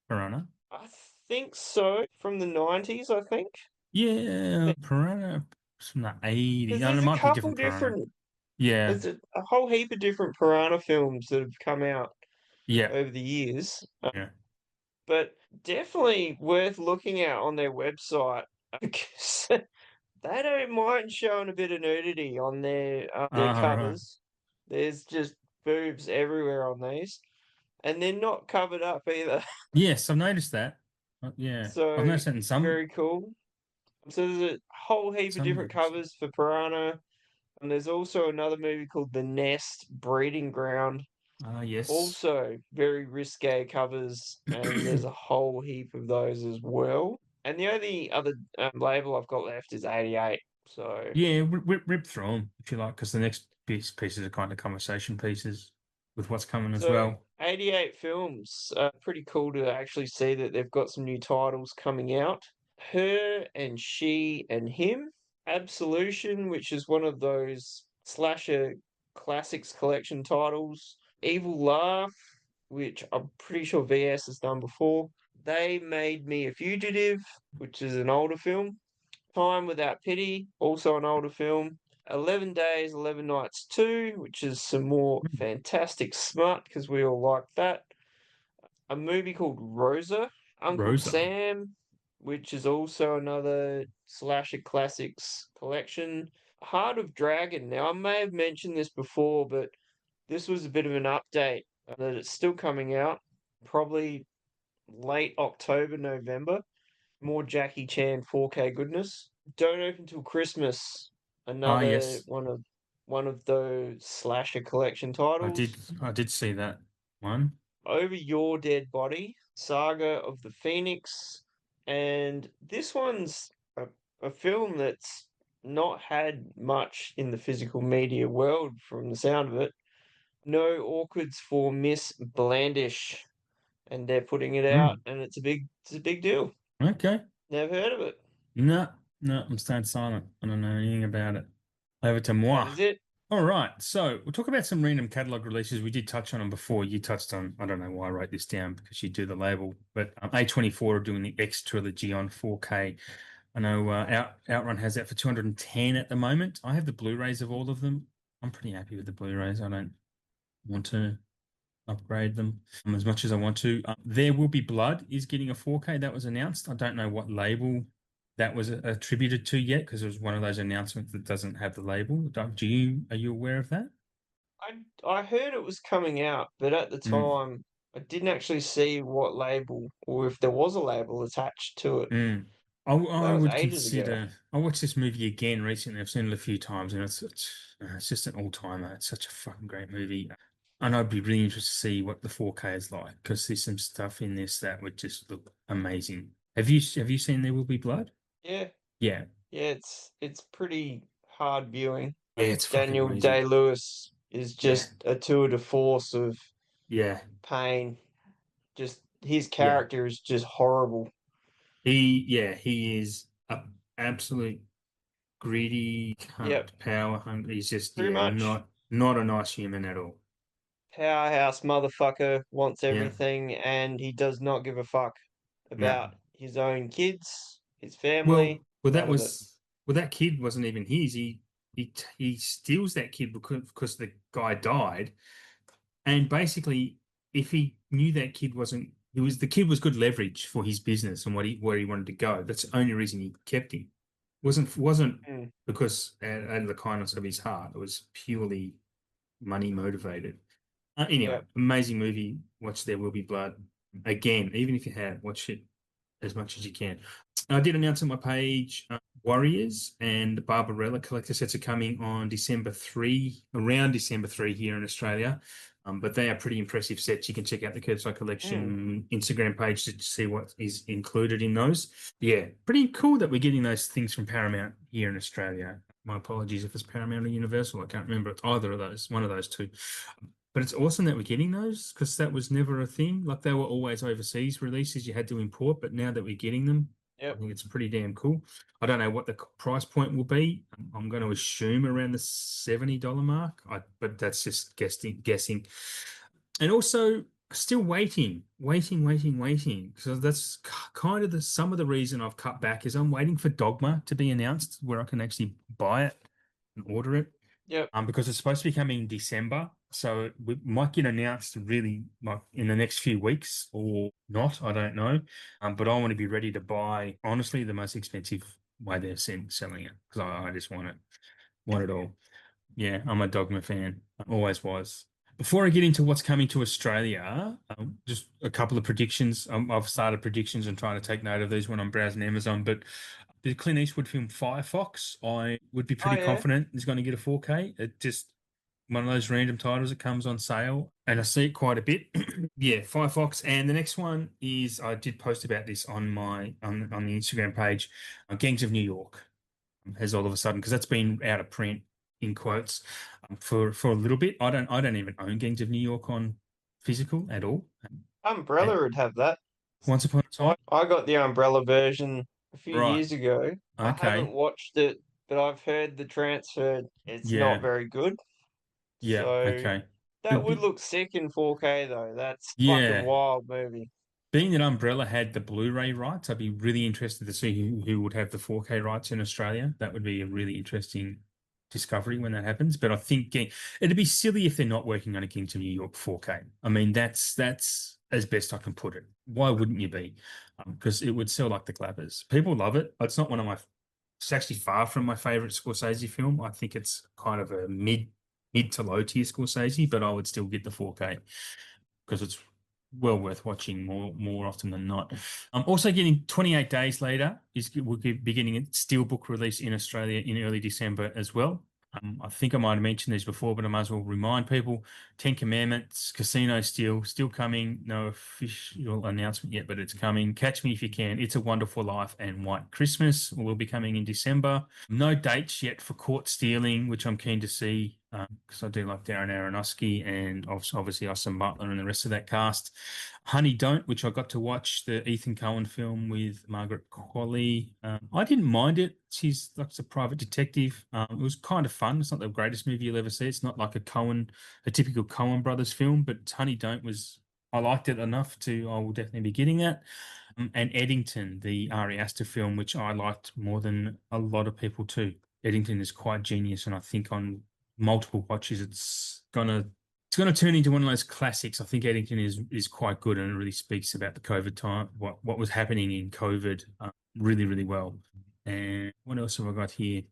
Piranha. I think so. From the 90s, I think. Yeah, Piranha from the 80s. Because Oh, it there's a might be couple different Piranha. different, Yeah, there's a whole heap of different Piranha films that have come out yeah, over the years. yeah. But definitely worth looking at on their website because they don't mind showing a bit of nudity on their All right. covers. There's just boobs everywhere on these, and they're not covered up either. Yes, I've noticed that. Yeah, I've So noticed that in very cool. So there's a whole heap of some different movies. covers for Piranha, and there's also another movie called The Nest Breeding Ground. Ah, yes. Also, very risque covers, and there's a whole heap of those as well. And the only other label I've got left is 88. So, Yeah, rip through them if you like, because the next pieces are kind of conversation pieces with what's coming as so, well. 88 films. Pretty cool to actually see that they've got some new titles coming out. Her and She and Him. Absolution, which is one of those slasher classics collection titles. Evil Laugh, which I'm pretty sure VS has done before. They Made Me a Fugitive, which is an older film. Time Without Pity, also an older film. 11 Days, 11 Nights 2, which is some more Hmm. fantastic smut because we all like that. A movie called Rosa. Uncle Rosa. Sam, which is also another slasher classics collection. Heart of Dragon. Now, I may have mentioned this before, but this was a bit of an update that it's still coming out, probably late October, November. More Jackie Chan 4K goodness. Don't Open Till Christmas. Ah, Another yes. one of those slasher collection I did titles. I did see that one. Over Your Dead Body. Saga of the Phoenix, and this one's a film that's not had much in the physical media world from the sound of it. No Orchids for Miss Blandish, and they're putting it out, Mm. and it's a big deal. Okay. Never heard of it. No, no, I'm staying silent. I don't know anything about it. Over to moi. That is it. All right. So we'll talk about some random catalog releases. We did touch on them before. You touched on, I don't know why I wrote this down because you do the label, but A24 are doing the X trilogy on 4K. I know Outrun has that for 210 at the moment. I have the Blu-rays of all of them. I'm pretty happy with the Blu-rays. I don't want to upgrade them as much as I want to. There Will Be Blood is getting a 4K. That was announced. I don't know what label that was attributed to yet because it was one of those announcements that doesn't have the label. Are you aware of that? I heard it was coming out, but at the Mm, time I didn't actually see what label or if there was a label attached to it. mm. That I was would ages ago. consider. I watched this movie again recently. I've seen it a few times, and it's just an all-timer. It's such a fucking great movie, and I'd be really interested to see what the 4K is like because there's some stuff in this that would just look amazing. Have you seen There Will Be Blood? Yeah, Yeah, yeah, it's pretty hard viewing. yeah, it's fucking Daniel amazing. Day-Lewis is Yeah, just a tour de force of yeah, pain. Just his yeah. character is just horrible. He is a absolute greedy cunt, Yep, power hungry. He's just, pretty much. not a nice human at all. Powerhouse motherfucker wants Yeah, everything and he does not give a fuck no. about his own kids, his Well, family, well, none of it. that kid wasn't even his. He steals that kid because the guy died, and basically, if he knew that kid wasn't, the kid was good leverage for his business and where he wanted to go. That's the only reason he kept him. Wasn't Mm, because out of the kindness of his heart. It was purely money motivated. Anyway, yep. amazing movie. Watch There Will Be Blood again. Even if you have, watch it as much as you can. I did announce on my page Warriors and Barbarella collector sets are coming on around December 3 here in Australia. But they are pretty impressive sets. You can check out the KerbSide Mm, Collection Instagram page to see what is included in those. Yeah, pretty cool that we're getting those things from Paramount here in Australia. My apologies if it's Paramount or Universal. I can't remember. It's either of those, one of those two. But it's awesome that we're getting those because that was never a thing. Like they were always overseas releases you had to import, but now that we're getting them, I yep. think it's pretty damn cool. I don't know what the price point will be. I'm going to assume around the $70 mark. But that's just guessing. And also still waiting. So that's kind of some of the reason I've cut back is I'm waiting for Dogma to be announced where I can actually buy it and order it Yep. because it's supposed to be coming in December. So it might get announced really like in the next few weeks or not. I don't know. But I want to be ready to buy, honestly, the most expensive way they're selling it because I just want it all. Yeah, I'm a Dogma fan. I always was. Before I get into what's coming to Australia, just a couple of predictions. I've started predictions and trying to take note of these when I'm browsing Amazon. But the Clint Eastwood film Firefox, I would be Oh pretty yeah. confident is going to get a 4K. It just one of those random titles that comes on sale, and I see it quite a bit. Yeah, Firefox, and the next one is I did post about this on my on the Instagram page. Gangs of New York has all of a sudden because that's been out of print in quotes for a little bit. I don't even own Gangs of New York on physical at all. And Umbrella would have that. once upon a time, I got the Umbrella version a few right? years ago. I haven't Okay, watched it, but I've heard the transfer, it's not yeah, very good. yeah, So okay. that But would look sick in 4K though. That's fucking yeah, wild movie. being that Umbrella had the Blu-ray rights, I'd be really interested to see who would have the 4K rights in Australia. That would be a really interesting discovery when that happens. But I think it'd be silly if they're not working on a King to New York 4K. I mean, that's as best I can put it. Why wouldn't you be? Because it would sell like the clappers. People love it. It's not one of my. It's actually far from my favorite Scorsese film. I think it's kind of a mid to low tier Scorsese, but I would still get the 4K because it's well worth watching more often than not. Also getting 28 days later we'll be getting a steelbook release in Australia in early December as well. I think I might have mentioned these before, but I might as well remind people. Ten Commandments, Casino still coming. No official announcement yet, but it's coming. Catch Me If You Can, It's a Wonderful Life, and White Christmas will be coming in December. No dates yet for Caught Stealing, which I'm keen to see because I do like Darren Aronofsky and obviously Austin Butler and the rest of that cast. Honey Don't, which I got to watch, the Ethan Coen film with Margaret Qualley. I didn't mind it. She's like a private detective. It was kind of fun. It's not the greatest movie you'll ever see. It's not like a typical Coen brothers film, but Honey Don't was, I liked it enough I will definitely be getting that. And Eddington, the Ari Aster film, which I liked more than a lot of people too. Eddington is quite genius, and I think on multiple watches, it's gonna turn into one of those classics. I think Eddington is quite good, and it really speaks about the COVID time, what was happening in COVID, really really well. And what else have I got here?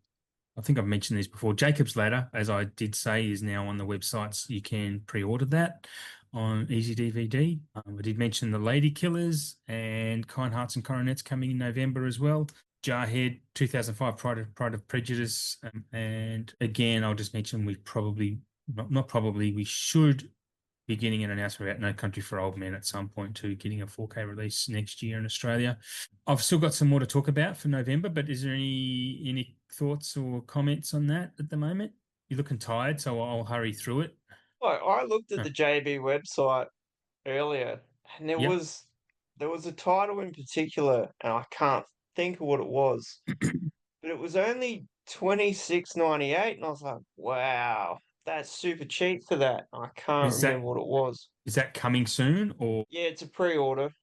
I think I've mentioned these before. Jacob's Ladder, as I did say, is now on the websites. You can pre-order that on Easy DVD. I did mention The Lady Killers and Kind Hearts and Coronets coming in November as well. Jarhead, 2005 Pride of Prejudice. And again, I'll just mention we probably, not probably, we should be getting an announcement about No Country for Old Men at some point too, getting a 4K release next year in Australia. I've still got some more to talk about for November, but is there any thoughts or comments on that at the moment? You're looking tired, so I'll hurry through it. I looked at Huh. the JB website earlier, and Yep. there was a title in particular, and I can't think of what it was, but it was only 26.98, and I was like, wow, that's super cheap for that. I can't Is remember that what it was. is that coming soon or Yeah, it's a pre-order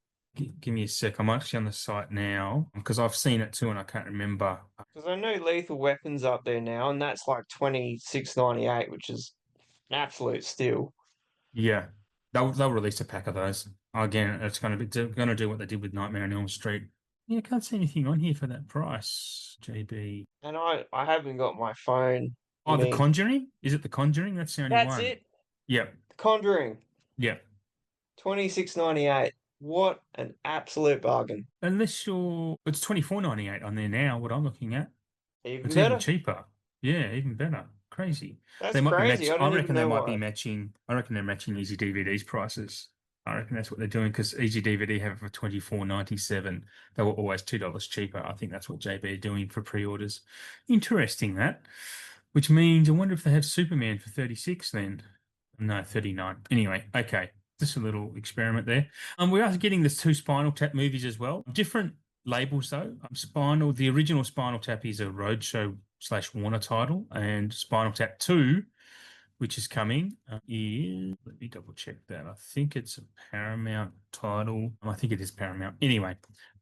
give me a sec? I'm actually on the site now because I've seen it too and I can't remember. because I know Lethal Weapon's up there now, and that's like 26.98, which is an absolute steal. Yeah, they'll release a pack of those. Again, it's going to do what they did with Nightmare on Elm Street. Yeah, I can't see anything on here for that price, JB. And I haven't got my phone Oh, with The me. Conjuring? Is it The Conjuring? That's the only That's one. it. Yep. The Conjuring, Yep. 26.98. What an absolute bargain. Unless it's 24.98 on there now, what I'm looking at. Even It's even better. cheaper. Yeah, even better. Crazy. That's They might be crazy. match. I I didn't even reckon they know might be why. matching. I reckon they're matching Easy DVD's prices. I reckon that's what they're doing because Easy DVD have it for 24.97. They were always $2 cheaper. I think that's what JB are doing for pre-orders. Interesting that. Which means I wonder if they have Superman for 36 then. No, 39. Anyway, okay. Just a little experiment there. We are getting the two Spinal Tap movies as well. Different labels though. The original Spinal Tap is a Roadshow / Warner title, and Spinal Tap 2, which is coming, is, let me double check that. I think it's a Paramount title. I think it is Paramount. Anyway,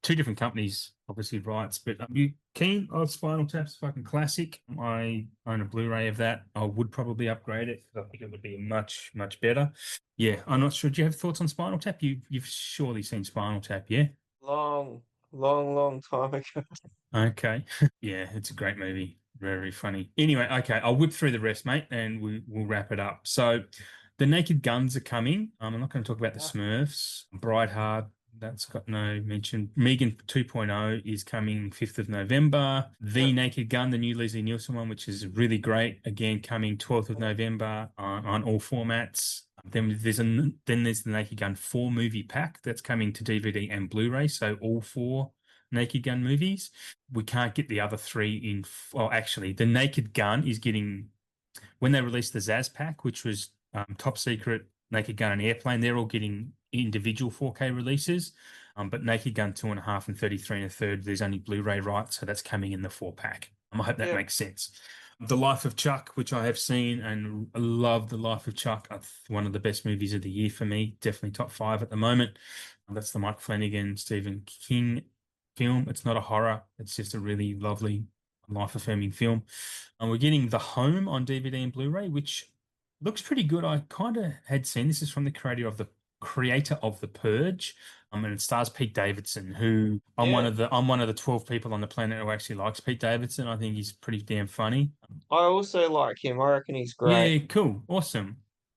two different companies, obviously rights, but you keen on Spinal Tap's fucking classic. I own a Blu-ray of that. I would probably upgrade it because I think it would be much, much better. Yeah, I'm not sure. Do you have thoughts on Spinal Tap? You've surely seen Spinal Tap, yeah? Long, long, long time ago. Okay. Yeah, it's a great movie. Very funny. Anyway, okay, I'll whip through the rest, mate, and we'll wrap it up. So, the Naked Guns are coming. I'm not going to talk about the Yeah. Smurfs. Brightheart, that's got no mention. Megan 2.0 is coming 5th of November. The Yep. Naked Gun, the new Leslie Nielsen one, which is really great, again coming 12th of November on all formats. Then there's the Naked Gun 4 movie pack that's coming to DVD and Blu-ray, so all 4 Naked Gun movies. We can't get the other 3 in. Well, actually, the Naked Gun is getting, when they released the Zaz pack, which was Top Secret, Naked Gun, and Airplane, they're all getting individual 4K releases. But Naked Gun 2.5 and 33 and a third, there's only Blu-ray rights, so that's coming in the 4 pack. I hope that Yep. makes sense. The Life of Chuck, which I have seen and love, The Life of Chuck, one of the best movies of the year for me, definitely top 5 at the moment. That's the Mike Flanagan, Stephen King film. It's not a horror. It's just a really lovely, life-affirming film. And we're getting The Home on DVD and Blu-ray, which looks pretty good. I kind of had seen this is from the creator of The Purge. And it stars Pete Davidson, who Yeah. I'm one of the 12 people on the planet who actually likes Pete Davidson. I think he's pretty damn funny. I also like him. I reckon he's great. Yeah, cool. Awesome.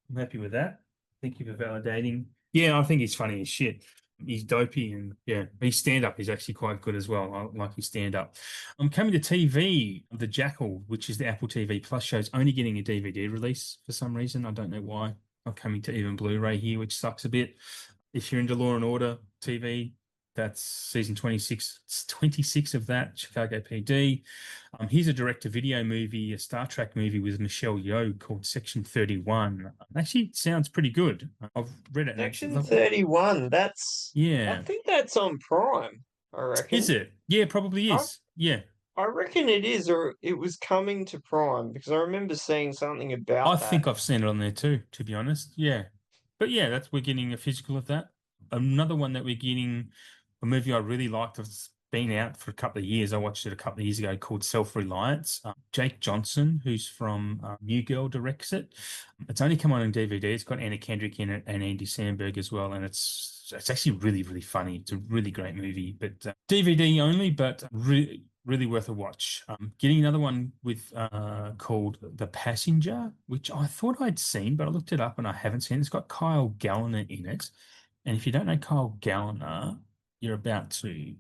I'm happy with that. Thank you for validating. Yeah, I think he's funny as shit. He's dopey, and yeah, his stand up is actually quite good as well. I like his stand up. I'm coming to TV. The Jackal, which is the Apple TV Plus show, is only getting a DVD release for some reason. I don't know why. Not coming to even Blu-ray here, which sucks a bit. If you're into Law and Order TV, that's season 26. It's 26 of that, Chicago PD. Here's a direct-to-video movie, a Star Trek movie with Michelle Yeoh called Section 31. Actually, it sounds pretty good. I've read it and it's Section 31. I yeah. think that's on Prime, I Is reckon. it? Yeah, probably I is. Yeah. I reckon it is, or it was coming to Prime because I remember seeing something I about that. think I've seen it on there too, to be honest. Yeah. But yeah, that's we're getting a physical of that. Another one that we're getting, a movie I really liked, it's been out for a couple of years. I watched it a couple of years ago called Self-Reliance. Jake Johnson, who's from New Girl, directs it. It's only come on DVD. It's got Anna Kendrick in it and Andy Samberg as well, and it's actually really really funny. It's a really great movie, but DVD only, but really worth a watch. Getting another one with called The Passenger, which I thought I'd seen, but I looked it up and I haven't seen. It's got Kyle Gallner in it, and if you don't know Kyle Gallner, you're about to,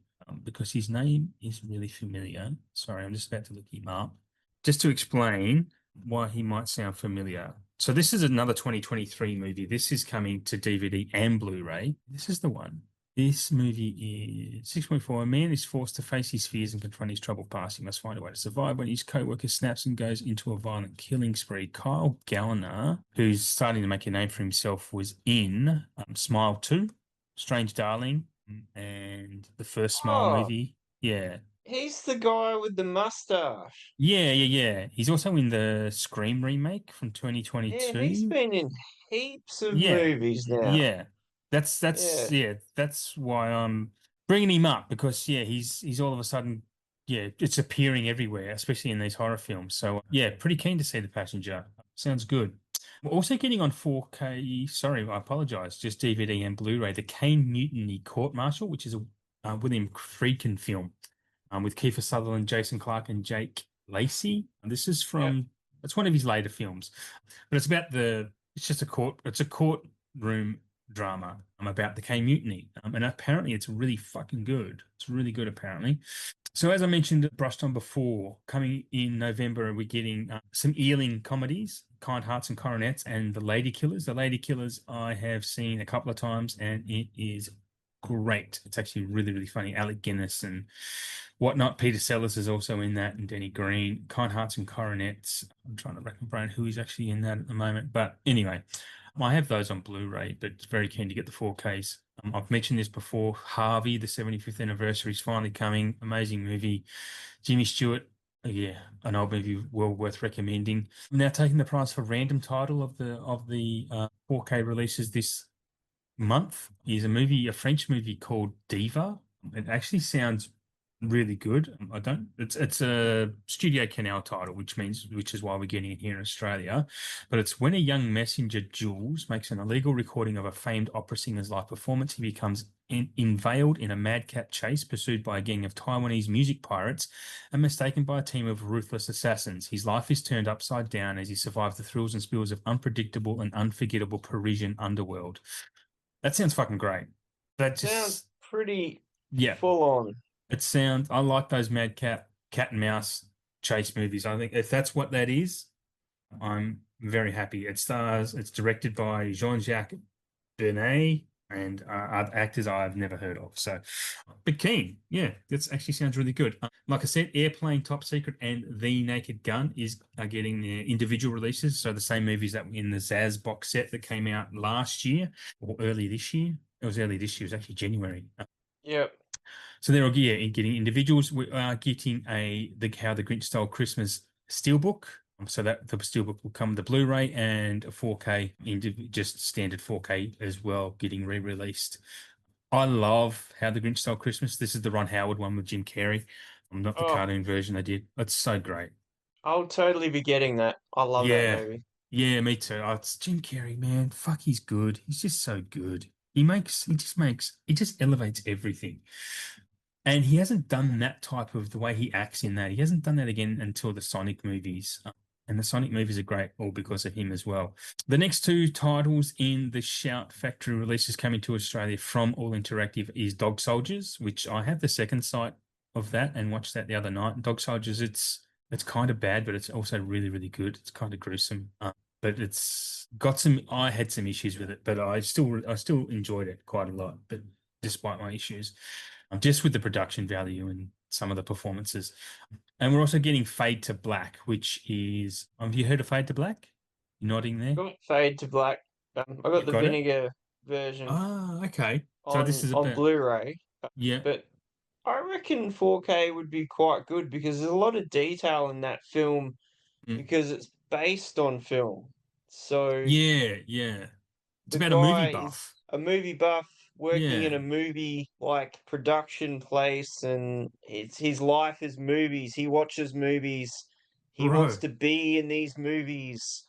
because his name is really familiar. Sorry, I'm just about to look him up. Just to explain why he might sound familiar. So this is another 2023 movie. This is coming to DVD and Blu-ray. This is the one. This movie is 6.4. A man is forced to face his fears and confront his troubled past. He must find a way to survive when his co-worker snaps and goes into a violent killing spree. Kyle Gallner, who's starting to make a name for himself, was in Smile 2, Strange Darling, and the first Smile Oh, movie. Yeah. he's the guy with the mustache. Yeah. He's also in the Scream remake from Yeah, he's 2022. been in heaps of Yeah, movies now. yeah. That's Yeah. yeah. That's why I'm bringing him up because yeah, he's all of a sudden yeah, it's appearing everywhere, especially in these horror films. So yeah, pretty keen to see The Passenger. Sounds good. We're also getting on 4K. Sorry, I apologize. Just DVD and Blu-ray. The Kane Mutiny Court Martial, which is a William Friedkin film with Kiefer Sutherland, Jason Clarke, and Jake Lacey. And this is Yeah. from it's one of his later films, but it's just a courtroom drama about the K mutiny, and apparently it's really fucking good. It's really good apparently. So as I mentioned, brushed on before, coming in November, we're getting some Ealing comedies, Kind Hearts and Coronets, and The Lady Killers. The Lady Killers I have seen a couple of times, and it is great. It's actually really, really funny. Alec Guinness and whatnot. Peter Sellers is also in that, and Denny Green. Kind Hearts and Coronets. I'm trying to rack my brain who is actually in that at the moment. But anyway, I have those on Blu-ray, but very keen to get the 4Ks. I've mentioned this before. Harvey, the 75th anniversary is finally coming. Amazing movie. Jimmy Stewart, yeah, an old movie well worth recommending. I'm now taking the prize for random title of the 4K releases this month is a French movie called Diva. It actually sounds really good. I don't. It's a Studio Canal title, which is why we're getting it here in Australia. But it's when a young messenger Jules makes an illegal recording of a famed opera singer's live performance, he becomes inveigled in a madcap chase pursued by a gang of Taiwanese music pirates and mistaken by a team of ruthless assassins. His life is turned upside down as he survives the thrills and spills of unpredictable and unforgettable Parisian underworld. That sounds fucking great. That Sounds just, pretty yeah, full on. I like those madcap cat and mouse chase movies. I think if that's what that is, I'm very happy. It's directed by Jean-Jacques Benet and other actors I've never heard of. So, but keen. Yeah, that actually sounds really good. Like I said, Airplane, Top Secret, and The Naked Gun are getting their individual releases. So the same movies that were in the Zaz box set that came out last year or early this year. It was early this year. It was actually January. Yep. So they're all getting individuals. We are getting the How the Grinch Stole Christmas steelbook. So that the steelbook will come with the Blu-ray and a 4K, just standard 4K as well, getting re-released. I love How the Grinch Stole Christmas. This is the Ron Howard one with Jim Carrey. Not the Oh, cartoon version they did. It's so great. I'll totally be getting that. I love that Yeah, movie. yeah, me too. Oh, it's Jim Carrey, man. Fuck, he's good. He's just so good. He just elevates everything. And he hasn't done that type of the way he acts in that. He hasn't done that again until the Sonic movies. And the Sonic movies are great, all because of him as well. The next two titles in the Shout Factory releases coming to Australia from All Interactive is Dog Soldiers, which I have the second sight of that and watched that the other night. Dog Soldiers, it's kind of bad, but it's also really, really good. It's kind of gruesome, but it's got some. I had some issues with it, but I still enjoyed it quite a lot. But despite my issues, just with the production value and some of the performances. And we're also getting Fade to Black, which is, have you heard of Fade to Black? You're nodding there. Got Fade to Black. I got You've the got it? vinegar version Ah, okay. So this on is on about, Blu-ray, yeah, but I reckon 4K would be quite good because there's a lot of detail in that film mm, because it's based on film. So yeah. It's the about a movie guy is buff. a movie buff working in Yeah, a movie like production place, and it's his life is movies. He watches movies. He wants bro. to be in these movies,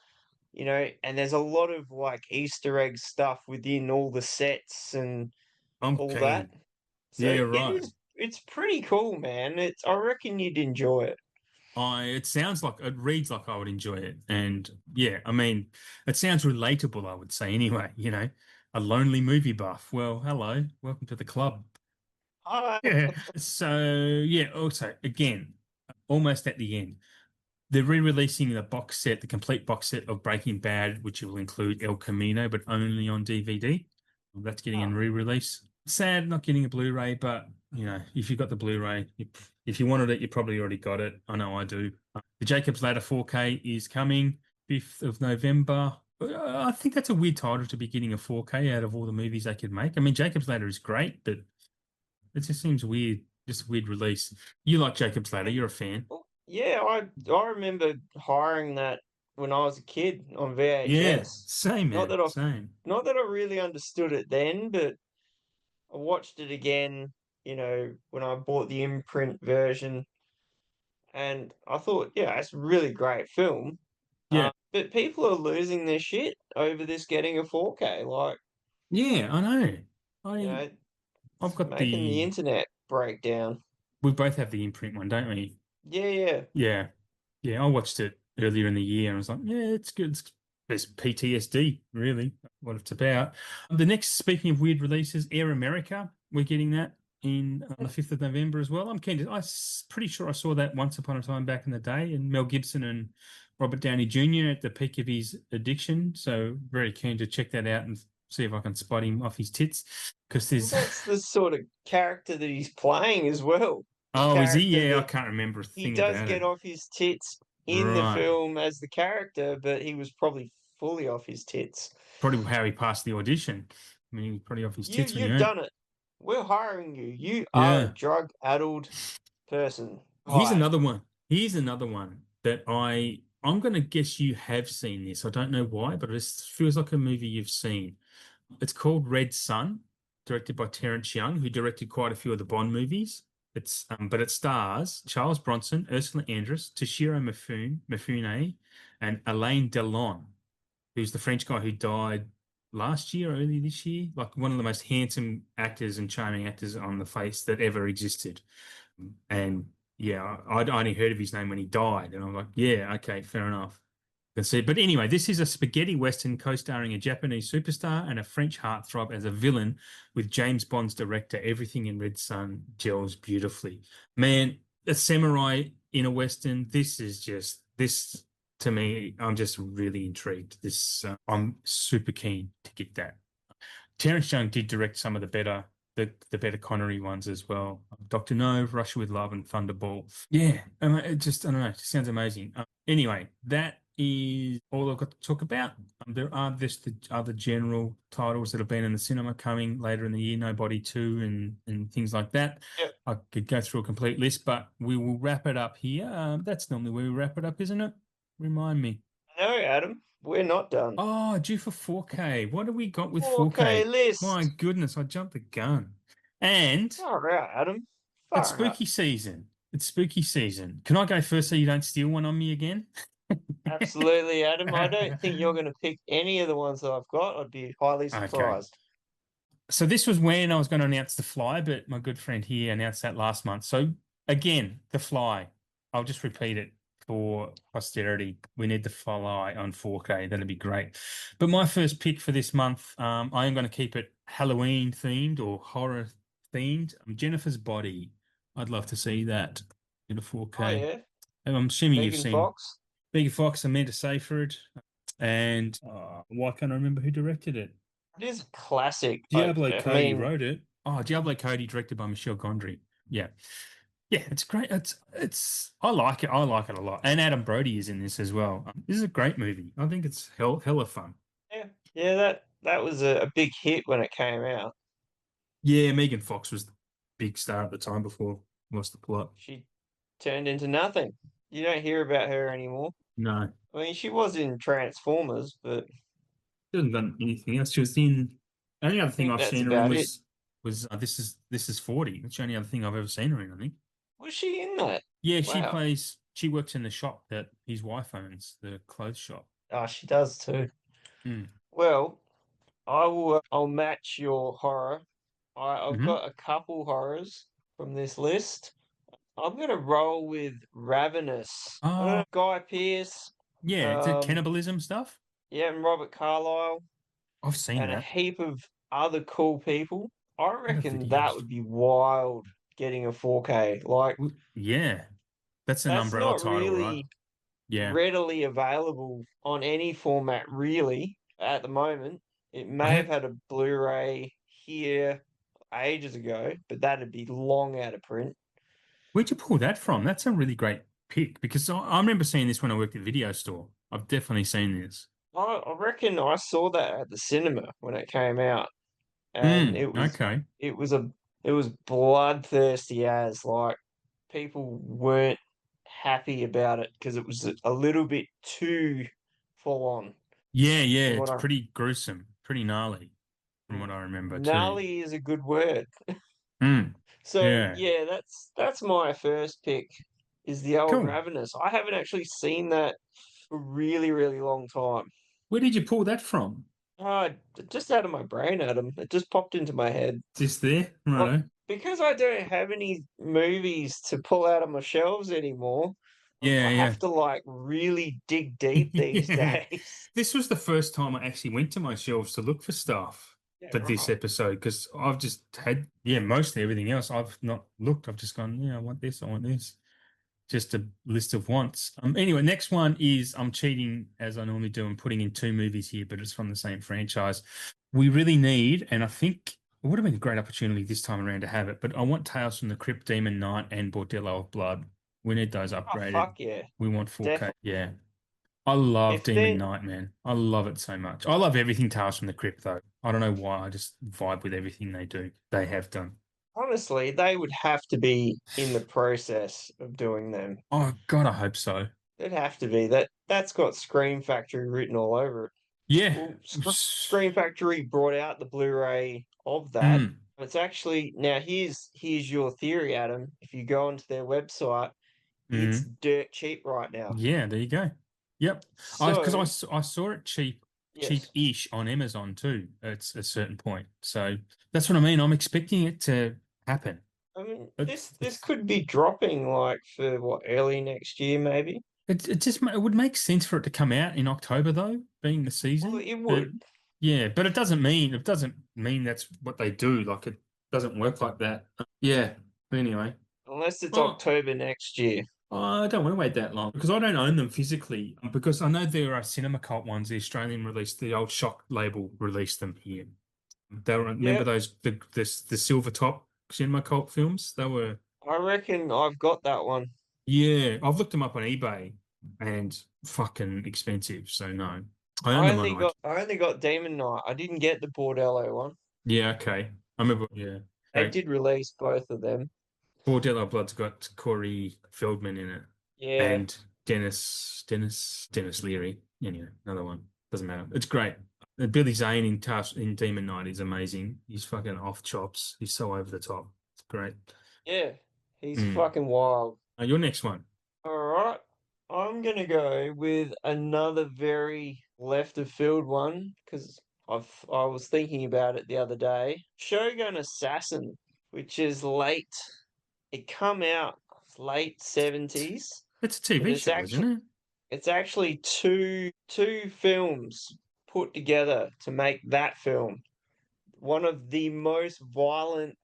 and there's a lot of like Easter egg stuff within all the sets and I'm all that. keen. So Yeah, it right. is it's pretty cool, man. I reckon you'd enjoy it. It sounds like it reads like I would enjoy it. And yeah, I mean, it sounds relatable, I would say anyway, a lonely movie buff. Well, hello, welcome to the club. Ah, Yeah. So yeah, also again, almost at the end. They're re-releasing the box set, the complete box set of Breaking Bad, which will include El Camino, but only on DVD. That's getting a ah, re-release. Sad not getting a Blu-ray, but if you got the Blu-ray, if you wanted it, you probably already got it. I know I do. The Jacob's Ladder 4K is coming 5th of November. I think that's a weird title to be getting a 4K out of all the movies they could make. I mean, Jacob's Ladder is great, but it just seems weird. Just a weird release. You like Jacob's Ladder, you're a fan. yeah, I remember hiring that when I was a kid on Yeah, VHS. same Not man, that I same. not that I really understood it then, but I watched it again, when I bought the imprint version, and I thought, yeah, it's a really great film. Yeah, But people are losing their shit over this getting a 4K. Like, yeah, I know. you I know, I've it's got making the the. internet break down. We both have the imprint one, don't we? Yeah, yeah. Yeah, yeah. I watched it earlier in the year and I was like, yeah, it's good. It's PTSD, really, what it's about. The next, speaking of weird releases, Air America, we're getting that in on the 5th of November as well. I'm keen to. Pretty sure I saw that once upon a time back in the day, and Mel Gibson and Robert Downey Jr. at the peak of his addiction. So very keen to check that out and see if I can spot him off his tits because Well, there's. that's the sort of character that he's playing as well. The Oh, is he? character Yeah, I that can't remember a he thing does about get it. off his tits in the Right. film as the character, but he was probably fully off his tits. Probably how he passed the audition. I mean, he was probably off his tits when he You've went. done it. We're hiring you. You are a Yeah. drug-addled person. Here's Hired. another one. Here's another one that I'm gonna guess you have seen this. I don't know why, but it feels like a movie you've seen. It's called Red Sun, directed by Terrence Young, who directed quite a few of the Bond movies. But it stars Charles Bronson, Ursula Andress, Toshiro Mifune, and Alain Delon, who's the French guy who died last year, early this year, like one of the most handsome actors and charming actors on the face that ever existed. And yeah, I'd only heard of his name when he died, and I'm like, yeah, okay, fair enough. Can see. But anyway, this is a spaghetti western co-starring a Japanese superstar and a French heartthrob as a villain with James Bond's director. Everything in Red Sun gels beautifully. Man, a samurai in a western. This to me. I'm just really intrigued. I'm super keen to get that. Terrence Young did direct some of the better Connery ones as well. Dr. No, Russia with Love, and Thunderball. Yeah, I don't know. It just sounds amazing. Anyway, that is all I've got to talk about. There are just the other general titles that have been in the cinema coming later in the year, Nobody 2 and things like that. Yep. I could go through a complete list, but we will wrap it up here. That's normally where we wrap it up, isn't it? Remind me. No, Adam, we're not done. Oh, due for 4K. What do we got with 4K 4K? My list. goodness, I jumped the gun. And Far out, Adam. it's Far out. spooky season. It's spooky season. Can I go first so you don't steal one on me again? Absolutely, Adam. I don't think you're going to pick any of the ones that I've got. I'd be highly Okay. surprised. So this was when I was going to announce The Fly, but my good friend here announced that last month. So again, The Fly. I'll just repeat it. for posterity. We need to follow on 4K. That'd be great. But my first pick for this month, I am going to keep it Halloween themed or horror themed. Jennifer's Body. I'd love to see that in a Oh 4K. yeah, And I'm assuming you've Megan seen Fox. Big Fox, Amanda Seyfried, and why can't I remember who directed it? It is a classic. Diablo I Cody mean, wrote it. Oh, Diablo Cody, directed by Michel Gondry. Yeah. Yeah, it's great. It's I like it. I like it a lot. And Adam Brody is in this as well. This is a great movie. I think it's hella fun. yeah, yeah, that was a big hit when it came out. Yeah, Megan Fox was the big star at the time before lost the plot. She turned into nothing. You don't hear about her anymore. No, I mean, she was in Transformers, but she hasn't done anything else. She was in. The only other I thing think I've that's seen her in about it. was This is 40. That's the only other thing I've ever seen her in, I think. Was she in that? Yeah, Wow. she works in the shop that his wife owns, the clothes shop. Oh, she does too. Mm. Well, I'll match your horror. I've Hmm. got a couple horrors from this list. I'm gonna roll with Ravenous. I don't know, Oh, Guy Pearce, yeah, it's a um, cannibalism stuff. yeah, and Robert Carlyle, I've seen and a that. heap of other cool people. I What a reckon video that store. would be wild getting a 4K. Like, Yeah, that's an that's umbrella not title, right? really Yeah. readily available on any format, really, at the moment. It I may have heard, had a Blu-ray here ages ago, but that'd be long out of print. where'd you pull that from? That's a really great pick because I remember seeing this when I worked at video store. I've definitely seen this. I reckon I saw that at the cinema when it came out, and Okay. it was a it was bloodthirsty as like people weren't happy about it because it was a little bit too full on Yeah, yeah, from what it's I pretty gruesome, pretty gnarly from what mm, I remember too. gnarly is a good word. Mm. So Yeah. yeah, that's my first pick is the old Cool. Ravenous. I haven't actually seen that for a really, really long time. Where did you pull that from? Oh, just out of my brain, Adam. It just popped into my head. Just there? Like, Righto. because I don't have any movies to pull out of my shelves anymore, Yeah, I yeah. have to like really dig deep these Yeah. days. This was the first time I actually went to my shelves to look for stuff Yeah, for this right. episode because I've just had, yeah, mostly everything else I've not looked. I've just gone, yeah, I want this, I want this. Just a list of wants. Anyway, next one is I'm cheating as I normally do. I'm putting in two movies here, but it's from the same franchise. We really need, and I think it would have been a great opportunity this time around to have it, but I want Tales from the Crypt, Demon Knight, and Bordello of Blood. We need those Oh upgraded. fuck yeah. We want 4K. Definitely. Yeah. I love If Demon then Knight, man. I love it so much. I love everything Tales from the Crypt, though. I don't know why. I just vibe with everything they do. They have done. honestly, they would have to be in the process of doing them. Oh, God, I hope so. It'd have to be that's got Scream Factory written all over it. Yeah. Well, Scream Factory brought out the Blu-ray of that. Mm, It's actually now here's your theory, Adam. If you go onto their website, it's mm. dirt cheap right now. Yeah, there you go. Yep. So I saw it yes, cheap-ish on Amazon too at a certain point. So that's what I mean. I'm expecting it to happen. I mean this It's could be dropping like for what early next year maybe. it would make sense for it to come out in October though, being the Well, season. it But would yeah, but it doesn't mean that's what they do. Like it doesn't work like that. Yeah. But anyway. unless it's Oh, October next year. I don't want to wait that long because I don't own them physically. Because I know there are Cinema Cult ones. The Australian released the old Shock label released them here. They were, remember Yep, those the silver top Cinema Cult films? They were, I reckon I've got that one. yeah. I've looked them up on eBay and fucking expensive. So no, I own them on like, I only got Demon Knight. I didn't get the Bordello one. yeah, okay. I remember, yeah. They Okay. did release both of them. Bordello Blood's got Corey Feldman in it Yeah, and Dennis Leary. Anyway, another one. Doesn't matter. It's great. Billy Zane in Demon Knight is amazing. He's fucking off chops. He's so over the top. It's great. yeah. He's Mm. fucking wild. Your next one. All right. I'm gonna go with another very left of field one because I was thinking about it the other day. Shogun Assassin, which is late. It come out late 70s. It's a but TV show, isn't it? it's actually two films put together to make that film. One of the most violent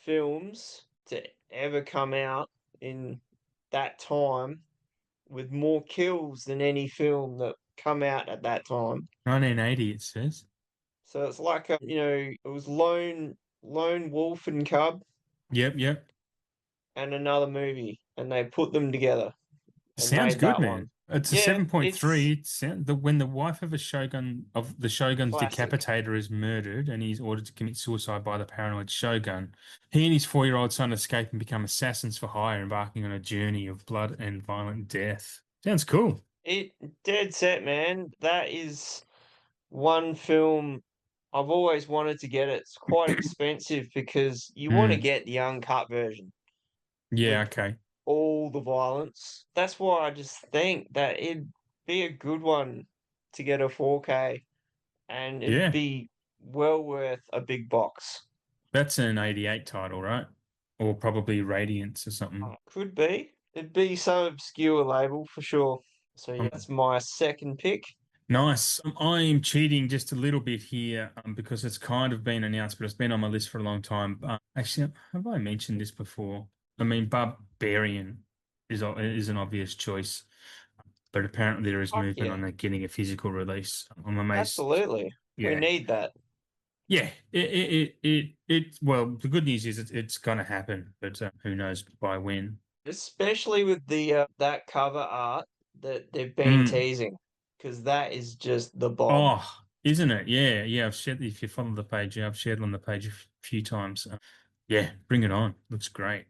films to ever come out in that time, with more kills than any film that come out at that time. 1980, it says. So it's like it was Lone Wolf and Cub Yep, yep. and another movie, and they put them together It and sounds made good, that one. man. It's a Yeah, it's 7.3. When the wife of a shogun of the shogun's classic. decapitator is murdered and he's ordered to commit suicide by the paranoid shogun, he and his 4-year-old son escape and become assassins for hire, embarking on a journey of blood and violent death. Sounds cool. It dead set, man. That is one film I've always wanted to get. It's quite expensive because you want to Mm. get the uncut version Yeah, with okay. all the violence. That's why I just think that it'd be a good one to get a 4K, and it'd Yeah. be well worth a big box. That's an 88 title, right? Or probably Radiance or something. Could be. It'd be some obscure label for sure. So yeah, Um, that's my second pick. Nice. I'm cheating just a little bit here because it's kind of been announced, but it's been on my list for a long time. Actually, have I mentioned this before? I mean, Barbarian is an obvious choice, but apparently there is Fuck movement yeah, on it getting a physical release. I'm amazed. absolutely. We Yeah, need that, yeah. Well, the good news is it's going to happen, but who knows by when? especially with the that cover art that they've been Mm. teasing, because that is just the bomb. Oh, isn't it? Yeah, yeah. I've shared if you follow the page, yeah, I've shared it on the page a few times. Yeah, bring it on. Looks great.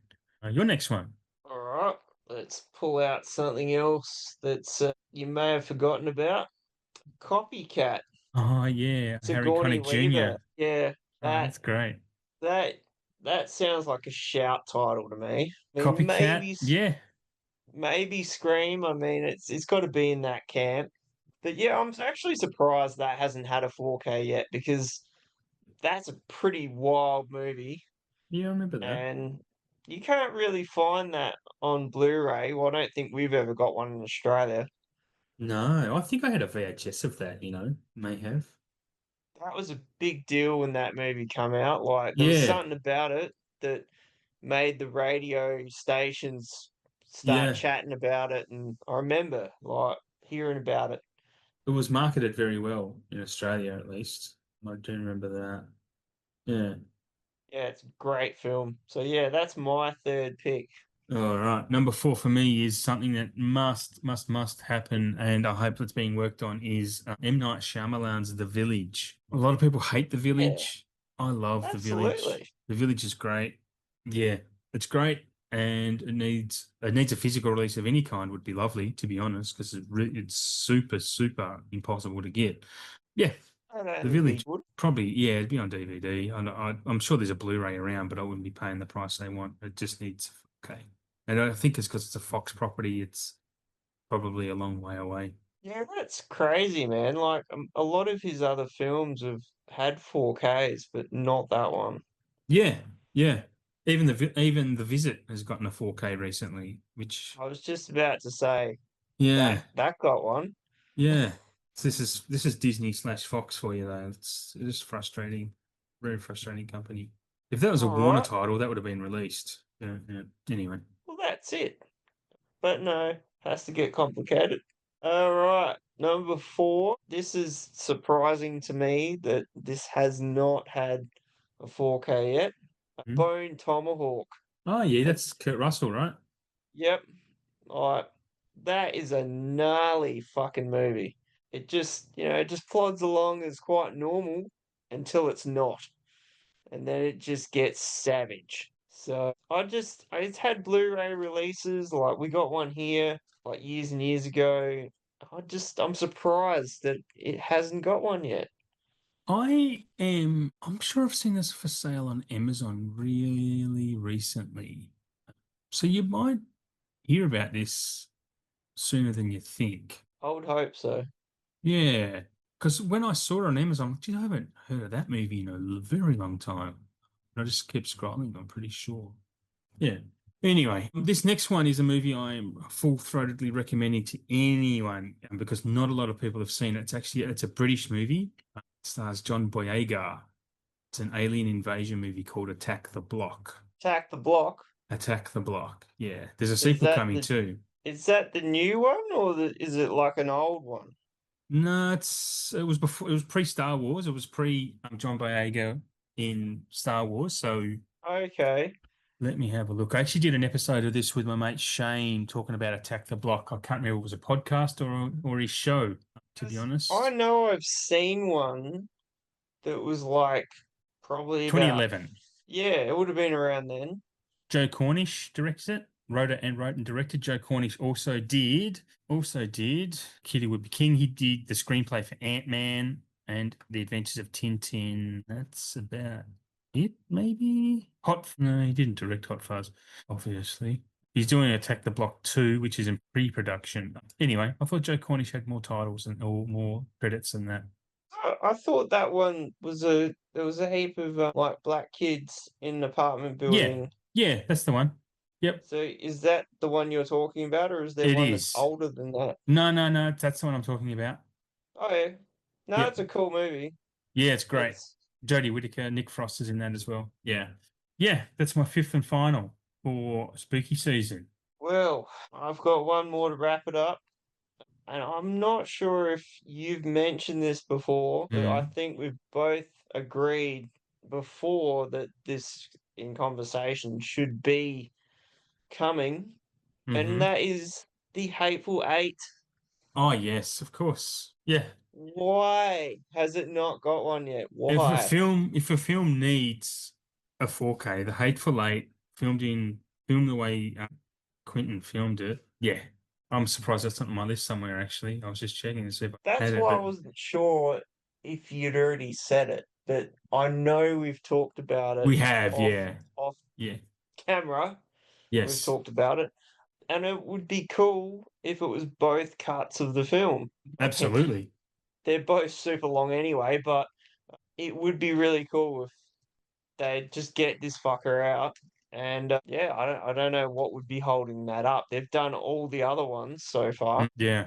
Your next one. All right, let's pull out something else that's you may have forgotten about. Copycat, Oh yeah, Harry Sigourney Connick Weaver. Jr. Yeah, Oh, that that's great. that that sounds like a shout title to me. I mean, Copycat. Yeah. maybe Scream. I mean, it's got to be in that camp. But yeah, I'm actually surprised that hasn't had a 4K yet because that's a pretty wild movie, Yeah, I remember that. and you can't really find that on Blu-ray. Well, I don't think we've ever got one in Australia. No, I think I had a VHS of that, may have. That was a big deal when that movie came out. Like there was Yeah, something about it that made the radio stations start yeah. chatting about it, and I remember like hearing about it. It was marketed very well in Australia, at least. I do remember that. Yeah. Yeah, it's a great film. So yeah, that's my third pick. All right. Number four for me is something that must happen, and I hope it's being worked on. Is M. Night Shyamalan's The Village. A lot of people hate The Yeah, Village. I love The Village. absolutely. The Village is great. Yeah, it's great, and it needs a physical release of any kind. Would be lovely, to be honest, because it's super impossible to get. Yeah, I The don't think we Village. would. Probably, yeah, it'd be on DVD. I'm sure there's a Blu-ray around, but I wouldn't be paying the price they want. It just needs, okay. And I think it's because it's a Fox property. It's probably a long way away. Yeah, that's crazy, man. Like a lot of his other films have had 4Ks, but not that one. Yeah, yeah. Even the Visit has gotten a 4K recently, which I was just about to say yeah, that got one. yeah. This is Disney slash Fox for you though. It's frustrating, very frustrating company. If that was a All Warner right. title, that would have been released. Yeah, yeah. Anyway. Well, that's it. But no, has to get complicated. All right. Number four. This is surprising to me that this has not had a 4K yet. Hmm? Bone Tomahawk. Oh yeah, Uh, that's Kurt Russell, right? Yep. Like that is a gnarly fucking movie. It just, it just plods along as quite normal until it's not. And then it just gets savage. So it's had Blu-ray releases, like we got one here like years and years ago. I'm surprised that it hasn't got one yet. I'm sure I've seen this for sale on Amazon really recently. So you might hear about this sooner than you think. I would hope so. Yeah. Because when I saw it on Amazon, I'm like, "Gee, I haven't heard of that movie in a very long time." And I just kept scrolling, I'm pretty sure. Yeah. Anyway, this next one is a movie I'm full-throatedly recommending to anyone because not a lot of people have seen it. It's a British movie. It stars John Boyega. It's an alien invasion movie called Attack the Block. Attack the Block. Attack the Block. Yeah, there's a Is sequel that coming the too. is that the new one or is it like an old one? No, it was before. It was pre-Star Wars. It was pre John Boyega in Star Wars. So Okay. let me have a look. I actually did an episode of this with my mate Shane talking about Attack the Block. I can't remember if it was a podcast or his show, to be 'Cause I honest. know I've seen one that was like probably about, 2011. yeah, it would have been around then. Joe Cornish directs it. Wrote and directed. Joe Cornish also did Kitty Would Be King. He did the screenplay for Ant-Man and The Adventures of Tintin. That's about it, maybe. No, he didn't direct Hot Fuzz, obviously. He's doing Attack the Block 2, which is in pre-production. Anyway, I thought Joe Cornish had more titles or more credits than that. I thought that one was there was a heap of like black kids in an apartment Yeah, building. yeah, that's the one. Yep, So is that the one you're talking about, or is there it one that's is. older than that? No, that's the one I'm talking about. Oh yeah, no, Yep. it's a cool movie. Yeah, it's great. It's Jodie Whittaker, Nick Frost is in that as well. Yeah. Yeah, that's my fifth and final for spooky season. well, I've got one more to wrap it up, and I'm not sure if you've mentioned this before, but I Mm. think we've both agreed before that this in conversation should be coming, and Hmm. that is the Hateful Eight. Oh, yes, of course. Yeah. Why has it not got one yet? If a Why? film if a film needs a 4K, The Hateful Eight filmed the way Quentin filmed it. Yeah. I'm surprised that's not on my list somewhere actually. I was just checking to see if I That's had it, why I but wasn't sure if you'd already said it, but I know we've talked about it we have, off yeah. off Yeah. camera. We've Yes. talked about it, and it would be cool if it was both cuts of the film. I mean, Absolutely. they're both super long anyway, but it would be really cool if they just get this fucker out. And yeah, I don't know what would be holding that up. They've done all the other ones so far, Yeah.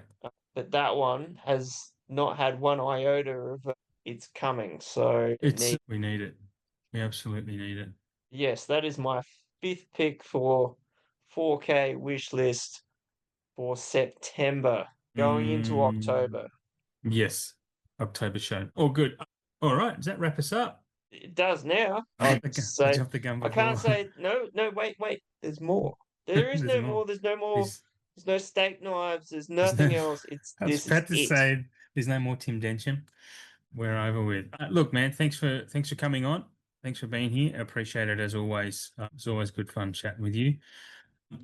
but that one has not had one iota of it's coming. So it needs. We need it. We absolutely need it. Yes, that is my fifth pick for 4K wish list for September, going into Mm, October. yes. October show. Oh, good. All right. Does that wrap us up? It does now. I I'd jumped the gun, I say jumped the gun I can't before. say no, no, wait. There's more. There is There's no more. more. There's no more. There's, There's no steak knives. There's there's no, nothing else. It's I was this is about to it. say there's no more Tim Dencham. We're over with. Look, man, thanks for coming on. Thanks for being here. I appreciate it as always. It's always good fun chatting with you.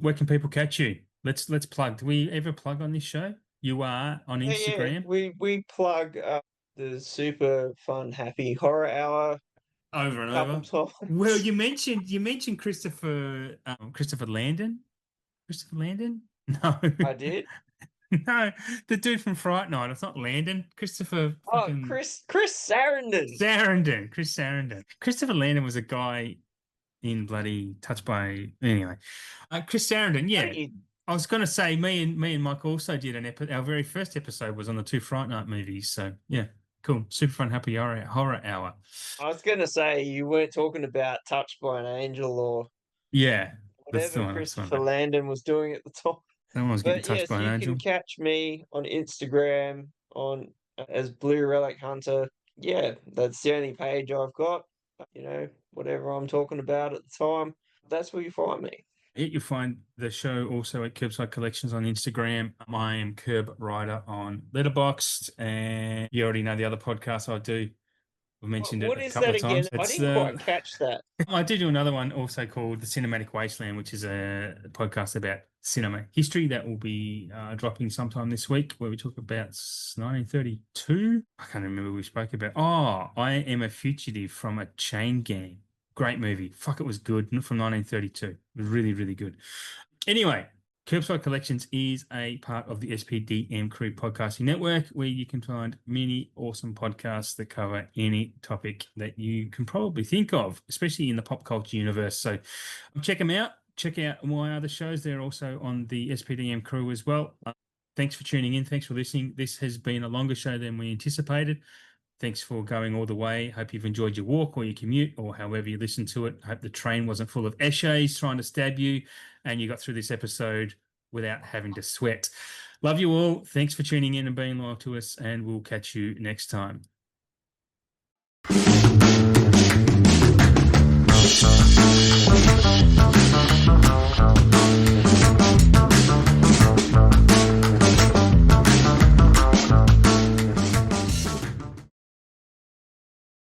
Where can people catch you? Let's plug. Do we ever plug on this show? You are on Yeah. Instagram We plug the super fun happy horror hour over a and couple over. Well, times. you mentioned Christopher Landon. Christopher Landon? No. I did. No, the dude from Fright Night. It's not Landon. Christopher Oh, fucking Chris Sarandon. Sarandon. Chris Sarandon. Christopher Landon was a guy in bloody Touched by anyway. Chris Sarandon, How yeah. do you I was gonna say me and Mike also did an episode. Our very first episode was on the two Fright Night movies. So yeah, cool. Super fun happy horror hour. I was gonna say you weren't talking about Touched by an Angel or Yeah, that's the whatever one I was talking Christopher about. Landon was doing at the time. Someone's getting But touched yes, by an you can angel. catch me on Instagram on as Blue Relic Hunter. Yeah, that's the only page I've got. Whatever I'm talking about at the time, that's where you find me. You'll find the show also at KerbSide Collections on Instagram. I am Curb Rider on Letterboxd, and you already know the other podcast I do. We've What, mentioned it what a is couple that of again? times. I It's didn't quite catch that. I did do another one also called The Cinematic Wasteland, which is a podcast about cinema history that will be dropping sometime this week, where we talk about 1932. I can't remember what we spoke about. Oh, I Am a Fugitive from a Chain Gang. Great movie. Fuck, it was good. From 1932. It was really, really good. Anyway, Curbside Collections is a part of the SPDM Crew Podcasting Network, where you can find many awesome podcasts that cover any topic that you can probably think of, especially in the pop culture universe. So check them out. check out my other shows. They're also on the SPDM crew as well. Thanks for tuning in. Thanks for listening. This has been a longer show than we anticipated. Thanks for going all the way. Hope you've enjoyed your walk or your commute or however you listen to it. Hope the train wasn't full of eshays trying to stab you and you got through this episode without having to sweat. Love you all. Thanks for tuning in and being loyal to us, and we'll catch you next time.